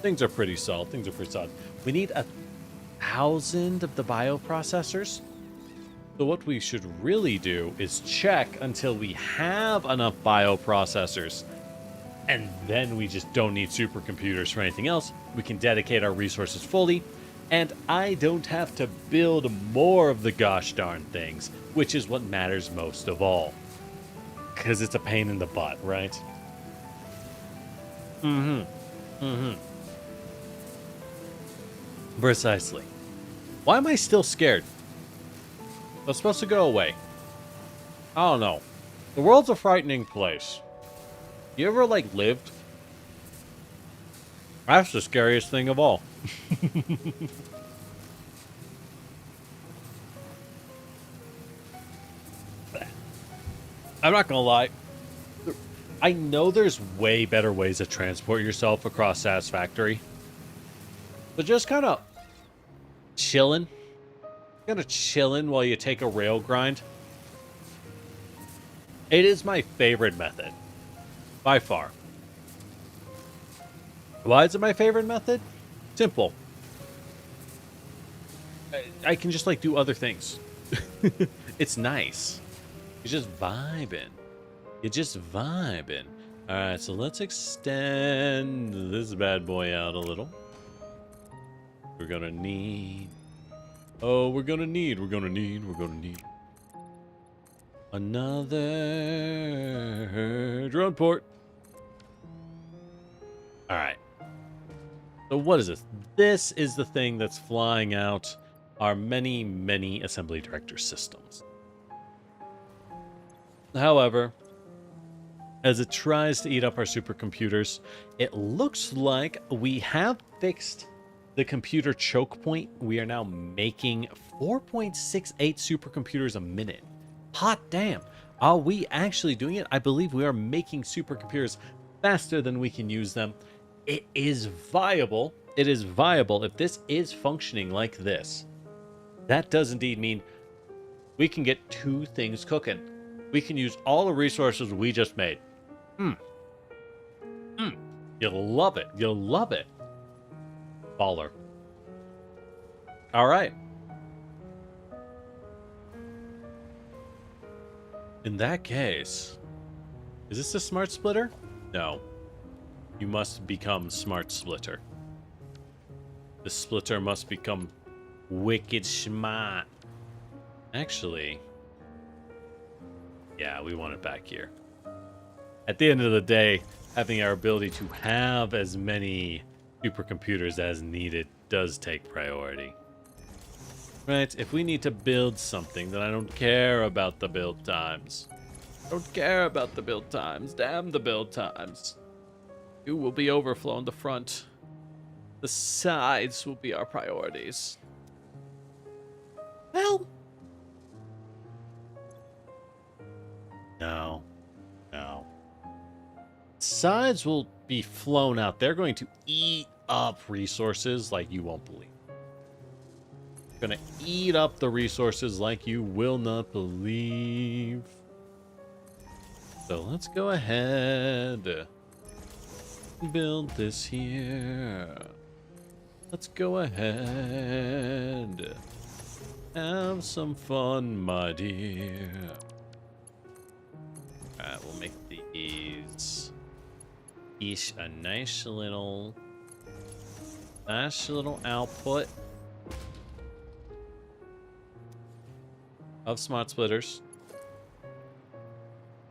things are pretty solid. We need 1,000 of the bioprocessors. So what we should really do is check until we have enough bioprocessors. And then we just don't need supercomputers for anything else. We can dedicate our resources fully. And I don't have to build more of the gosh darn things, which is what matters most of all. Because it's a pain in the butt, right? Precisely. Why am I still scared? That's supposed to go away. I don't know. The world's a frightening place. You ever, like, lived? That's the scariest thing of all. I'm not gonna lie. I know there's way better ways to transport yourself across Satisfactory. But just kind of chilling. Kind of chilling while you take a rail grind. It is my favorite method. By far. Why is it my favorite method? Simple. I can just, like, do other things. It's nice. You're just vibing. Alright, so let's extend this bad boy out a little. We're gonna need... Oh, we're gonna need another drone port. Alright. So what is this? This is the thing that's flying out our many, many assembly director systems. However, as it tries to eat up our supercomputers, it looks like we have fixed the computer choke point. We are now making 4.68 supercomputers a minute. Hot damn. Are we actually doing it? I believe we are making supercomputers faster than we can use them. It is viable. It is viable. If this is functioning like this, that does indeed mean we can get two things cooking. We can use all the resources we just made. You'll love it. You'll love it. Baller. All right. In that case, is this a smart splitter? No. You must become smart splitter. The splitter must become wicked smart. Actually, yeah, we want it back here. At the end of the day, having our ability to have as many supercomputers as needed does take priority. Right? If we need to build something, then I don't care about the build times. I don't care about the build times. Damn the build times. You will be overflow in the front. The sides will be our priorities. Well. No. No. Sides will be flown out. They're going to eat up resources like you won't believe. Gonna eat up the resources like you will not believe. So let's go ahead. Build this here. Let's go ahead. Have some fun, my dear. Alright, we'll make these each a nice little output of smart splitters,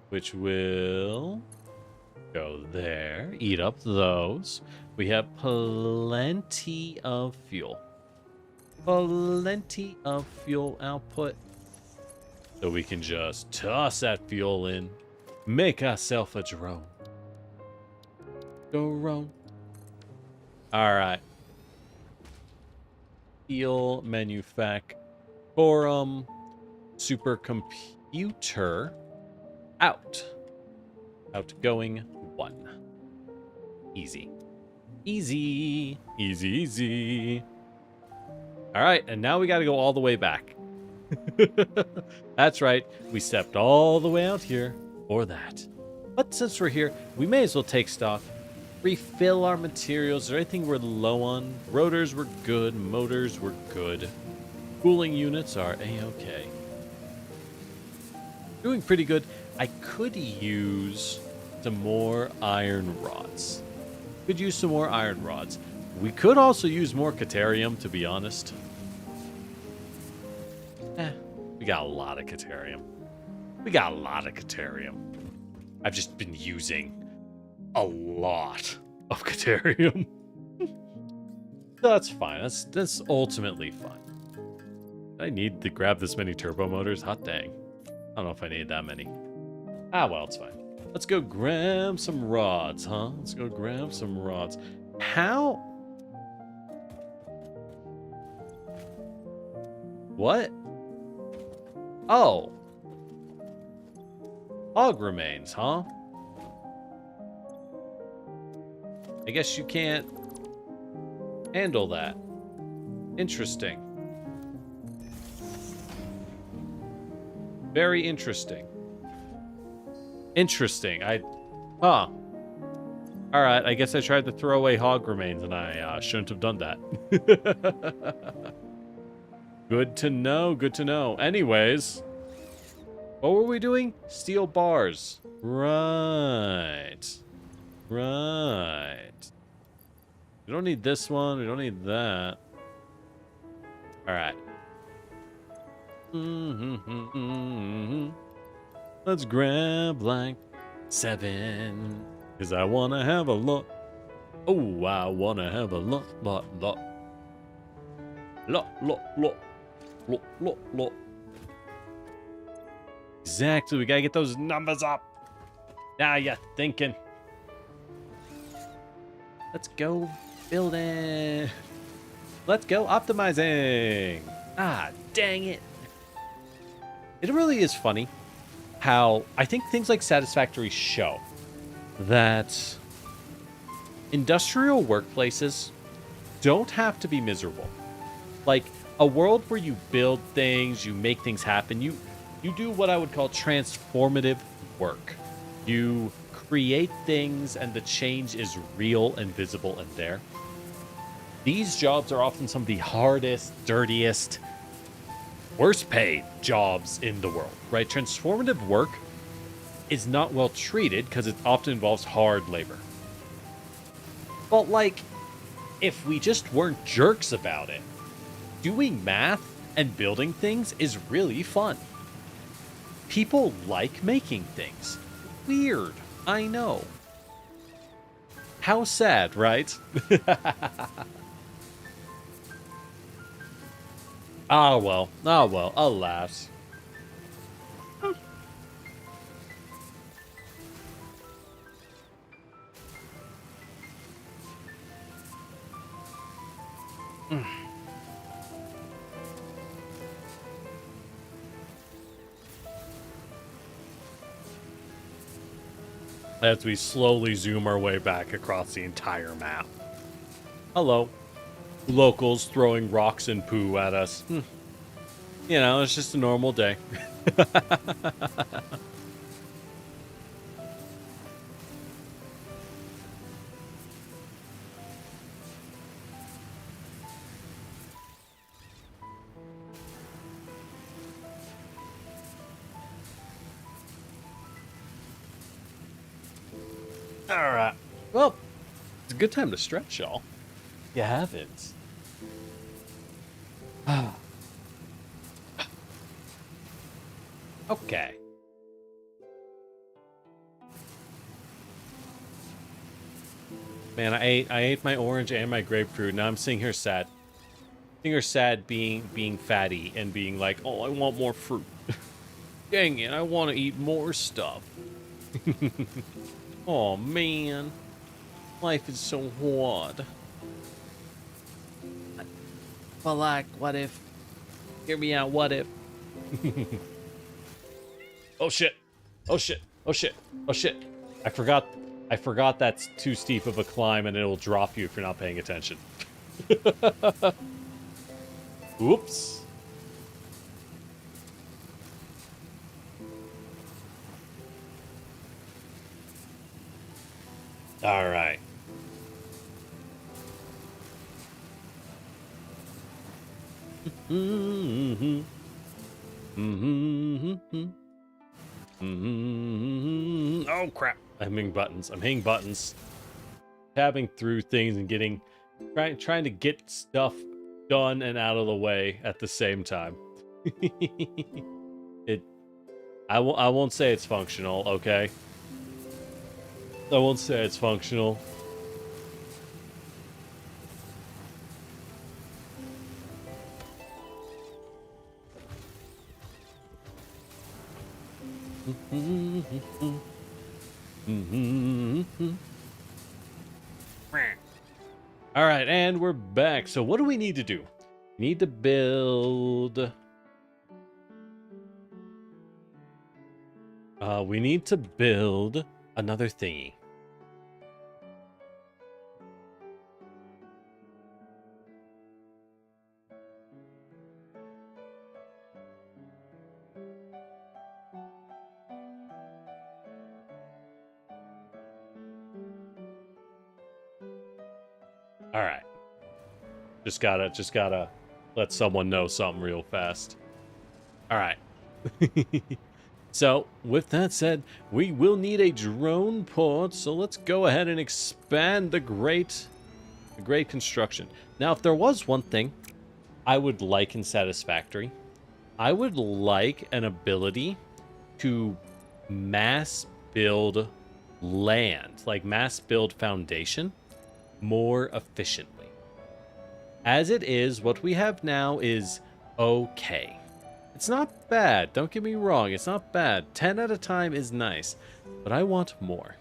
which will go there, eat up those. We have plenty of fuel. Plenty of fuel output. So we can just toss that fuel in, make ourselves a drone. Drone. All right. Steel manufactorum supercomputer out. Outgoing 1. Easy. Easy. Easy, easy. All right, and now we got to go all the way back. That's right. We stepped all the way out here for that. But since we're here, we may as well take stock. Refill our materials. Is there anything we're low on? Rotors were good. Motors were good. Cooling units are A-okay. Doing pretty good. I could use some more iron rods. Could use some more iron rods. We could also use more Caterium, to be honest. We got a lot of Caterium. I've just been using a lot of Caterium. That's fine. That's ultimately fine. I need to grab this many turbo motors. Hot dang. I don't know if I need that many. Ah, well, it's fine. Let's go grab some rods, huh? Let's go grab some rods. How? What? Oh. Hog remains, huh? I guess you can't handle that. Interesting. Very interesting. Interesting. Huh. Alright, I guess I tried to throw away hog remains and I shouldn't have done that. Good to know, good to know. Anyways, what were we doing? Steel bars. Right. Right. We don't need this one. We don't need that. Alright. Let's grab like 7. Because I want to have a lot. Oh, I want to have a lot. Lot. Exactly. We got to get those numbers up. Now you're thinking. Let's go building. Let's go optimizing. Ah, dang it. It really is funny how I think things like Satisfactory show that industrial workplaces don't have to be miserable. Like a world where you build things, you make things happen, you do what I would call transformative work. You create things and the change is real and visible and there. These jobs are often some of the hardest, dirtiest, worst paid jobs in the world, right? Transformative work is not well treated because it often involves hard labor. But like, if we just weren't jerks about it, doing math and building things is really fun. People like making things. Weird, I know. How sad, right? Ah well, alas. As we slowly zoom our way back across the entire map. Hello. Locals throwing rocks and poo at us. You know, it's just a normal day. Alright. Well, it's a good time to stretch, y'all. You haven't. Okay. Man, I ate my orange and my grapefruit. Now I'm sitting here sad. Sitting here sad being fatty and being like, oh, I want more fruit. Dang it, I want to eat more stuff. Oh man, life is so hard. But like, what if? Hear me out, what if? Oh shit. Oh shit. Oh shit. Oh shit. I forgot that's too steep of a climb and it'll drop you if you're not paying attention. Oops. All right. Mm-hmm. Mm-hmm. Mm-hmm. Oh crap! I'm hitting buttons. I'm hitting buttons. Tabbing through things and trying to get stuff done and out of the way at the same time. I won't say it's functional, okay? I won't say it's functional. All right, and we're back. So what do we need to do? We need to build... we need to build another thingy. All right. Just gotta let someone know something real fast. All right. So, with that said, we will need a drone port, so let's go ahead and expand the great construction. Now, if there was one thing I would like in Satisfactory, I would like an ability to mass build land, like mass build foundation, more efficiently. As it is, what we have now is okay. It's not bad, don't get me wrong, it's not bad. 10 at a time is nice, but I want more.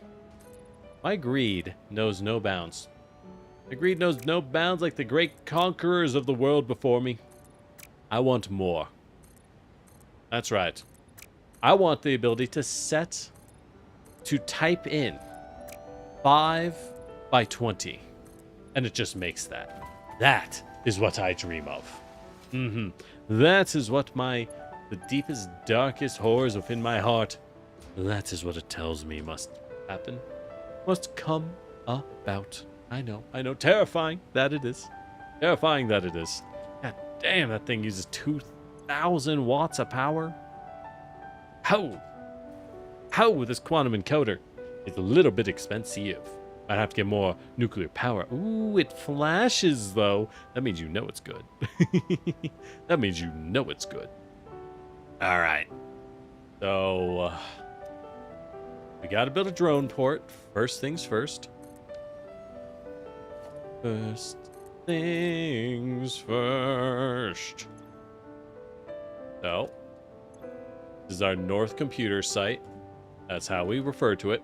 My greed knows no bounds. My greed knows no bounds like the great conquerors of the world before me. I want more. That's right. I want the ability to type in 5 by 20, and it just makes that. That is what I dream of. That is what the deepest, darkest horrors within my heart, that is what it tells me must happen. Must come about. I know. Terrifying that it is. Terrifying that it is. God damn, that thing uses 2,000 watts of power. How this quantum encoder is a little bit expensive. I'd have to get more nuclear power. Ooh, it flashes, though. That means you know it's good. That means you know it's good. All right. So, we got to build a drone port. First things first. First things first. So, this is our North Computer site. That's how we refer to it.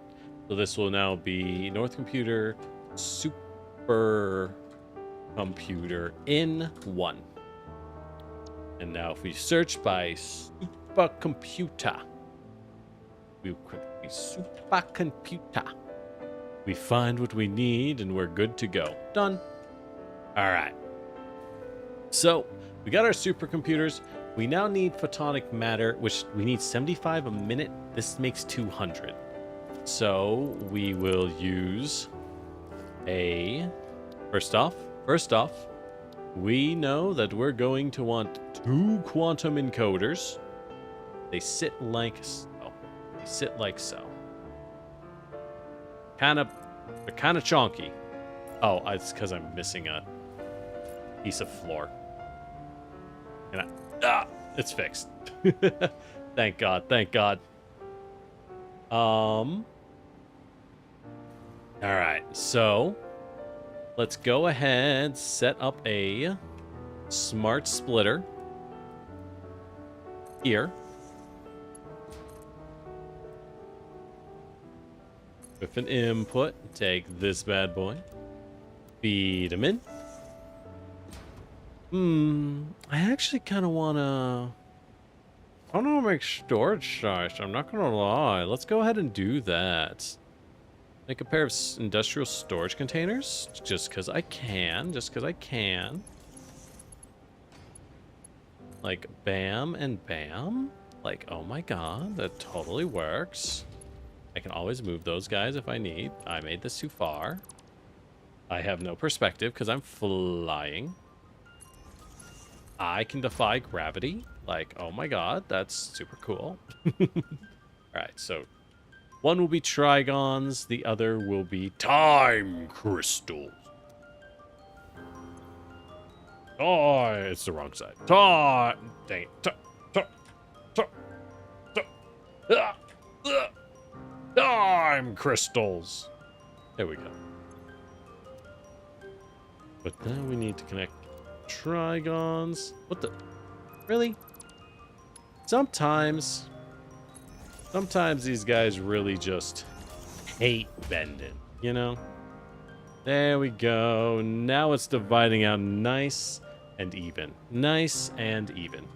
So this will now be North Computer Super Computer in 1. And now if we search by supercomputer, we quickly supercomputer. We find what we need and we're good to go. Done. All right. So we got our supercomputers. We now need photonic matter, which we need 75 a minute. This makes 200. So we will use first off, we know that we're going to want 2 quantum encoders. They sit like so. They're kind of chonky. Oh, it's because I'm missing a piece of floor. And it's fixed. Thank God. All right, so let's go ahead, set up a smart splitter here. With an input, take this bad boy. Feed him in. I actually kind of want to... I don't want to make storage size, I'm not going to lie. Let's go ahead and do that. Make a pair of industrial storage containers. Just because I can. Just because I can. Like, bam and bam. Like, oh my god, that totally works. I can always move those guys if I need. I made this too far. I have no perspective because I'm flying. I can defy gravity. Like, oh my god, that's super cool. Alright, so one will be trigons, the other will be time crystals. Oh, it's the wrong side. Time, dang it. Time crystals. There we go. But then we need to connect trigons. What the? Really? Sometimes these guys really just hate bending, you know? There we go. Now it's dividing out nice and even. Nice and even.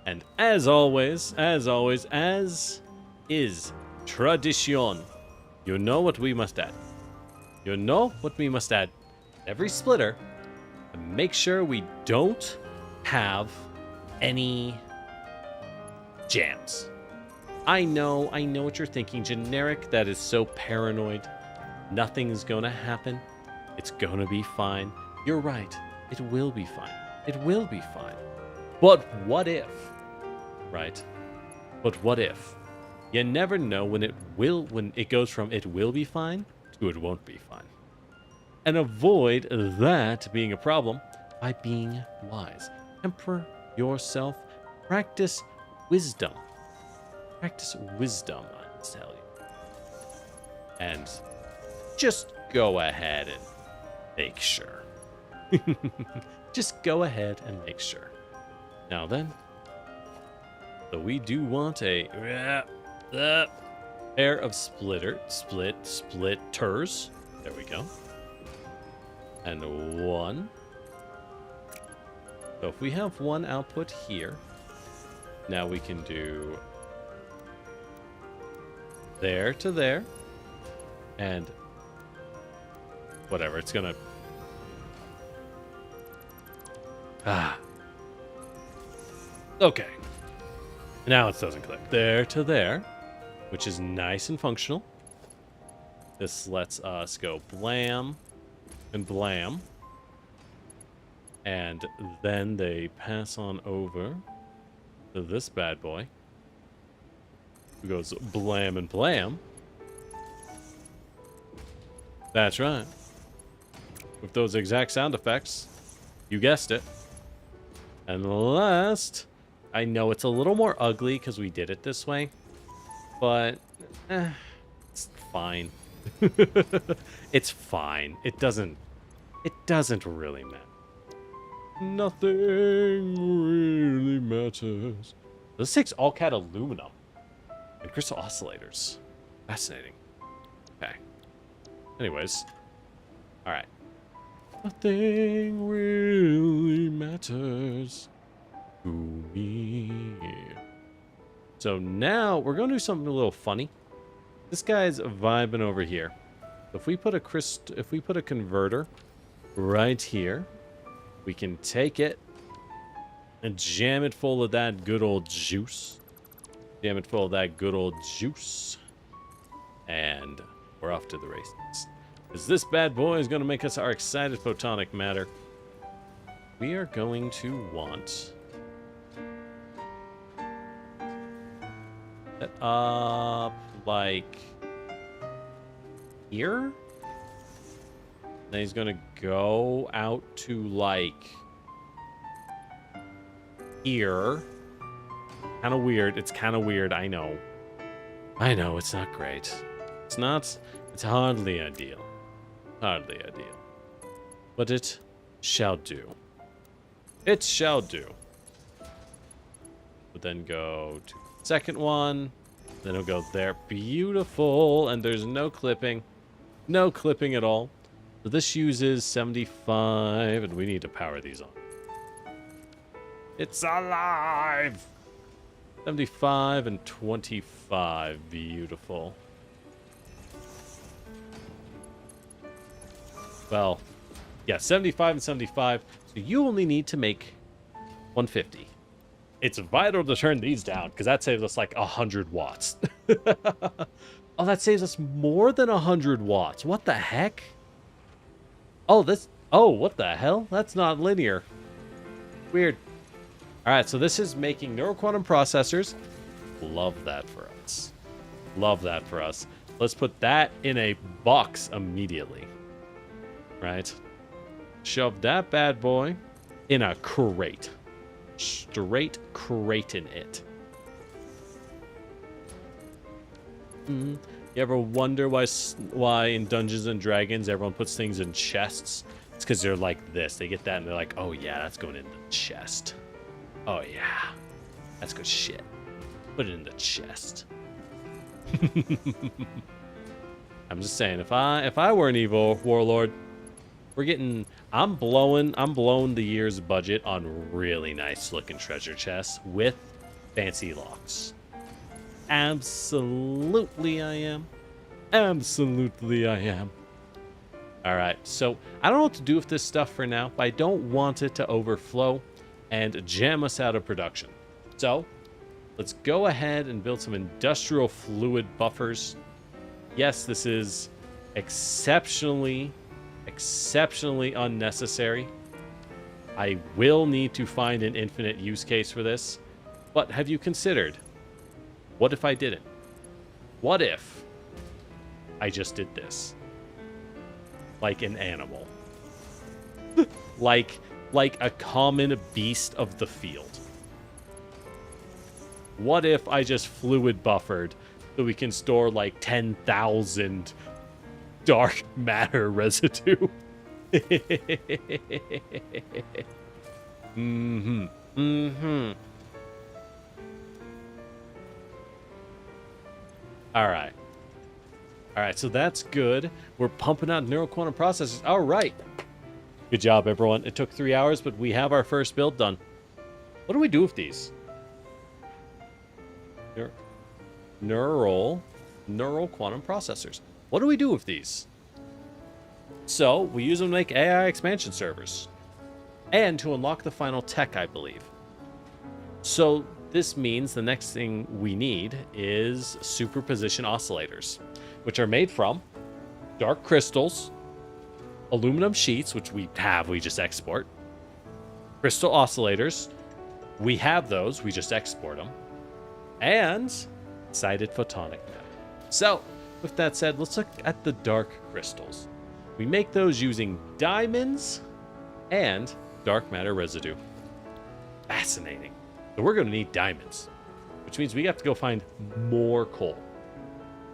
And as always, as is tradition, you know what we must add. You know what we must add. Every splitter, and make sure we don't have any jams. I know what you're thinking. Generic, that is so paranoid. Nothing's gonna happen. It's gonna be fine. You're right. It will be fine. It will be fine. But what if? Right? But what if? You never know when it goes from it will be fine to it won't be fine. And avoid that being a problem by being wise. Temper yourself. Practice wisdom. Practice wisdom, I tell you. And just go ahead and make sure. Just go ahead and make sure. Now then, so we do want a pair of splitters. There we go. And one. So if we have one output here, now we can do there to there, and whatever, it's gonna... Okay. Now it doesn't click. There to there, which is nice and functional. This lets us go blam and blam. And then they pass on over to this bad boy, who goes blam and blam. That's right. With those exact sound effects. You guessed it. And last, I know it's a little more ugly because we did it this way, but it's fine. It's fine. It doesn't really matter. Nothing really matters. This takes all cat aluminum and crystal oscillators. Fascinating. Okay. Anyways. Alright. Nothing really matters to me. So now we're going to do something a little funny. This guy's vibing over here. If we put a converter right here, we can take it and jam it full of that good old juice. Jam it full of that good old juice. And we're off to the races. Because this bad boy is going to make us our excited photonic matter. We are going to want that up like here. Then he's going to go out to like here. Kind of weird. It's kind of weird. I know. I know. It's not great. It's not. It's hardly ideal. Hardly ideal. But it shall do. It shall do. But then go to the second one. Then it'll go there. Beautiful. And there's no clipping. No clipping at all. So this uses 75, and we need to power these on. It's alive! 75 and 25. Beautiful. Well, yeah, 75 and 75. So you only need to make 150. It's vital to turn these down, because that saves us like 100 watts. Oh, that saves us more than 100 watts. What the heck? Oh, what the hell? That's not linear. Weird. All right, so this is making neuroquantum processors. Love that for us. Love that for us. Let's put that in a box immediately. Right? Shove that bad boy in a crate. Straight crate in it. You ever wonder why in Dungeons and Dragons everyone puts things in chests? It's because they're like this. They get that and they're like, oh yeah, that's going in the chest. Oh yeah, that's good shit. Put it in the chest. I'm just saying, if I were an evil warlord, I'm blowing the year's budget on really nice looking treasure chests with fancy locks. Absolutely I am. Absolutely I am. All right, so I don't know what to do with this stuff for now, but I don't want it to overflow and jam us out of production. So let's go ahead and build some industrial fluid buffers. Yes, this is exceptionally unnecessary. I will need to find an infinite use case for this, but have you considered, what if I didn't? What if I just did this? Like an animal. like a common beast of the field. What if I just fluid buffered so we can store like 10,000 dark matter residue? All right, so that's good. We're pumping out neuroquantum processors. All right. Good job, everyone. It took 3 hours, but we have our first build done. What do we do with these? Neural quantum processors. What do we do with these? So, we use them to make AI expansion servers. And to unlock the final tech, I believe. So, this means the next thing we need is superposition oscillators, which are made from dark crystals, aluminum sheets, which we just export, crystal oscillators, we have those, we just export them, and excited photonic matter. So, with that said, let's look at the dark crystals. We make those using diamonds and dark matter residue. Fascinating. So we're going to need diamonds, which means we have to go find more coal.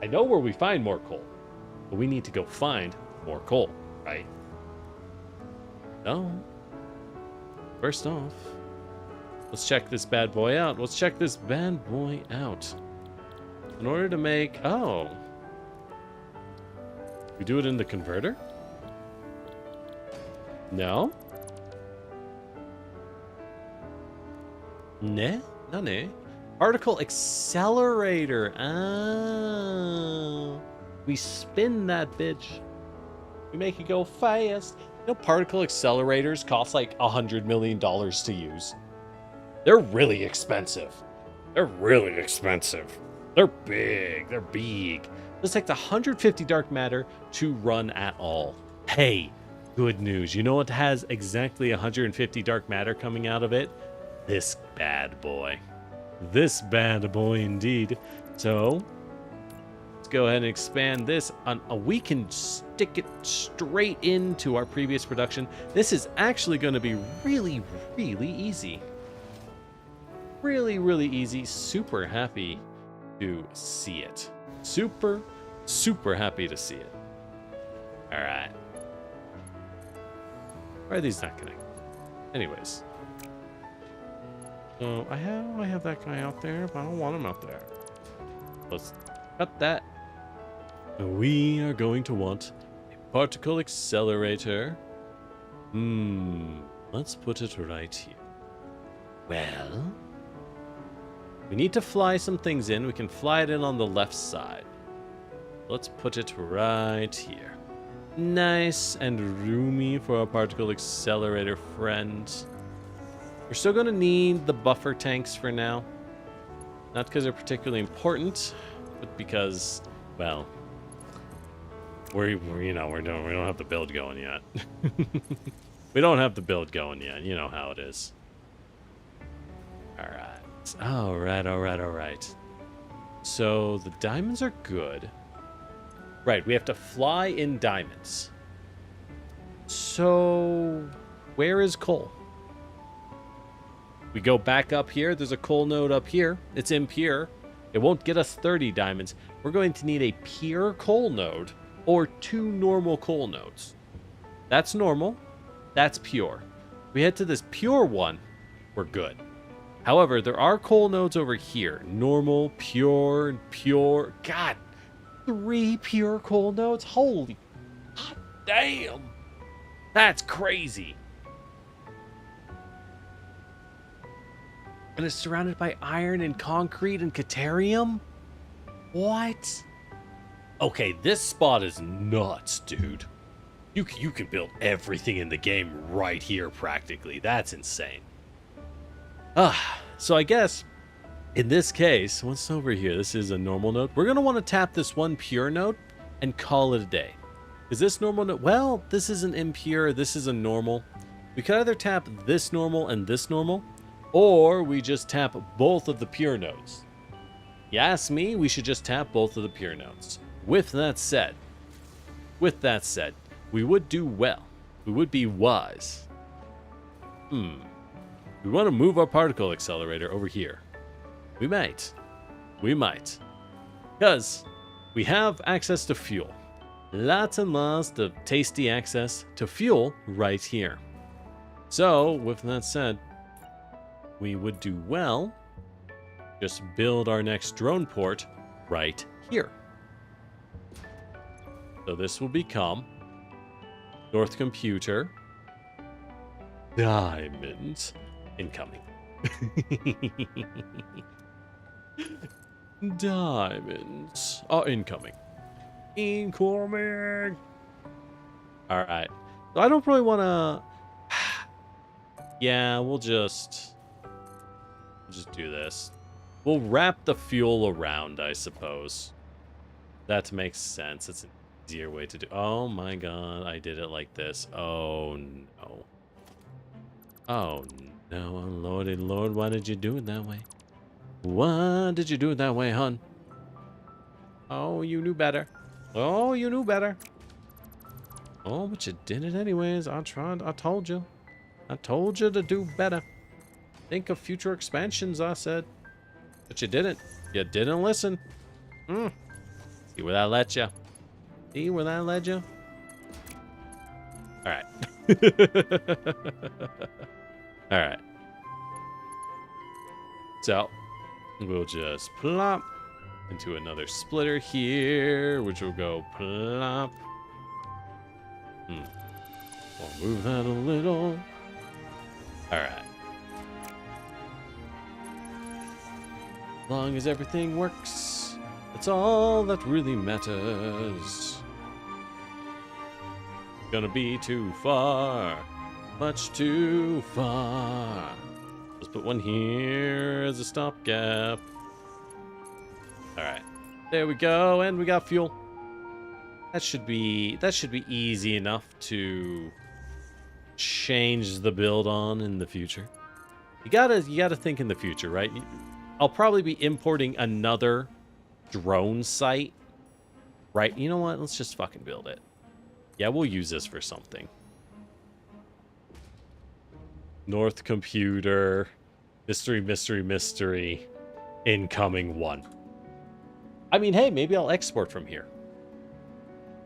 I know where we find more coal, but we need to go find more coal, right? No. First off, let's check this bad boy out. Let's check this bad boy out. In order to make... Oh. We do it in the converter? No? Ne? No, ne. Particle accelerator. Oh. We spin that bitch. We make it go fast. You know, particle accelerators cost like $100 million to use. They're really expensive. They're really expensive. They're big. They're big. This takes 150 dark matter to run at all. Hey, good news. You know what has exactly 150 dark matter coming out of it? This bad boy. This bad boy indeed. So, let's go ahead and expand this. We can stick it straight into our previous production. This is actually going to be really, really easy. Really, really easy. Super happy to see it. Super, super happy to see it. All right. Why are these not connected? Anyways. So I have that guy out there, but I don't want him out there. Let's cut that. We are going to want a particle accelerator. Let's put it right here. Well, we need to fly some things in. We can fly it in on the left side. Let's put it right here. Nice and roomy for a particle accelerator, friends. We're still going to need the buffer tanks for now. Not because they're particularly important, but because, well, we don't have the build going yet. We don't have the build going yet. You know how it is. All right. So the diamonds are good. Right, we have to fly in diamonds. So where is coal? We go back up here. There's a coal node up here. It's impure. It won't get us 30 diamonds. We're going to need a pure coal node or 2 normal coal nodes. That's normal. That's pure. We head to this pure one, we're good. However, there are coal nodes over here. Normal, pure, and pure. God, 3 pure coal nodes? Holy hot damn. That's crazy. And it's surrounded by iron and concrete and caterium? What? Okay, this spot is nuts, dude. You can build everything in the game right here, practically. That's insane. So I guess, in this case, what's over here? This is a normal node. We're going to want to tap this one pure node and call it a day. Is this normal node? Well, this is an impure. This is a normal. We could either tap this normal and this normal, or we just tap both of the pure nodes. You ask me, we should just tap both of the pure nodes. With that said, we would do well. We would be wise. We want to move our particle accelerator over here. We might. Because we have access to fuel. Lots and lots of tasty access to fuel right here. So, with that said, we would do well just build our next drone port right here. So this will become North Computer Diamonds incoming. Diamonds are incoming. Incoming. All right. So I don't really want to. Yeah, we'll just do this. We'll wrap the fuel around, I suppose. That makes sense. It's an easier way to do. Oh my god, I did it like this. Oh no. Oh no, lordy lord, why did you do it that way? Why did you do it that way, hun? Oh, you knew better. Oh, you knew better. Oh, but you did it anyways. I tried. I told you. I told you to do better. Think of future expansions, I said. But you didn't. You didn't listen. See where that let you. See where that led you? Alright. Alright. So, we'll just plop into another splitter here, which will go plop. We'll move that a little. Alright. As long as everything works, that's all that really matters. Gonna be too far, much too far. Let's put one here as a stopgap. Alright, there we go, and we got fuel. That should be easy enough to change the build on in the future. You gotta think in the future, right? I'll probably be importing another drone site. Right, you know what? Let's just fucking build it. Yeah, we'll use this for something. North Computer. Mystery, mystery, mystery. Incoming one. I mean, hey, maybe I'll export from here.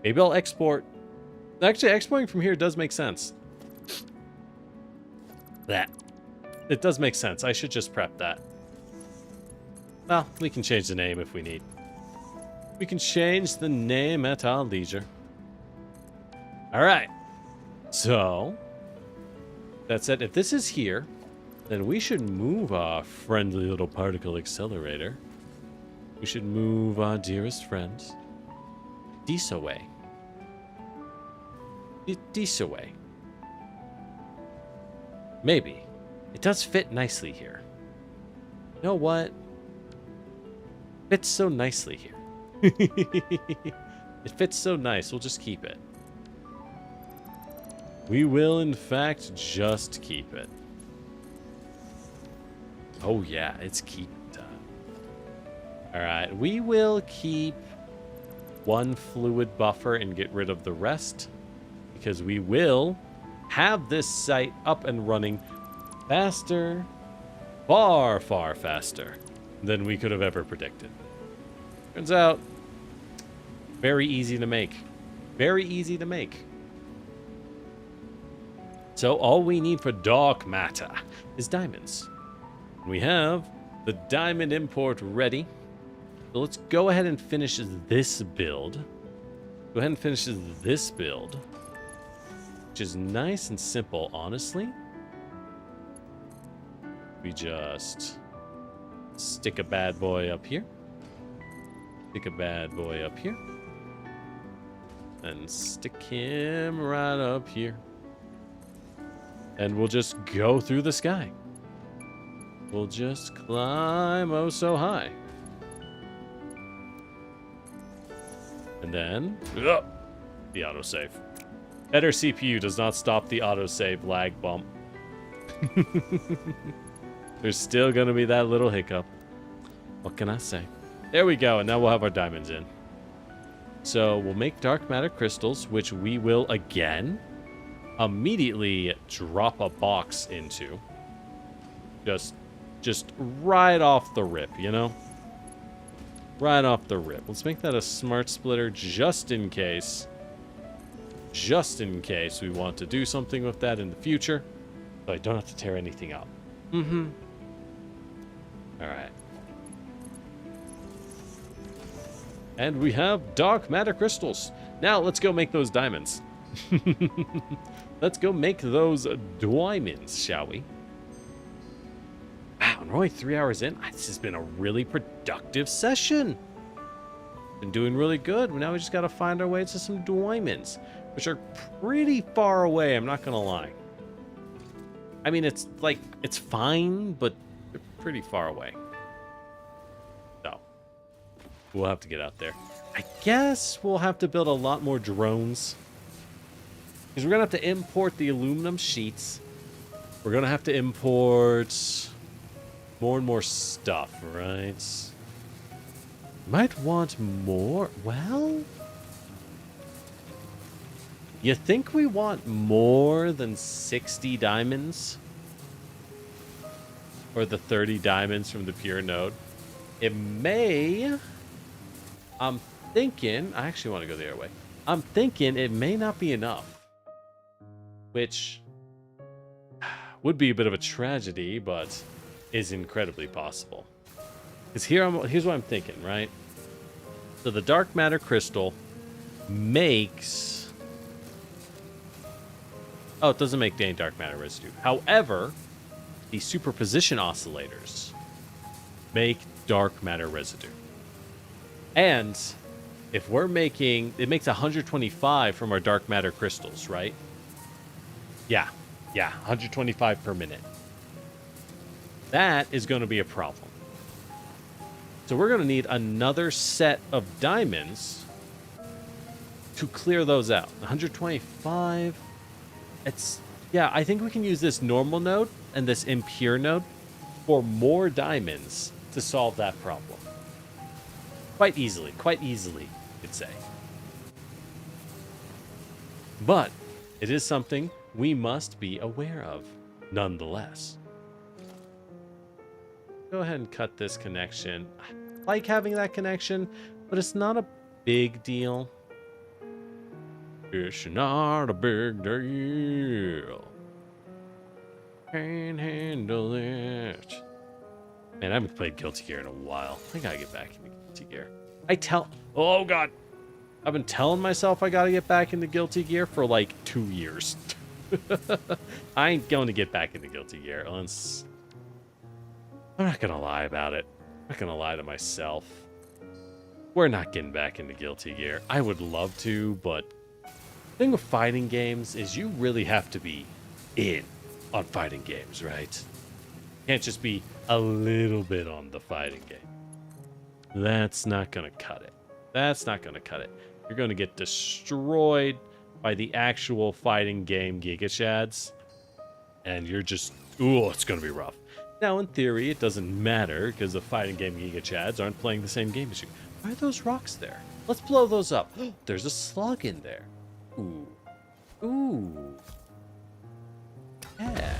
Maybe I'll export. Actually, exporting from here does make sense. That. It does make sense. I should just prep that. Well, we can change the name if we need. We can change the name at our leisure. All right. So, that said, if this is here, then we should move our friendly little particle accelerator. We should move our dearest friends this away. This away. Maybe. It does fit nicely here. You know what? Fits so nicely here. It fits so nice. We'll just keep it. We will, in fact, just keep it. Oh, yeah. It's keep time. Alright. We will keep one fluid buffer and get rid of the rest. Because we will have this site up and running faster. Far, far faster than we could have ever predicted. Turns out, very easy to make. Very easy to make. So all we need for dark matter is diamonds. We have the diamond import ready. So let's go ahead and finish this build. Go ahead and finish this build. Which is nice and simple, honestly. We just stick a bad boy up here. Stick a bad boy up here. And stick him right up here. And we'll just go through the sky. We'll just climb oh so high. And then, the autosave. Better CPU does not stop the autosave lag bump. There's still going to be that little hiccup. What can I say? There we go, and now we'll have our diamonds in. So we'll make dark matter crystals, which we will, again, immediately drop a box into. Just right off the rip, you know? Right off the rip. Let's make that a smart splitter just in case. Just in case we want to do something with that in the future. So I don't have to tear anything up. Mm-hmm. Alright. And we have dark matter crystals. Now let's go make those diamonds. Let's go make those diamonds, shall we? Wow, we're only 3 hours in. This has been a really productive session. Been doing really good. Now we just got to find our way to some diamonds, which are pretty far away, I'm not going to lie. I mean, it's like, it's fine, but they're pretty far away. So, we'll have to get out there. I guess we'll have to build a lot more drones. Because we're going to have to import the aluminum sheets. We're going to have to import more and more stuff, right? Might want more. Well, you think we want more than 60 diamonds? Or the 30 diamonds from the pure node? It may. I'm thinking. I actually want to go the other way. I'm thinking it may not be enough. Which would be a bit of a tragedy, but is incredibly possible. Because here's what I'm thinking, right? So the dark matter crystal makes... Oh, it doesn't make any dark matter residue. However, the superposition oscillators make dark matter residue. And if we're making... It makes 125 from our dark matter crystals, right? Yeah, 125 per minute. That is going to be a problem. So we're going to need another set of diamonds to clear those out. 125. It's, yeah, I think we can use this normal node and this impure node for more diamonds to solve that problem. Quite easily, you could say. But it is something we must be aware of, nonetheless. Go ahead and cut this connection. I like having that connection, but it's not a big deal. It's not a big deal. Can't handle it. Man, I haven't played Guilty Gear in a while. I gotta get back into Guilty Gear. Oh, God. I've been telling myself I gotta get back into Guilty Gear for like 2 years. I ain't going to get back into Guilty Gear unless... I'm not gonna lie about it. I'm not gonna lie to myself. We're not getting back into Guilty Gear. I would love to, but the thing with fighting games is you really have to be in on fighting games, right? You can't just be a little bit on the fighting game. That's not gonna cut it. That's not gonna cut it. You're gonna get destroyed by the actual fighting game Giga Chads, and you're just, ooh, it's gonna be rough. Now, in theory, it doesn't matter because the fighting game Giga Chads aren't playing the same game as you. Why are those rocks there? Let's blow those up. There's a slug in there. Ooh. Ooh. Yeah.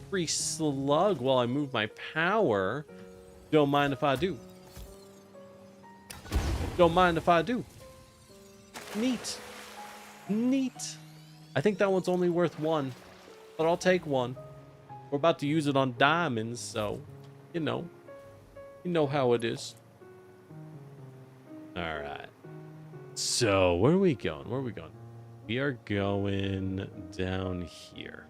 Free slug while I move my power. Don't mind if I do. Don't mind if I do. Neat. Neat. I think that one's only worth 1, but I'll take 1. We're about to use it on diamonds, so, you know how it is. All right. So, where are we going? Where are we going? We are going down here,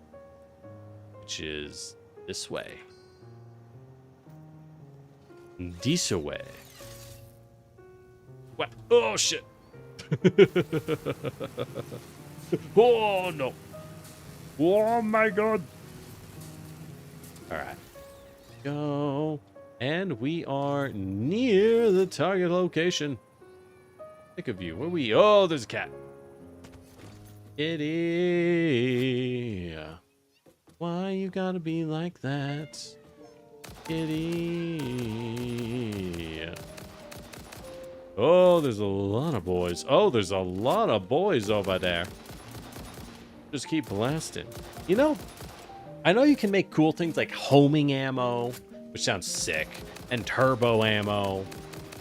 which is this way. This way. What? Oh, shit. Oh, no. Oh, my God. All right. Go. And we are near the target location. Take a view. Where we? Oh, there's a cat. Kitty. Why you gotta be like that? Kitty. Oh, there's a lot of boys. Oh, there's a lot of boys over there. Just keep blasting. You know, I know you can make cool things like homing ammo, which sounds sick, and turbo ammo.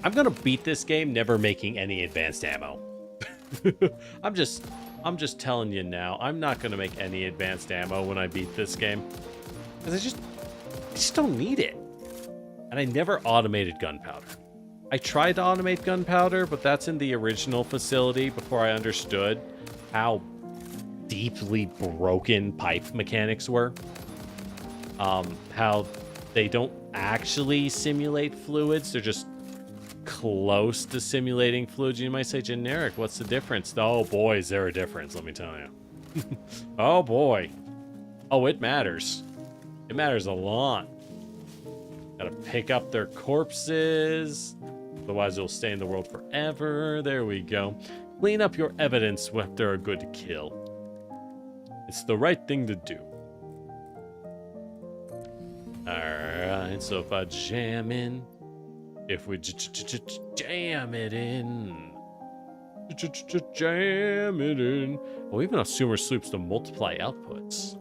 I'm gonna beat this game never making any advanced ammo. I'm just telling you now, I'm not gonna make any advanced ammo when I beat this game. Because I just don't need it. And I never automated gunpowder. I tried to automate gunpowder, but that's in the original facility before I understood how deeply broken pipe mechanics were. How they don't actually simulate fluids, they're just close to simulating fluids. You might say, generic, what's the difference? Oh boy, is there a difference, let me tell you. Oh boy. Oh, it matters. It matters a lot. Gotta pick up their corpses, otherwise they'll stay in the world forever. There we go. Clean up your evidence if they're a good kill. It's the right thing to do. Alright, so if I jam in, if we jam it in, jam it in. Oh, even assumer sloops to multiply outputs.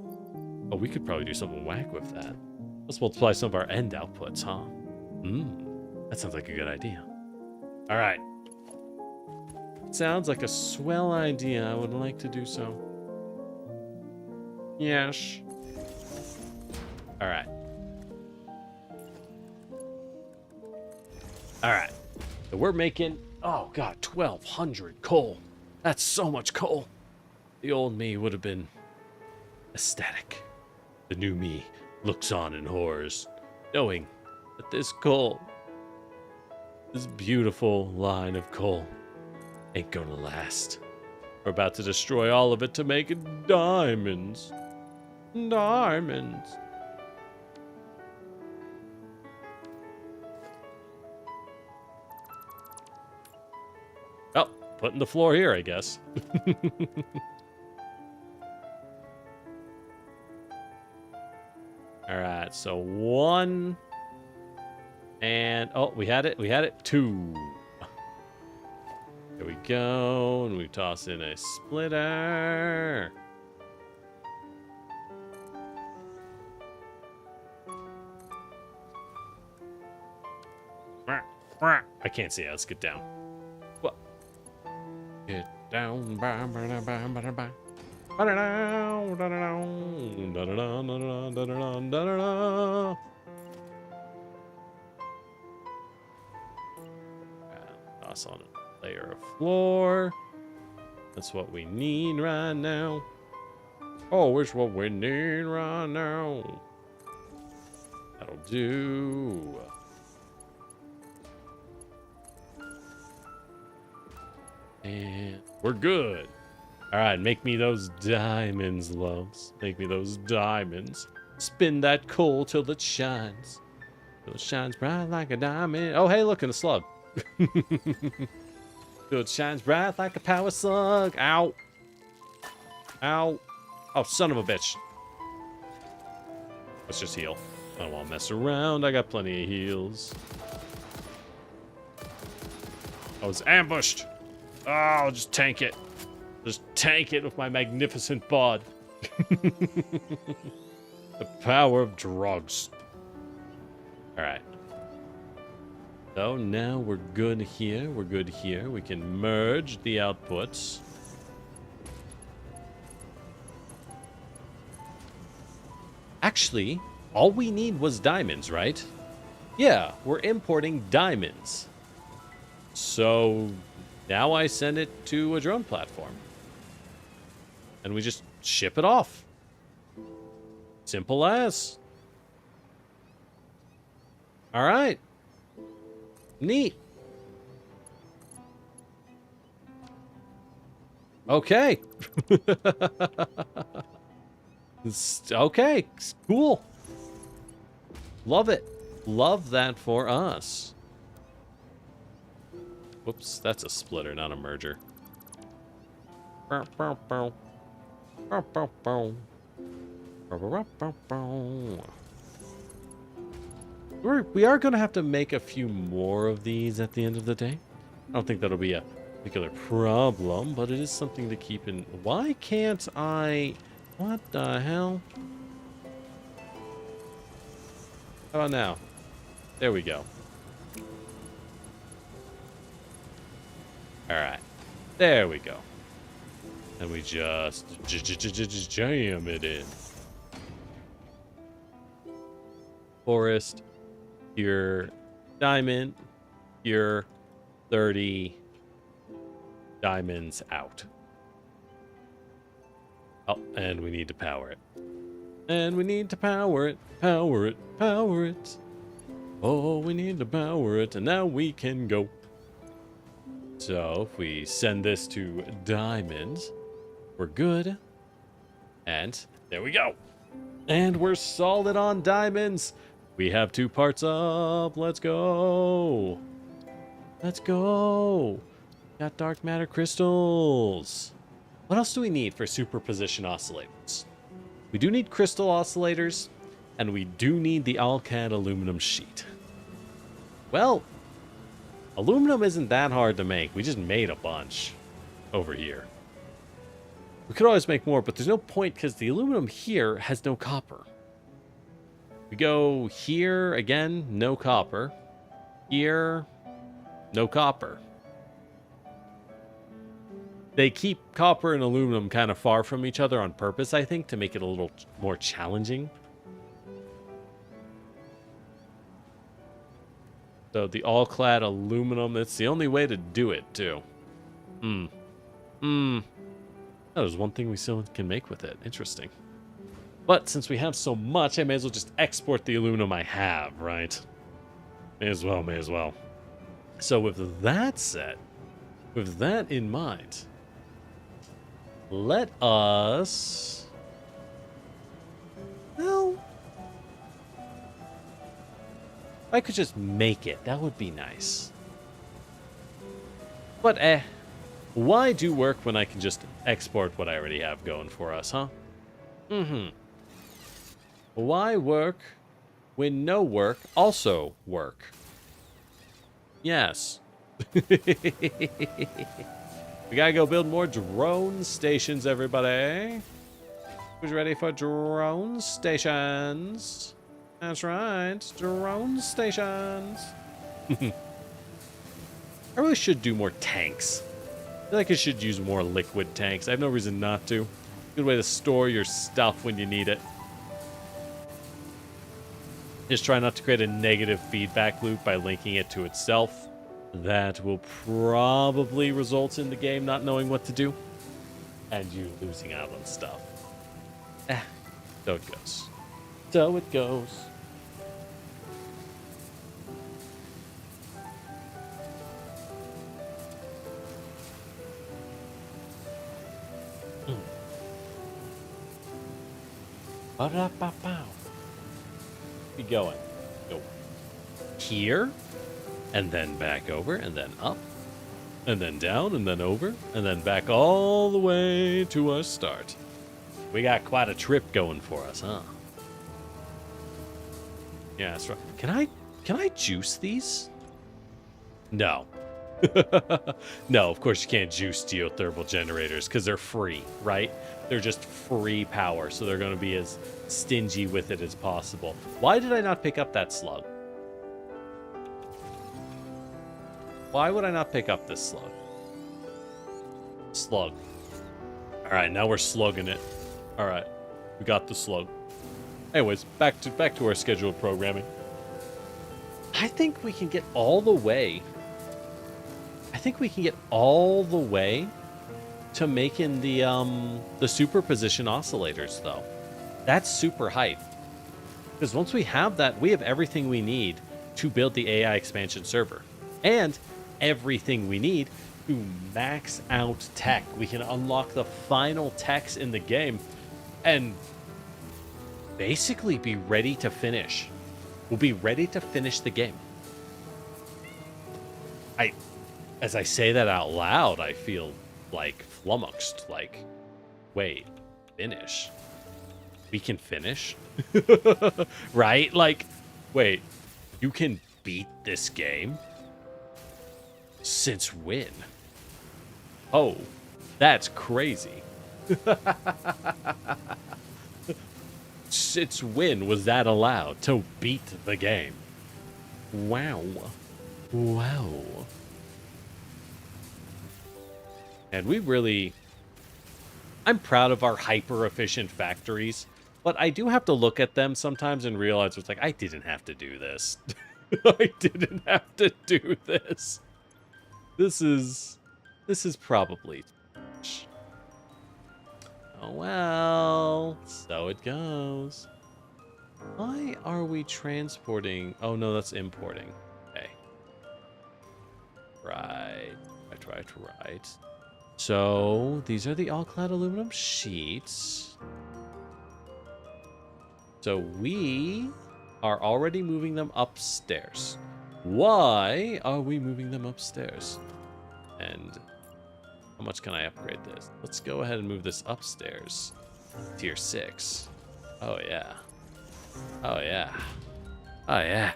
Oh, we could probably do something whack with that. Let's multiply some of our end outputs, huh? That sounds like a good idea. Alright. Sounds like a swell idea. I would like to do so. Yes. Alright. Alright. So we're making, oh god, 1,200 coal. That's so much coal. The old me would have been ecstatic. The new me looks on in horrors, knowing that this coal, this beautiful line of coal, ain't gonna last. We're about to destroy all of it to make diamonds. Diamonds. Oh, putting the floor here, I guess. All right, so 1 and oh, we had it. 2. There we go, and we toss in a splitter. I can't see it. Let's get down. What? Get down. Toss on it. layer of floor. That's what we need right now. Oh, it's what we need right now. That'll do. And we're good. All right, make me those diamonds, loves. Make me those diamonds. Spin that coal till it shines. Till it shines bright like a diamond. Oh, hey, look, in a slug. Till it shines bright like a power slug. Ow. Ow. Oh, son of a bitch. Let's just heal. I don't want to mess around. I got plenty of heals. I was ambushed. Oh, I'll just tank it. Just tank it with my magnificent bod. The power of drugs. Alright. So now we're good here. We're good here. We can merge the outputs. Actually, all we need was diamonds, right? Yeah, we're importing diamonds. So now I send it to a drone platform. And we just ship it off. Simple as. All right. Neat. Okay. Okay, cool. Love it. Love that for us. Whoops, that's a splitter, not a merger. We are going to have to make a few more of these at the end of the day. I don't think that'll be a particular problem, but it is something to keep in. Why can't I... What the hell? How about now? There we go. Alright. There we go. And we just jam it in. Forest. Pure diamond. Pure 30 diamonds out. Oh, and we need to power it. And we need to power it. Power it. Power it. Oh, we need to power it. And now we can go. So, if we send this to diamonds, we're good. And there we go. And we're solid on diamonds. We have 2 parts up. Let's go. Let's go. Got dark matter crystals. What else do we need for superposition oscillators? We do need crystal oscillators, and we do need the Alcad aluminum sheet. Well, aluminum isn't that hard to make. We just made a bunch over here. We could always make more, but there's no point because the aluminum here has no copper. We go here, again, no copper. Here, no copper. They keep copper and aluminum kind of far from each other on purpose, I think, to make it a little more challenging. So the all-clad aluminum, that's the only way to do it, too. Oh, there's one thing we still can make with it. Interesting. But since we have so much, I may as well just export the aluminum I have, right? May as well, may as well. So with that said, with that in mind, let us... Well... If I could just make it, that would be nice. But why do work when I can just export what I already have going for us, huh? Why work when no work also work? Yes. We gotta go build more drone stations, everybody. Who's ready for drone stations? That's right, drone stations. I really should do more tanks. I feel like I should use more liquid tanks. I have no reason not to. Good way to store your stuff when you need it. Just try not to create a negative feedback loop by linking it to itself. that will probably result in the game not knowing what to do and you losing out on stuff. So it goes. So it goes. Ba-da-ba-bow. Be going. Go here, and then back over, and then up, and then down, and then over, and then back all the way to our start. We got quite a trip going for us, huh? Yeah, that's right. Can I juice these? No. No, of course you can't juice geothermal generators because they're free, right? They're just free power, so they're going to be as stingy with it as possible. Why did I not pick up that slug? Why would I not pick up this slug? Slug. All right, now we're slugging it. All right, we got the slug. Anyways, back to our scheduled programming. I think we can get all the way. To making the superposition oscillators, though. That's super hype. Because once we have that, we have everything we need to build the AI expansion server. And everything we need to max out tech. We can unlock the final techs in the game and basically be ready to finish. We'll be ready to finish the game. As I say that out loud, I feel like flummoxed. Like, wait, finish? We can finish? Right? Like, wait, you can beat this game? Since when? Oh, that's crazy. Since when was that allowed to beat the game? Wow. Wow. And we really... I'm proud of our hyper-efficient factories, but I do have to look at them sometimes and realize it's like, I didn't have to do this. I didn't have to do this. This is probably too much. Oh well, so it goes. Why are we transporting? Oh no, that's importing. Okay. Right. So these are the all-clad aluminum sheets. So we are already moving them upstairs. Why are we moving them upstairs? And how much can I upgrade this? Let's go ahead and move this upstairs. Tier 6. Oh, yeah. Oh, yeah. Oh, yeah.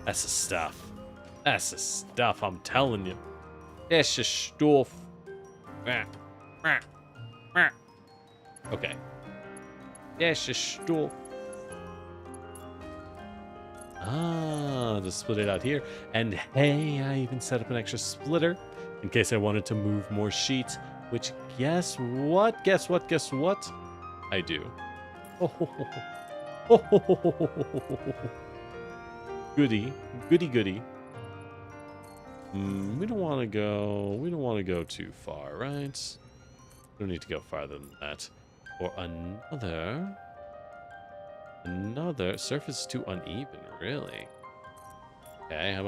That's the stuff. That's the stuff, I'm telling you. That's the stuff. Okay. That's the stuff. Ah, just split it out here. And hey, I even set up an extra splitter in case I wanted to move more sheets, which guess what? I do. Goody. We don't want to go too far, right? We don't need to go farther than that. Or another surface is too uneven, really. Okay, how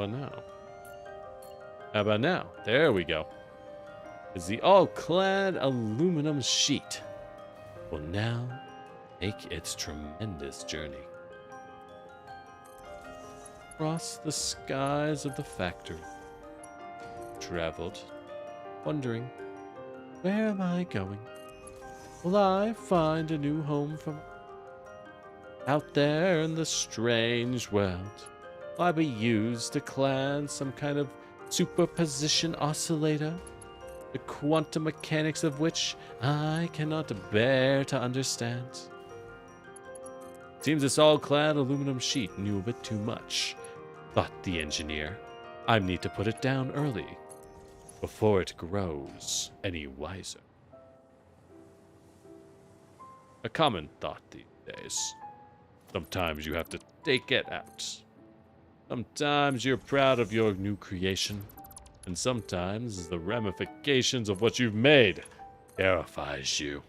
about now? There we go. Is the all-clad aluminum sheet will now make its tremendous journey across the skies of the factory. Traveled, wondering, where am I going? Will I find a new home for me? Out there in the strange world, will I be used to clad some kind of superposition oscillator, the quantum mechanics of which I cannot bear to understand? Seems this all-clad aluminum sheet knew a bit too much, thought the engineer. I need to put it down early, before it grows any wiser. A common thought these days. Sometimes you have to take it out. Sometimes you're proud of your new creation, and sometimes the ramifications of what you've made terrifies you.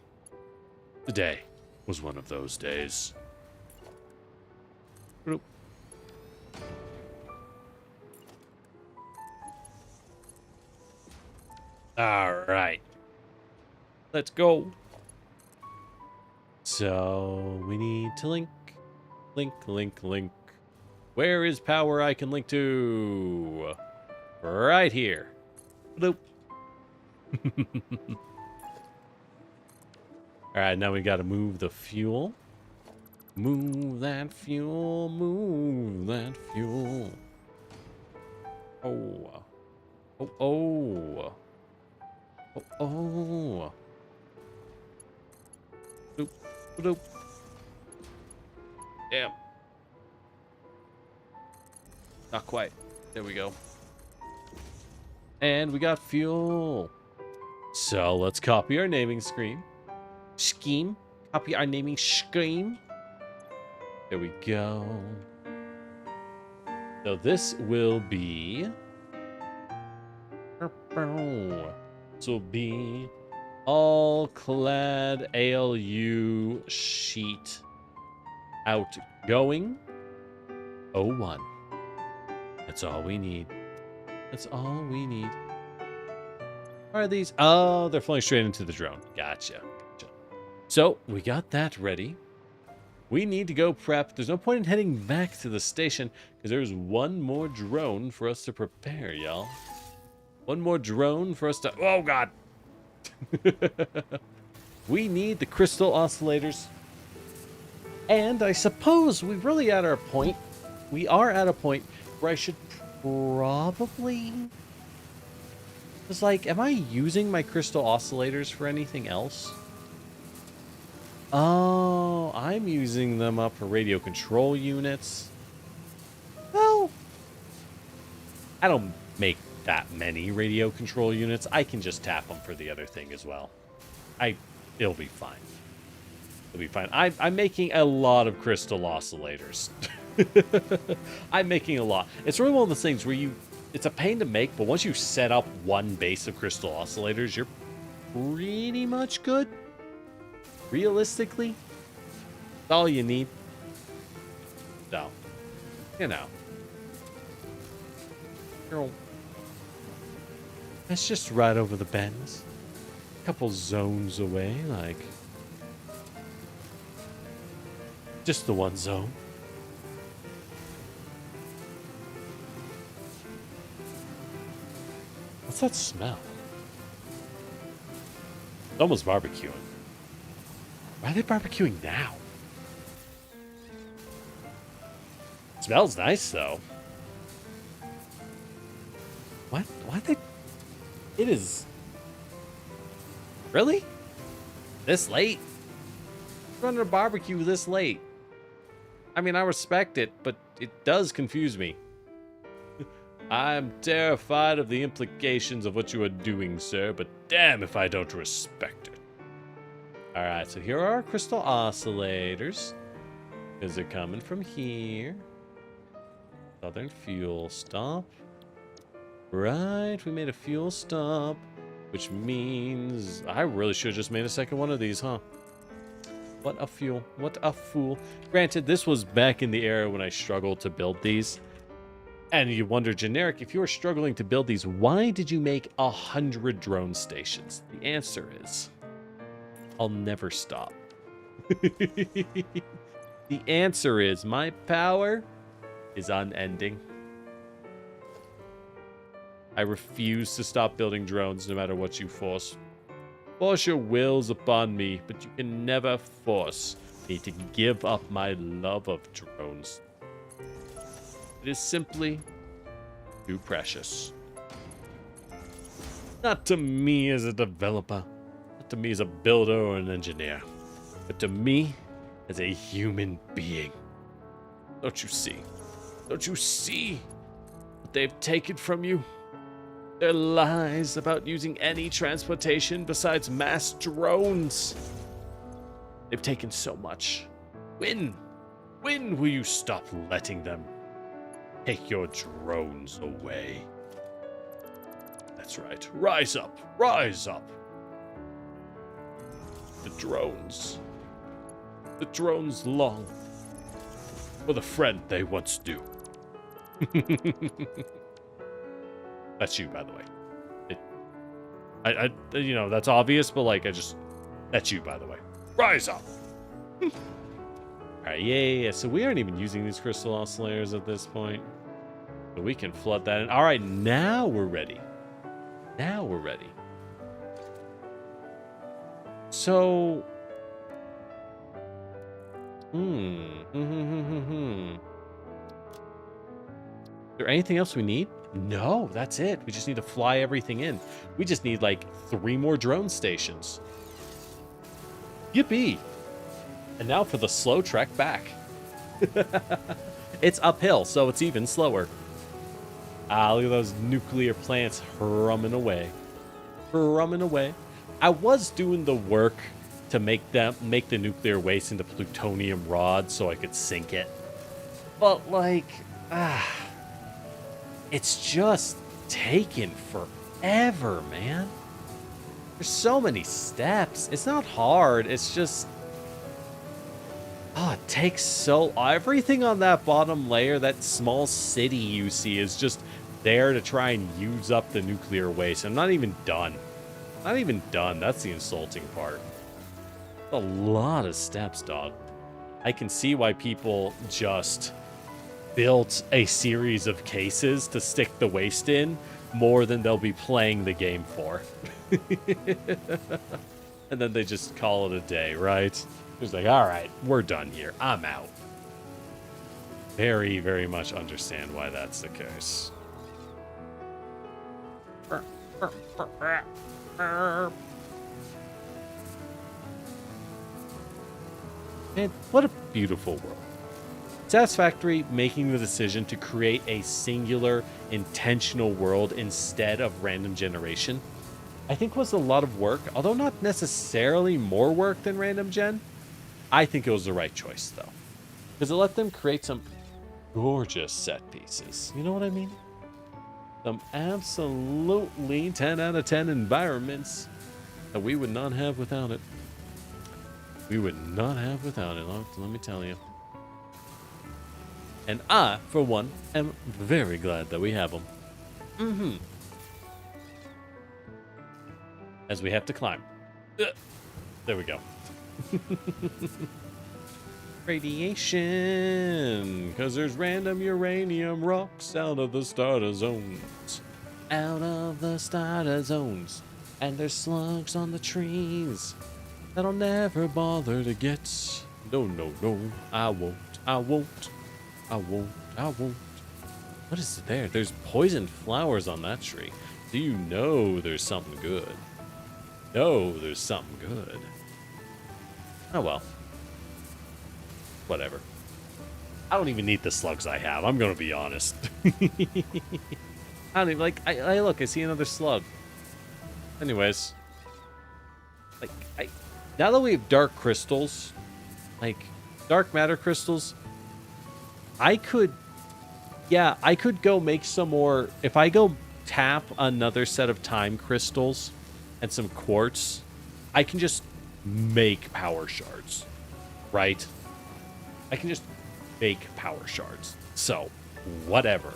Today was one of those days. Bloop. All right. Let's go. So we need to link. Where is power I can link to? Right here. Bloop. All right, now we got to move the fuel. Move that fuel, move that fuel. Oh. Oh, oh. Oh, oh. Bloop, bloop. Yeah. Not quite. There we go. And we got fuel. So let's copy our naming scheme. Copy our naming scheme. There we go. So this will be... This will be all-clad ALU sheet outgoing 01. That's all we need. That's all we need. What are these? Oh, they're flying straight into the drone. Gotcha. So we got that ready. We need to go prep. There's no point in heading back to the station because there's one more drone for us to prepare, y'all. One more drone for us to... Oh, God. We need the crystal oscillators. And I suppose we're really at our point. We are at a point where I should probably... It's like, am I using my crystal oscillators for anything else? Oh, I'm using them up for radio control units. Well, I don't make that many radio control units. I can just tap them for the other thing as well. It'll be fine. It'll be fine. I'm making a lot of crystal oscillators. I'm making a lot. It's really one of those things where it's a pain to make, but once you set up one base of crystal oscillators, you're pretty much good. Realistically, that's all you need. So, you know. That's just right over the bends. A couple zones away, like. Just the one zone. What's that smell? Someone's barbecuing. Why are they barbecuing now? It smells nice, though. What? Why they... It is... Really? This late? Running a barbecue this late? I mean, I respect it, but it does confuse me. I'm terrified of the implications of what you are doing, sir, but damn if I don't respect it. Alright, so here are our crystal oscillators. Because they're coming from here. Southern fuel stop. Right, we made a fuel stop. Which means... I really should have just made a second one of these, huh? What a fuel. What a fool. Granted, this was back in the era when I struggled to build these. And you wonder, generic, if you were struggling to build these, why did you make 100 drone stations? The answer is... I'll never stop. The answer is my power is unending. I refuse to stop building drones no matter what you force. Force your wills upon me, but you can never force me to give up my love of drones. It is simply too precious. Not to me as a developer, not to me as a builder or an engineer, but to me as a human being. Don't you see? Don't you see what they've taken from you? Their lies about using any transportation besides mass drones. They've taken so much. When will you stop letting them? Take your drones away. That's right. Rise up. Rise up. The drones. The drones long for the friend they once do. That's you, by the way. You know, that's obvious, but like, that's you, by the way. Rise up. All right, yeah. So we aren't even using these crystal oscillators at this point, so we can flood that in. All right, now we're ready. Now we're ready. So, Is there anything else we need? No, that's it. We just need to fly everything in. We just need like 3 more drone stations. Yippee! And now for the slow trek back. It's uphill, so it's even slower. Ah, look at those nuclear plants humming away. Humming away. I was doing the work to make the nuclear waste into plutonium rods so I could sink it. But like, it's just taking forever, man. There's so many steps. It's not hard. It's just, it takes so, everything on that bottom layer, that small city you see is just there to try and use up the nuclear waste. I'm not even done. Not even done. That's the insulting part. A lot of steps, dog. I can see why people just built a series of cases to stick the waste in more than they'll be playing the game for. And then they just call it a day, right? It's like, all right, we're done here. I'm out. Very, very much understand why that's the case. Man, what a beautiful world. Satisfactory making the decision to create a singular, intentional world instead of random generation, I think was a lot of work, although not necessarily more work than random gen. I think it was the right choice, though, because it let them create some gorgeous set pieces. You know what I mean? Some absolutely 10 out of 10 environments that we would not have without it. We would not have without it, let me tell you. And I, for one, am very glad that we have them. As we have to climb. There we go. Radiation, because there's random uranium rocks out of the starter zones. Out of the starter zones. And there's slugs on the trees that'll never bother to get. No, I won't. What is there? There's poison flowers on that tree. Do you know there's something good? No, there's something good. Oh well. Whatever. I don't even need the slugs I have. I'm gonna be honest. I don't even like. I look. I see another slug. Anyways, like now that we have dark crystals, like dark matter crystals, I could go make some more. If I go tap another set of time crystals and some quartz, I can just make power shards, right? I can just make power shards. So, whatever.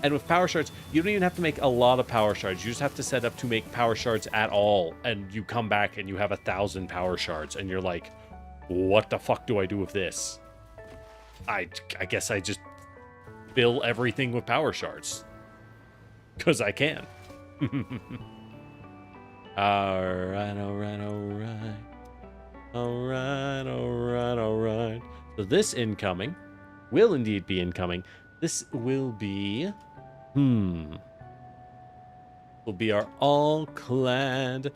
And with power shards, you don't even have to make a lot of power shards. You just have to set up to make power shards at all. And you come back and you have 1,000 power shards. And you're like, what the fuck do I do with this? I guess I just fill everything with power shards. Because I can. Alright. So this incoming will indeed be incoming. This will be... will be our all-clad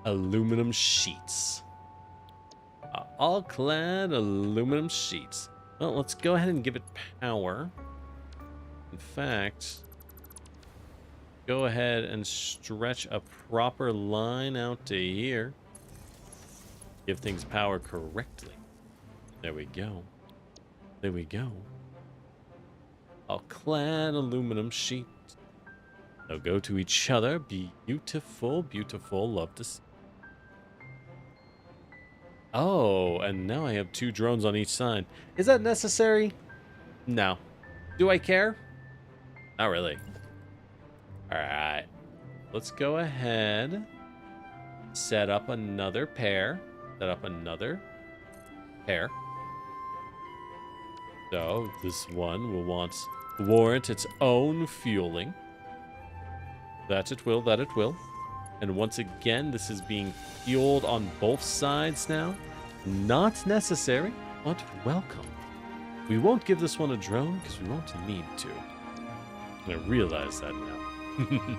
aluminum sheets. All-clad aluminum sheets. Well, let's go ahead and give it power. In fact, go ahead and stretch a proper line out to here. Give things power correctly. There we go. There we go. I'll clad aluminum sheet. They'll go to each other. Beautiful, beautiful. Love to see. Oh, and now I have 2 drones on each side. Is that necessary? No. Do I care? Not really. Alright. Let's go ahead. Set up another pair. Set up another pair. So, this one will warrant its own fueling. That it will, that it will. And once again, this is being fueled on both sides now. Not necessary, but welcome. We won't give this one a drone because we won't need to. I realize that now.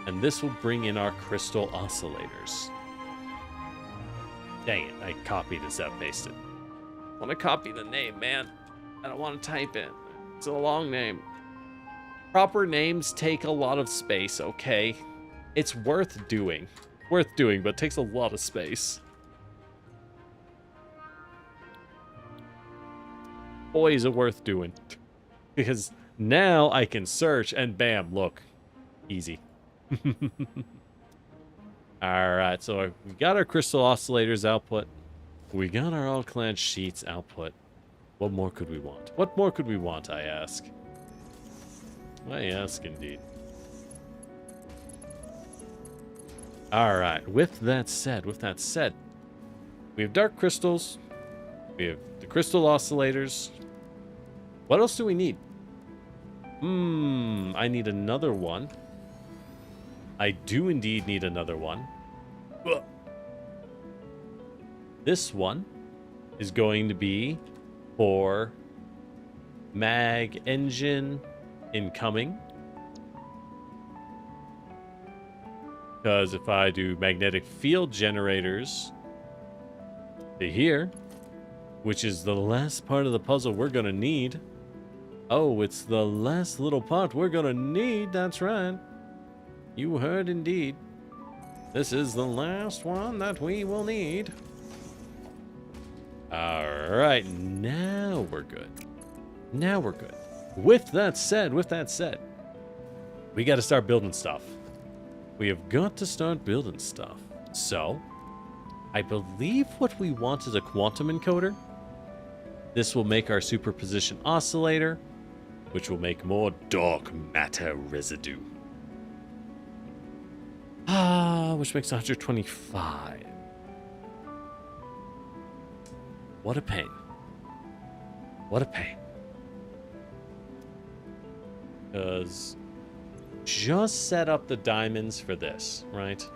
And this will bring in our crystal oscillators. Dang it, I copied instead of pasted. I want to copy the name, man. I don't want to type it. It's a long name. Proper names take a lot of space, okay? It's worth doing. Worth doing, but it takes a lot of space. Boy, is it worth doing. Because now I can search and bam, look. Easy. Alright, so we got our crystal oscillators output. We got our all-clad sheets output. What more could we want? What more could we want, I ask? I ask indeed. Alright, with that said, we have dark crystals. We have the crystal oscillators. What else do we need? I need another one. I do indeed need another one. Ugh. This one is going to be for mag engine incoming. Because if I do magnetic field generators to here, which is the last part of the puzzle we're going to need. Oh, it's the last little part we're going to need. That's right. You heard indeed. This is the last one that we will need. Alright, now we're good. Now we're good. With that said, we got to start building stuff. We have got to start building stuff. So, I believe what we want is a quantum encoder. This will make our superposition oscillator, which will make more dark matter residue. Which makes 125. What a pain. What a pain. Because just set up the diamonds for this, right?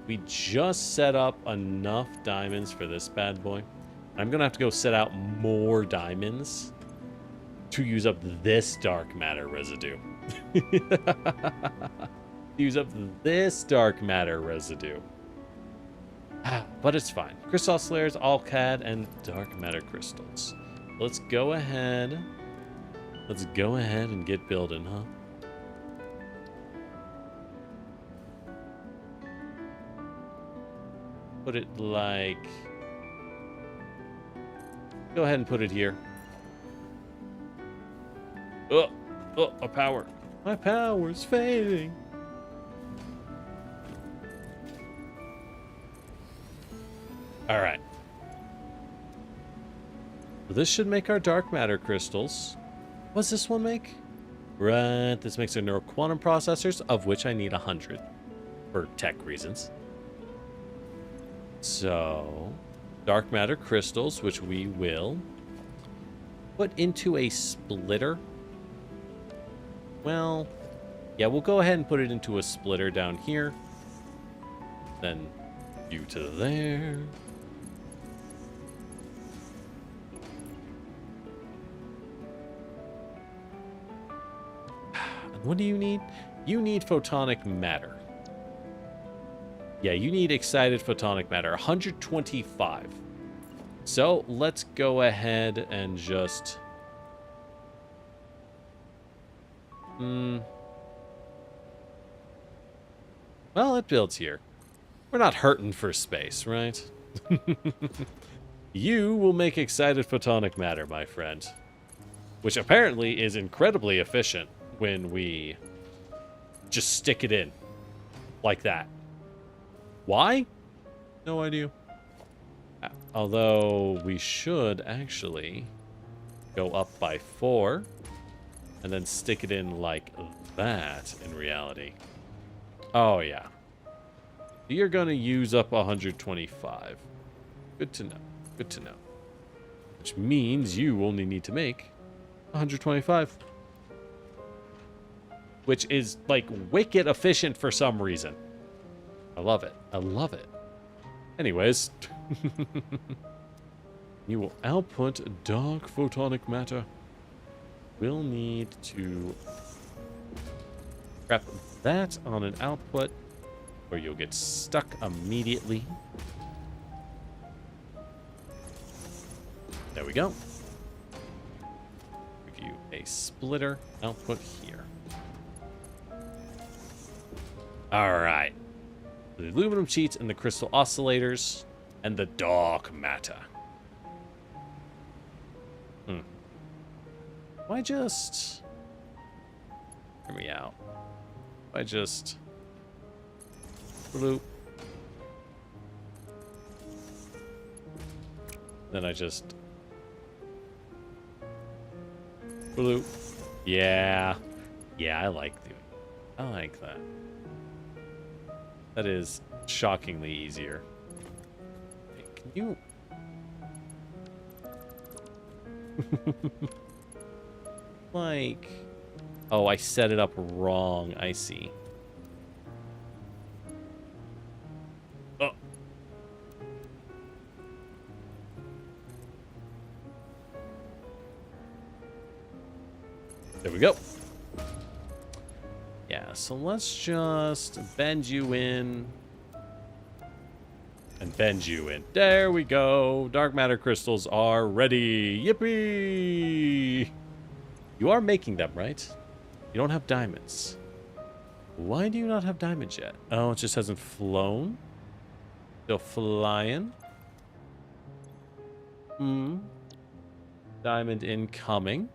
We just set up enough diamonds for this bad boy. I'm going to have to go set out more diamonds to use up this dark matter residue. Use up this dark matter residue. But it's fine. Crystal oscillators, all CAD, and dark matter crystals. Let's go ahead. Let's go ahead and get building, huh? Put it like... Go ahead and put it here. Oh, my power. My power's fading. All right. So this should make our dark matter crystals. What's this one make? Right, this makes our neuroquantum processors, of which I need 100 for tech reasons. So, dark matter crystals, which we will put into a splitter. Well, yeah, we'll go ahead and put it into a splitter down here. Then you to there. What do you need? You need photonic matter. Yeah, you need excited photonic matter. 125. So let's go ahead and just... Well, it builds here. We're not hurting for space, right? You will make excited photonic matter, my friend. which apparently is incredibly efficient when we just stick it in like that. Why? No idea. Although we should actually go up by 4 and then stick it in like that in reality. Oh, yeah. You're going to use up 125. Good to know. Good to know. Which means you only need to make 125. Which is, like, wicked efficient for some reason. I love it. I love it. Anyways. You will output dark photonic matter. We'll need to prep that on an output, or you'll get stuck immediately. There we go. Give you a splitter output here. Alright. The aluminum sheets and the crystal oscillators and the dark matter. Why just... Hear me out. Why just... Bloop. Then I just... Bloop. Yeah. Yeah, I like doing it. I like that. That is shockingly easier. Hey, can you... like... Oh, I set it up wrong. I see. Oh. There we go. Yeah, so let's just bend you in. And bend you in. There we go. Dark matter crystals are ready. Yippee! You are making them, right? You don't have diamonds. Why do you not have diamonds yet? Oh, it just hasn't flown? Still flying? Diamond incoming.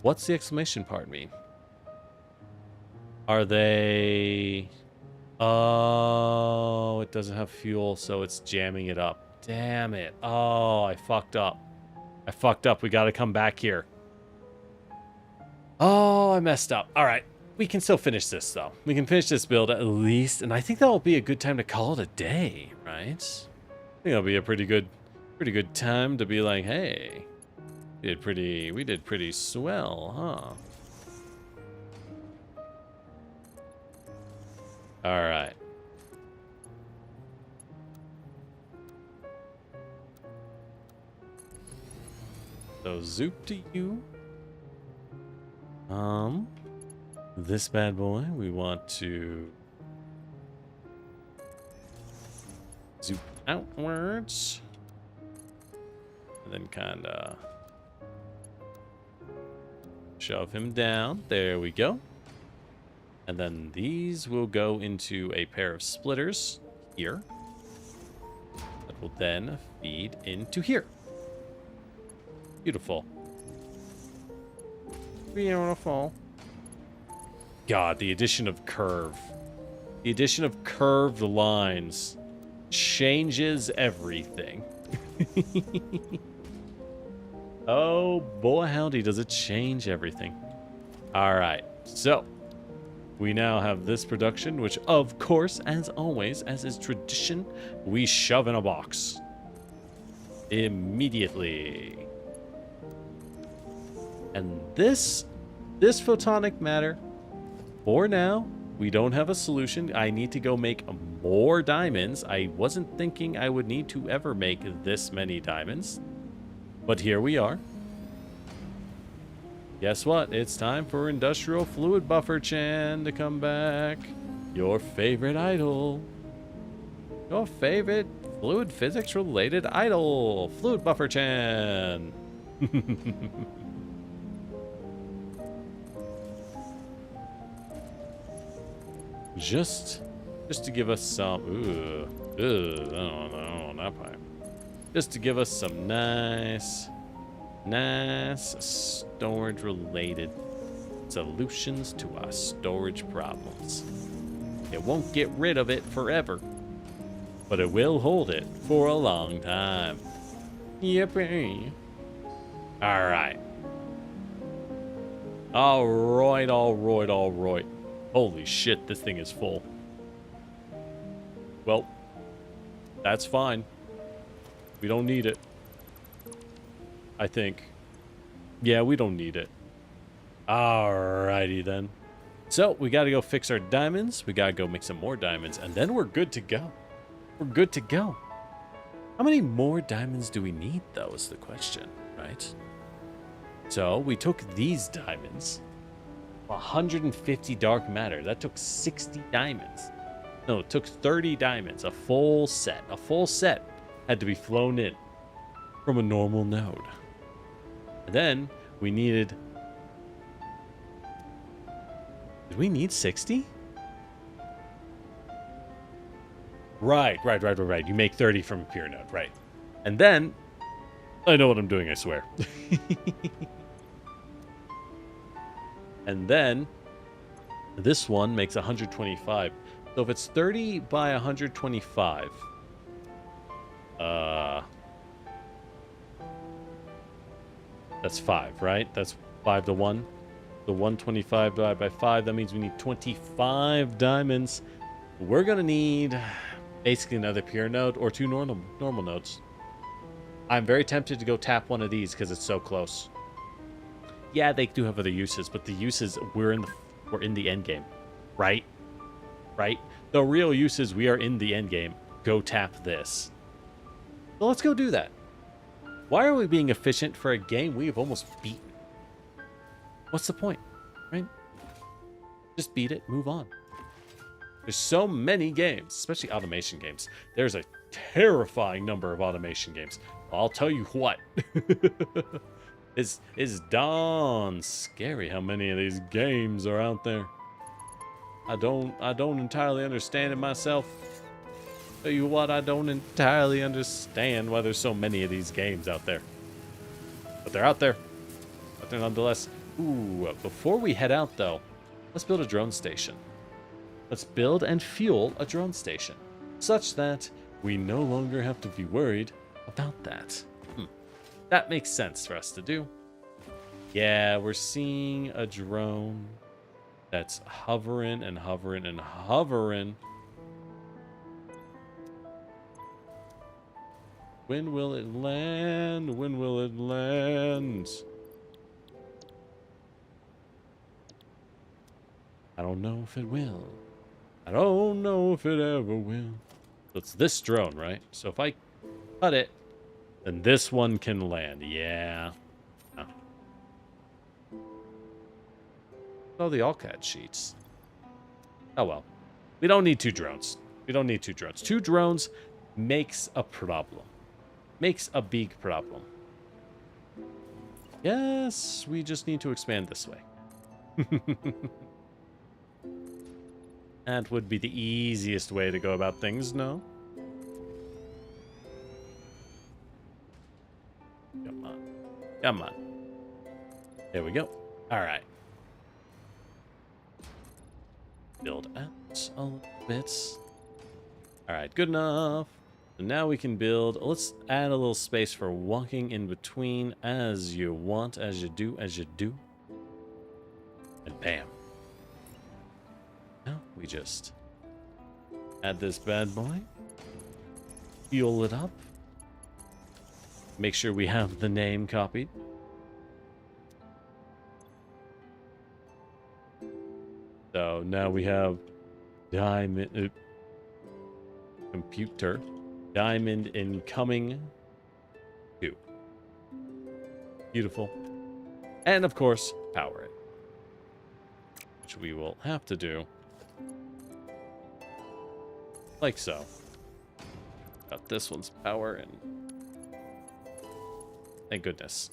What's the exclamation part mean? Are they... Oh, it doesn't have fuel, so it's jamming it up. Damn it. Oh, I fucked up. I fucked up. We gotta come back here. Oh, I messed up. All right. We can still finish this, though. We can finish this build at least, and I think that will be a good time to call it a day, right? I think that'll be a pretty good time to be like, hey, we did pretty swell, huh? All right. So zoop to you. This bad boy, we want to zoop outwards. And then kind of shove him down. There we go. And then these will go into a pair of splitters here. That will then feed into here. Beautiful. Beautiful. God, the addition of curve. The addition of curved lines changes everything. Oh boy, howdy, does it change everything. Alright, so we now have this production, which of course, as always, as is tradition, we shove in a box. Immediately. And this photonic matter, for now, we don't have a solution. I need to go make more diamonds. I wasn't thinking I would need to ever make this many diamonds. But here we are. Guess what? It's time for Industrial Fluid Buffer Chan to come back. Your favorite idol. Your favorite fluid physics related idol. Fluid Buffer Chan. Just to give us some... I don't know that pipe. just to give us some nice storage-related solutions to our storage problems. It won't get rid of it forever, but it will hold it for a long time. Yippee. Alright. Alright. Holy shit, this thing is full. Well, that's fine. We don't need it. I think. Yeah, we don't need it. Alrighty then. So, we gotta go fix our diamonds. We gotta go make some more diamonds. And then we're good to go. We're good to go. How many more diamonds do we need, though, is the question, right? So, we took these diamonds. 150 dark matter. That took 60 diamonds. No, it took 30 diamonds. A full set. A full set had to be flown in from a normal node. And then we needed... Did we need 60? Right. You make 30 from a pure node, right. And then... I know what I'm doing, I swear. And then... This one makes 125. So if it's 30 by 125... That's 5, right? That's 5 to 1. The 125 divided by 5, that means we need 25 diamonds. We're going to need basically another pure node or 2 normal nodes. I'm very tempted to go tap one of these because it's so close. Yeah, they do have other uses, but the uses, we're in the end game, right? Right? The real use is we are in the end game. Go tap this. So let's go do that. Why are we being efficient for a game we have almost beaten? What's the point, right? Just beat it, move on. There's so many games, especially automation games. There's a terrifying number of automation games. I'll tell you what. It's darn scary how many of these games are out there. I don't entirely understand it myself. Tell you what, I don't entirely understand why there's so many of these games out there. But they're out there. But they're nonetheless. Ooh, before we head out though, let's build a drone station. Let's build and fuel a drone station, such that we no longer have to be worried about that. That makes sense for us to do. Yeah, we're seeing a drone that's hovering and hovering and hovering. When will it land? When will it land? I don't know if it will. I don't know if it ever will. So it's this drone, right? So if I cut it, then this one can land. Yeah. Oh. Oh, the AllCAD sheets. Oh, well. We don't need 2 drones. We don't need 2 drones. 2 drones makes a problem. Makes a big problem. Yes, we just need to expand this way. That would be the easiest way to go about things, no? Come on. Come on. There we go. Alright. Build out a little bit. Alright, good enough. So now we can build. Let's add a little space for walking in between as you want, as you do. And bam. Now we just add this bad boy. Fuel it up. Make sure we have the name copied. So now we have diamond computer diamond incoming 2. Beautiful. And of course, power it, which we will have to do like so. Got this one's power and thank goodness.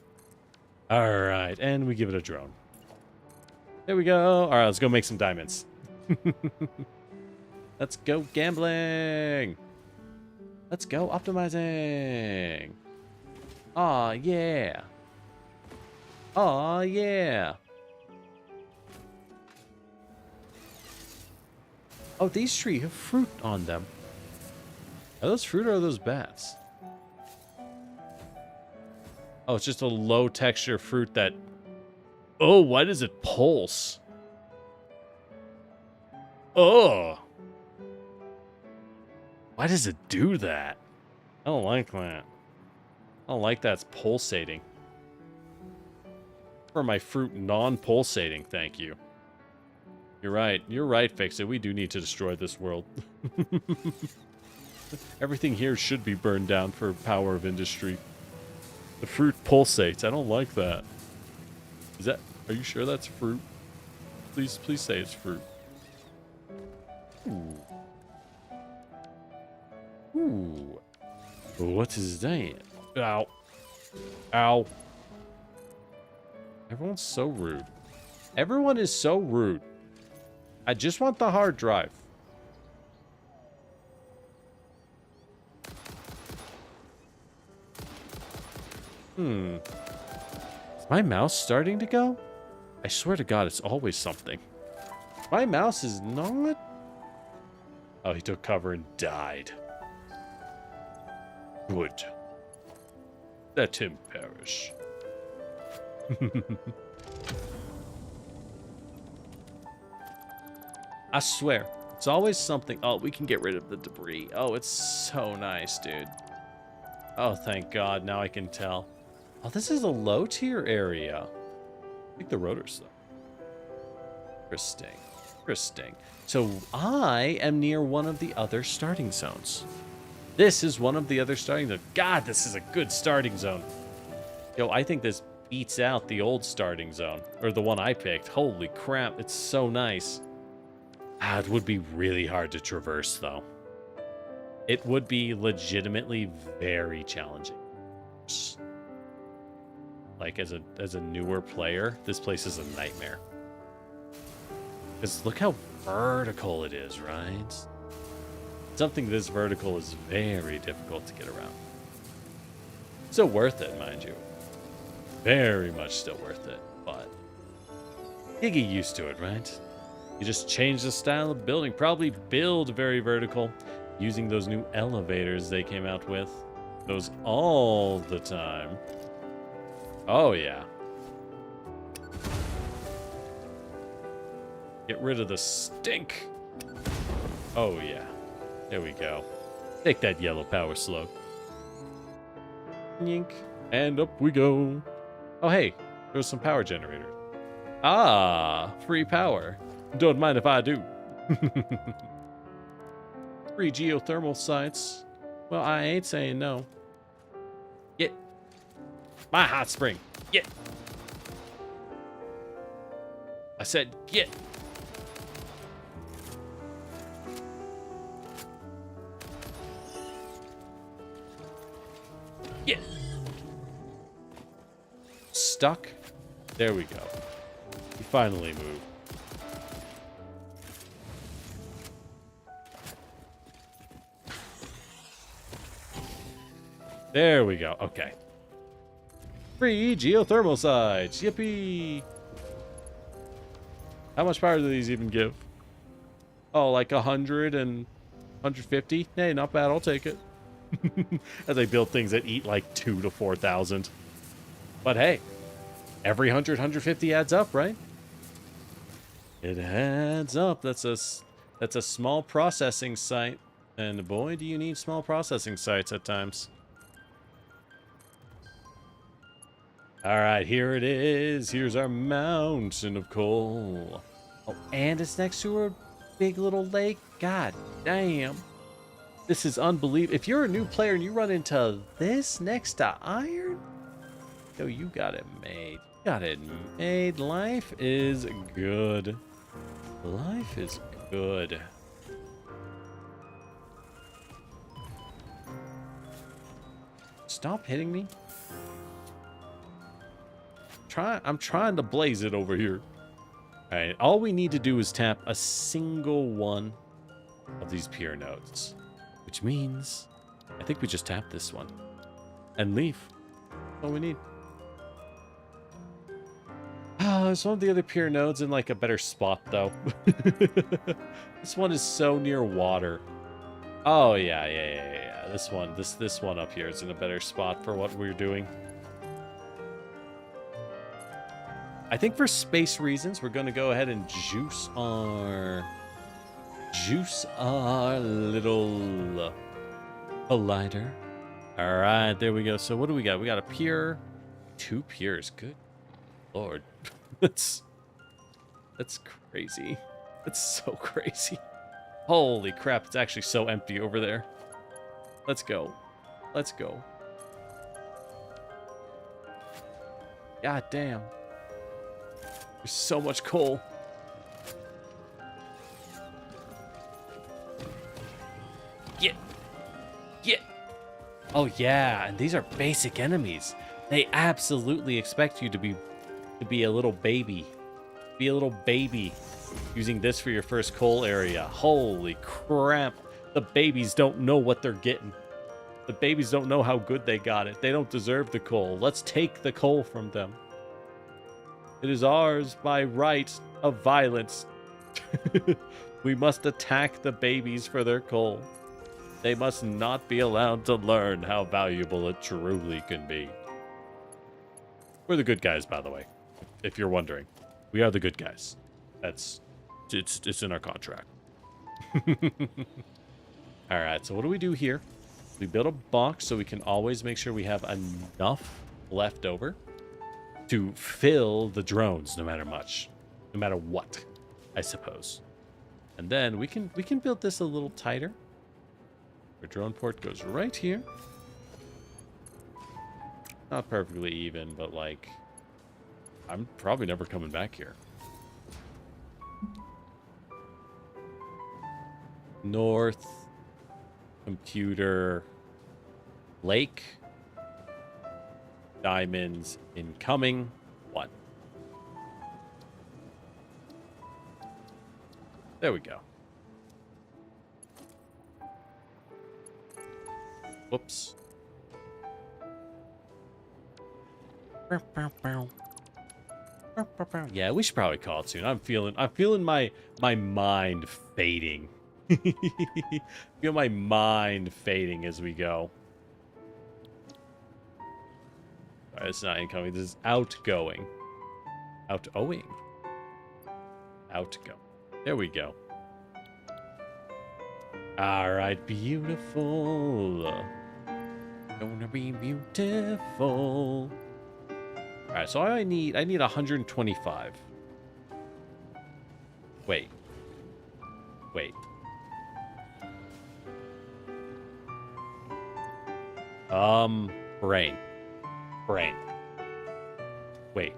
All right, and we give it a drone. There we go. All right, let's go make some diamonds. Let's go gambling. Let's go optimizing. Aw, yeah. Aw, yeah. Oh, these trees have fruit on them. Are those fruit or are those bats? Oh, it's just a low texture fruit that... Oh, why does it pulse? Oh. Why does it do that? I don't like that. I don't like that's pulsating. For my fruit non-pulsating, thank you. You're right, Fix-It. We do need to destroy this world. Everything here should be burned down for power of industry. The fruit pulsates. I don't like that. Is that... Are you sure that's fruit? Please say it's fruit. Ooh. Ooh. What is that? Ow. Ow. Everyone's so rude. Everyone is so rude. I just want the hard drive. Is my mouse starting to go? I swear to God, it's always something. My mouse is not... Oh, he took cover and died. Good. Let him perish. I swear, it's always something. Oh, we can get rid of the debris. Oh, it's so nice, dude. Oh, thank God. Now I can tell. Oh, this is a low tier area. I think the rotors, though. Interesting. Interesting. So I am near one of the other starting zones. This is one of the other starting zones. God, this is a good starting zone. Yo, I think this beats out the old starting zone. Or the one I picked. Holy crap, it's so nice. Ah, it would be really hard to traverse, though. It would be legitimately very challenging. Like, as a newer player, this place is a nightmare. Because look how vertical it is, right? Something this vertical is very difficult to get around. Still worth it, mind you. Very much still worth it, but you get used to it, right? You just change the style of building. Probably build very vertical using those new elevators they came out with. Those all the time. Oh, yeah. Get rid of the stink. Oh, yeah. There we go. Take that yellow power slug. Yink. And up we go. Oh, hey. There's some power generator. Ah, free power. Don't mind if I do. Free geothermal sites. Well, I ain't saying no. Get. My hot spring. Get. I said get. Get. Stuck. There we go. We finally moved. There we go. Okay. Free geothermal sites. Yippee. How much power do these even give? Oh, like 100 and 150? Hey, not bad. I'll take it. As I build things that eat like 2 to 4,000. But hey, every 100, 150 adds up, right? It adds up. That's a small processing site. And boy, do you need small processing sites at times. All right, here it is. Here's our mountain of coal. Oh, and it's next to a big little lake. God damn. This is unbelievable. If you're a new player and you run into this next to iron, yo, you got it made. You got it made. Life is good. Life is good. Stop hitting me. I'm trying to blaze it over here. All right, all we need to do is tap a single one of these pier nodes, which means I think we just tap this one and leave. That's all we need. Some of the other pier nodes in like a better spot though. This one is so near water. Oh yeah. This one up here is in a better spot for what we're doing. I think for space reasons, we're going to go ahead and juice our little collider. All right, there we go. So what do we got? We got a pier, 2 piers. Good Lord. That's crazy. That's so crazy. Holy crap, it's actually so empty over there. Let's go. Let's go. God damn. There's so much coal. Get. Oh yeah, and these are basic enemies. They absolutely expect you to be a little baby. Be a little baby using this for your first coal area. Holy crap. The babies don't know what they're getting. The babies don't know how good they got it. They don't deserve the coal. Let's take the coal from them. It is ours by right of violence. We must attack the babies for their coal. They must not be allowed to learn how valuable it truly can be. We're the good guys, by the way, if you're wondering. We are the good guys. It's in our contract. All right, so what do we do here? We build a box so we can always make sure we have enough left over to fill the drones, no matter what, I suppose. And then we can build this a little tighter. Our drone port goes right here. Not perfectly even, but like, I'm probably never coming back here. North, computer, lake, diamonds incoming, 1. There we go. Whoops. Yeah, we should probably call it soon. I'm feeling my mind fading. Feel my mind fading as we go. Alright, it's not incoming. This is outgoing. Outgoing. There we go. Alright, beautiful. Gonna be beautiful. Alright, so I need 125. Wait. Brain. Wait.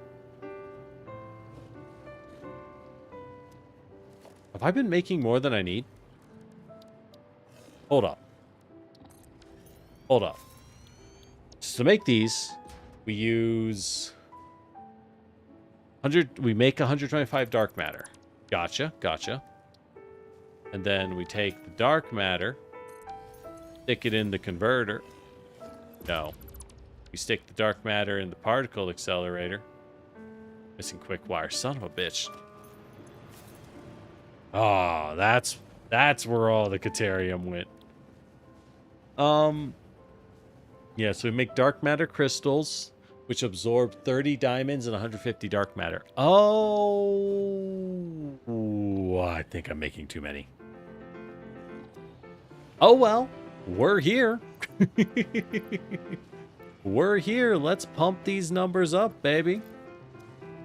Have I been making more than I need? Hold up. So to make these, we use 100. We make 125 dark matter. Gotcha. And then we take the dark matter, stick it in the converter. No. We stick the dark matter in the particle accelerator. Missing quick wire. Son of a bitch. Oh, that's where all the Caterium went. Yeah, so we make dark matter crystals, which absorb 30 diamonds and 150 dark matter. Oh, I think I'm making too many. Oh, well, we're here. We're here. Let's pump these numbers up, baby.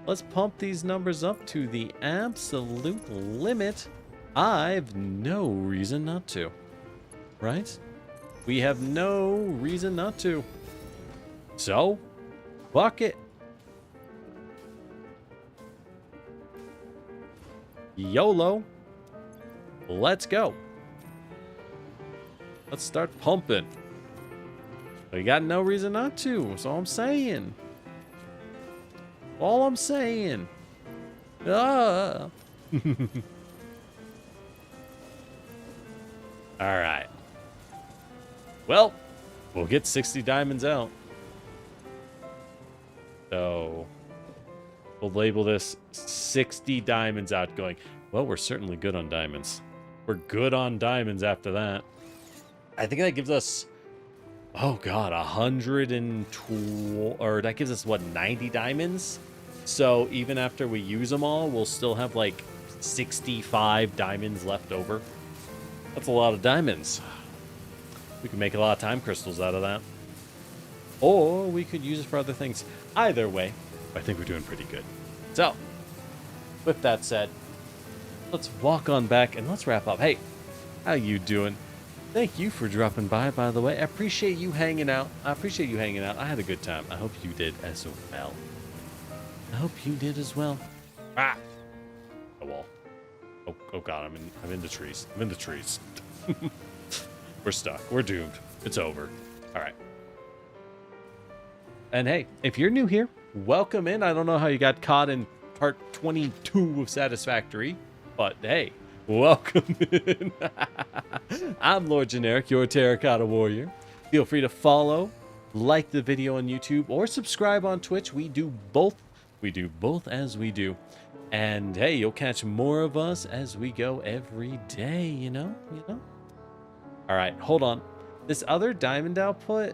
Let's pump these numbers up to the absolute limit. I've no reason not to. Right? We have no reason not to. So, fuck it. YOLO. Let's go. Let's start pumping. We got no reason not to. That's all I'm saying. All I'm saying. All right. Well, we'll get 60 diamonds out. So we'll label this 60 diamonds outgoing. Well, we're certainly good on diamonds. We're good on diamonds after that. I think that gives us, oh god, 120, or that gives us what, 90 diamonds? So even after we use them all, we'll still have like 65 diamonds left over. That's a lot of diamonds. We can make a lot of time crystals out of that. Or we could use it for other things. Either way, I think we're doing pretty good. So, with that said, let's walk on back and let's wrap up. Hey, how you doing? Thank you for dropping by the way. I appreciate you hanging out. I had a good time. I hope you did as well. Ah! A wall. Oh god, I'm in the trees. We're stuck. We're doomed. It's over. All right. And hey, if you're new here, welcome in. I don't know how you got caught in part 22 of Satisfactory, but hey, welcome in. I'm Lord Generic, your Terracotta Warrior. Feel free to follow, like the video on YouTube, or subscribe on Twitch. We do both. We do both as we do. And hey, you'll catch more of us as we go every day, you know? All right, hold on. This other diamond output,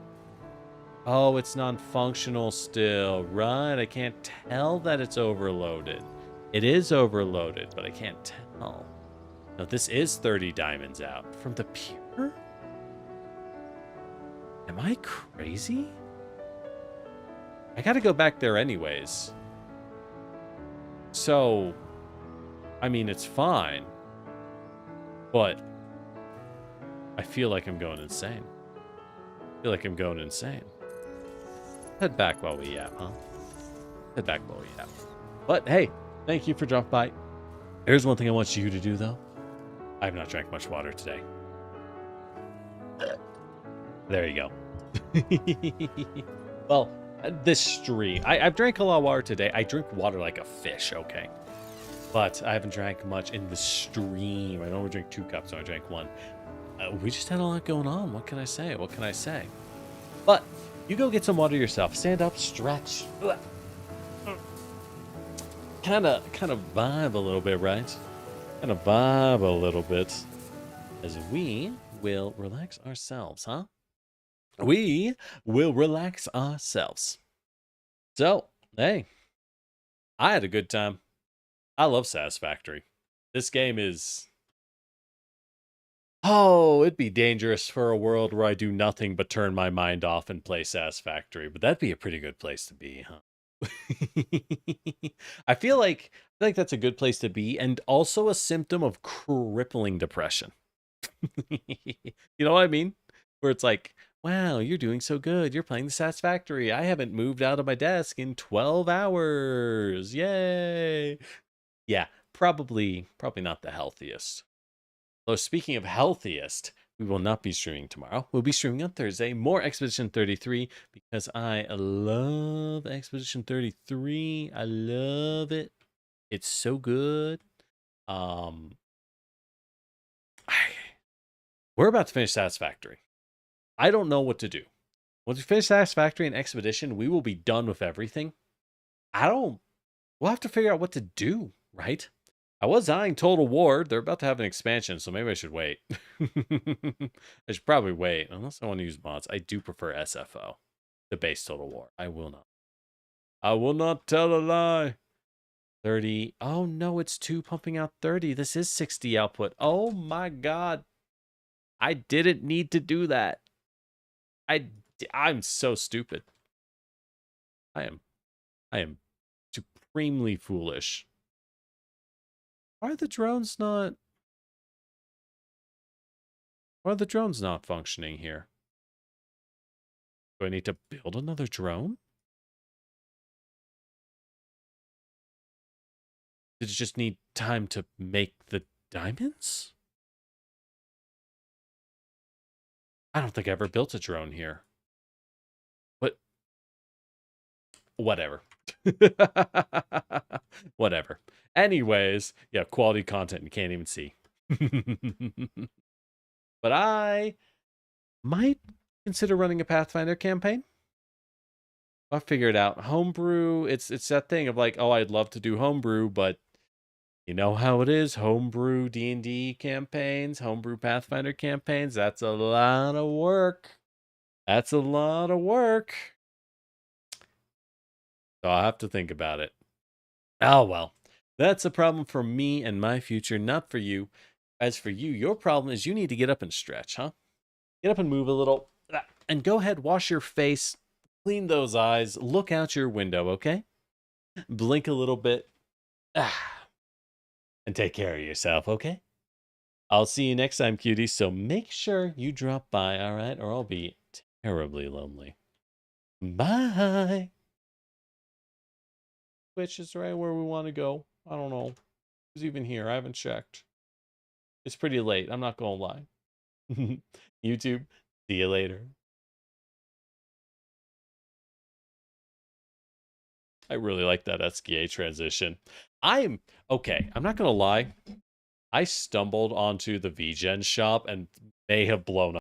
oh, it's non-functional still. Right, I can't tell that it's overloaded. It is overloaded, but I can't tell. Now, this is 30 diamonds out. From the pure? Am I crazy? I gotta go back there anyways. So, I mean, it's fine. But I feel like I'm going insane. Head back while we yap, huh? But hey, thank you for dropping by. Here's one thing I want you to do, though. I have not drank much water today. There you go. Well, this stream, I've drank a lot of water today. I drink water like a fish, okay? But I haven't drank much in the stream. I normally drink 2 cups, so I drank 1. We just had a lot going on. What can I say? But you go get some water yourself. Stand up, stretch. Kind of vibe a little bit, right? As we will relax ourselves, huh? So, hey, I had a good time. I love Satisfactory. This game is... Oh, it'd be dangerous for a world where I do nothing but turn my mind off and play Satisfactory, but that'd be a pretty good place to be, huh? I feel like that's a good place to be, and also a symptom of crippling depression. You know what I mean? Where it's like, wow, you're doing so good. You're playing the Satisfactory. I haven't moved out of my desk in 12 hours. Yay. Yeah, probably not the healthiest. Though speaking of healthiest, we will not be streaming tomorrow. We'll be streaming on Thursday. More Expedition 33 because I love Expedition 33. I love it. It's so good. We're about to finish Satisfactory. I don't know what to do. Once we finish Satisfactory and Expedition, we will be done with everything. We'll have to figure out what to do, right? I was eyeing Total War. They're about to have an expansion, so maybe I should wait. I should probably wait, unless I want to use mods. I do prefer SFO, the base Total War. I will not tell a lie. 30. Oh, no, it's 2 pumping out 30. This is 60 output. Oh, my God. I didn't need to do that. I'm so stupid. I am supremely foolish. Why are the drones not functioning here? Do I need to build another drone? Did it just need time to make the diamonds? I don't think I ever built a drone here. But whatever. Whatever. Anyways, yeah, quality content you can't even see. But I might consider running a Pathfinder campaign. I'll figure it out. Homebrew, it's that thing of like, oh, I'd love to do homebrew, but you know how it is. Homebrew D&D campaigns, homebrew Pathfinder campaigns, that's a lot of work. That's a lot of work. So I'll have to think about it. Oh, well. That's a problem for me and my future, not for you. As for you, your problem is you need to get up and stretch, huh? Get up and move a little. And go ahead, wash your face, clean those eyes, look out your window, okay? Blink a little bit. And take care of yourself, okay? I'll see you next time, cuties, so make sure you drop by, all right? Or I'll be terribly lonely. Bye! Which is right where we want to go. I don't know. Who's even here? I haven't checked. It's pretty late. I'm not going to lie. YouTube, see you later. I really like that SKA transition. Okay, I'm not going to lie. I stumbled onto the VGen shop and may have blown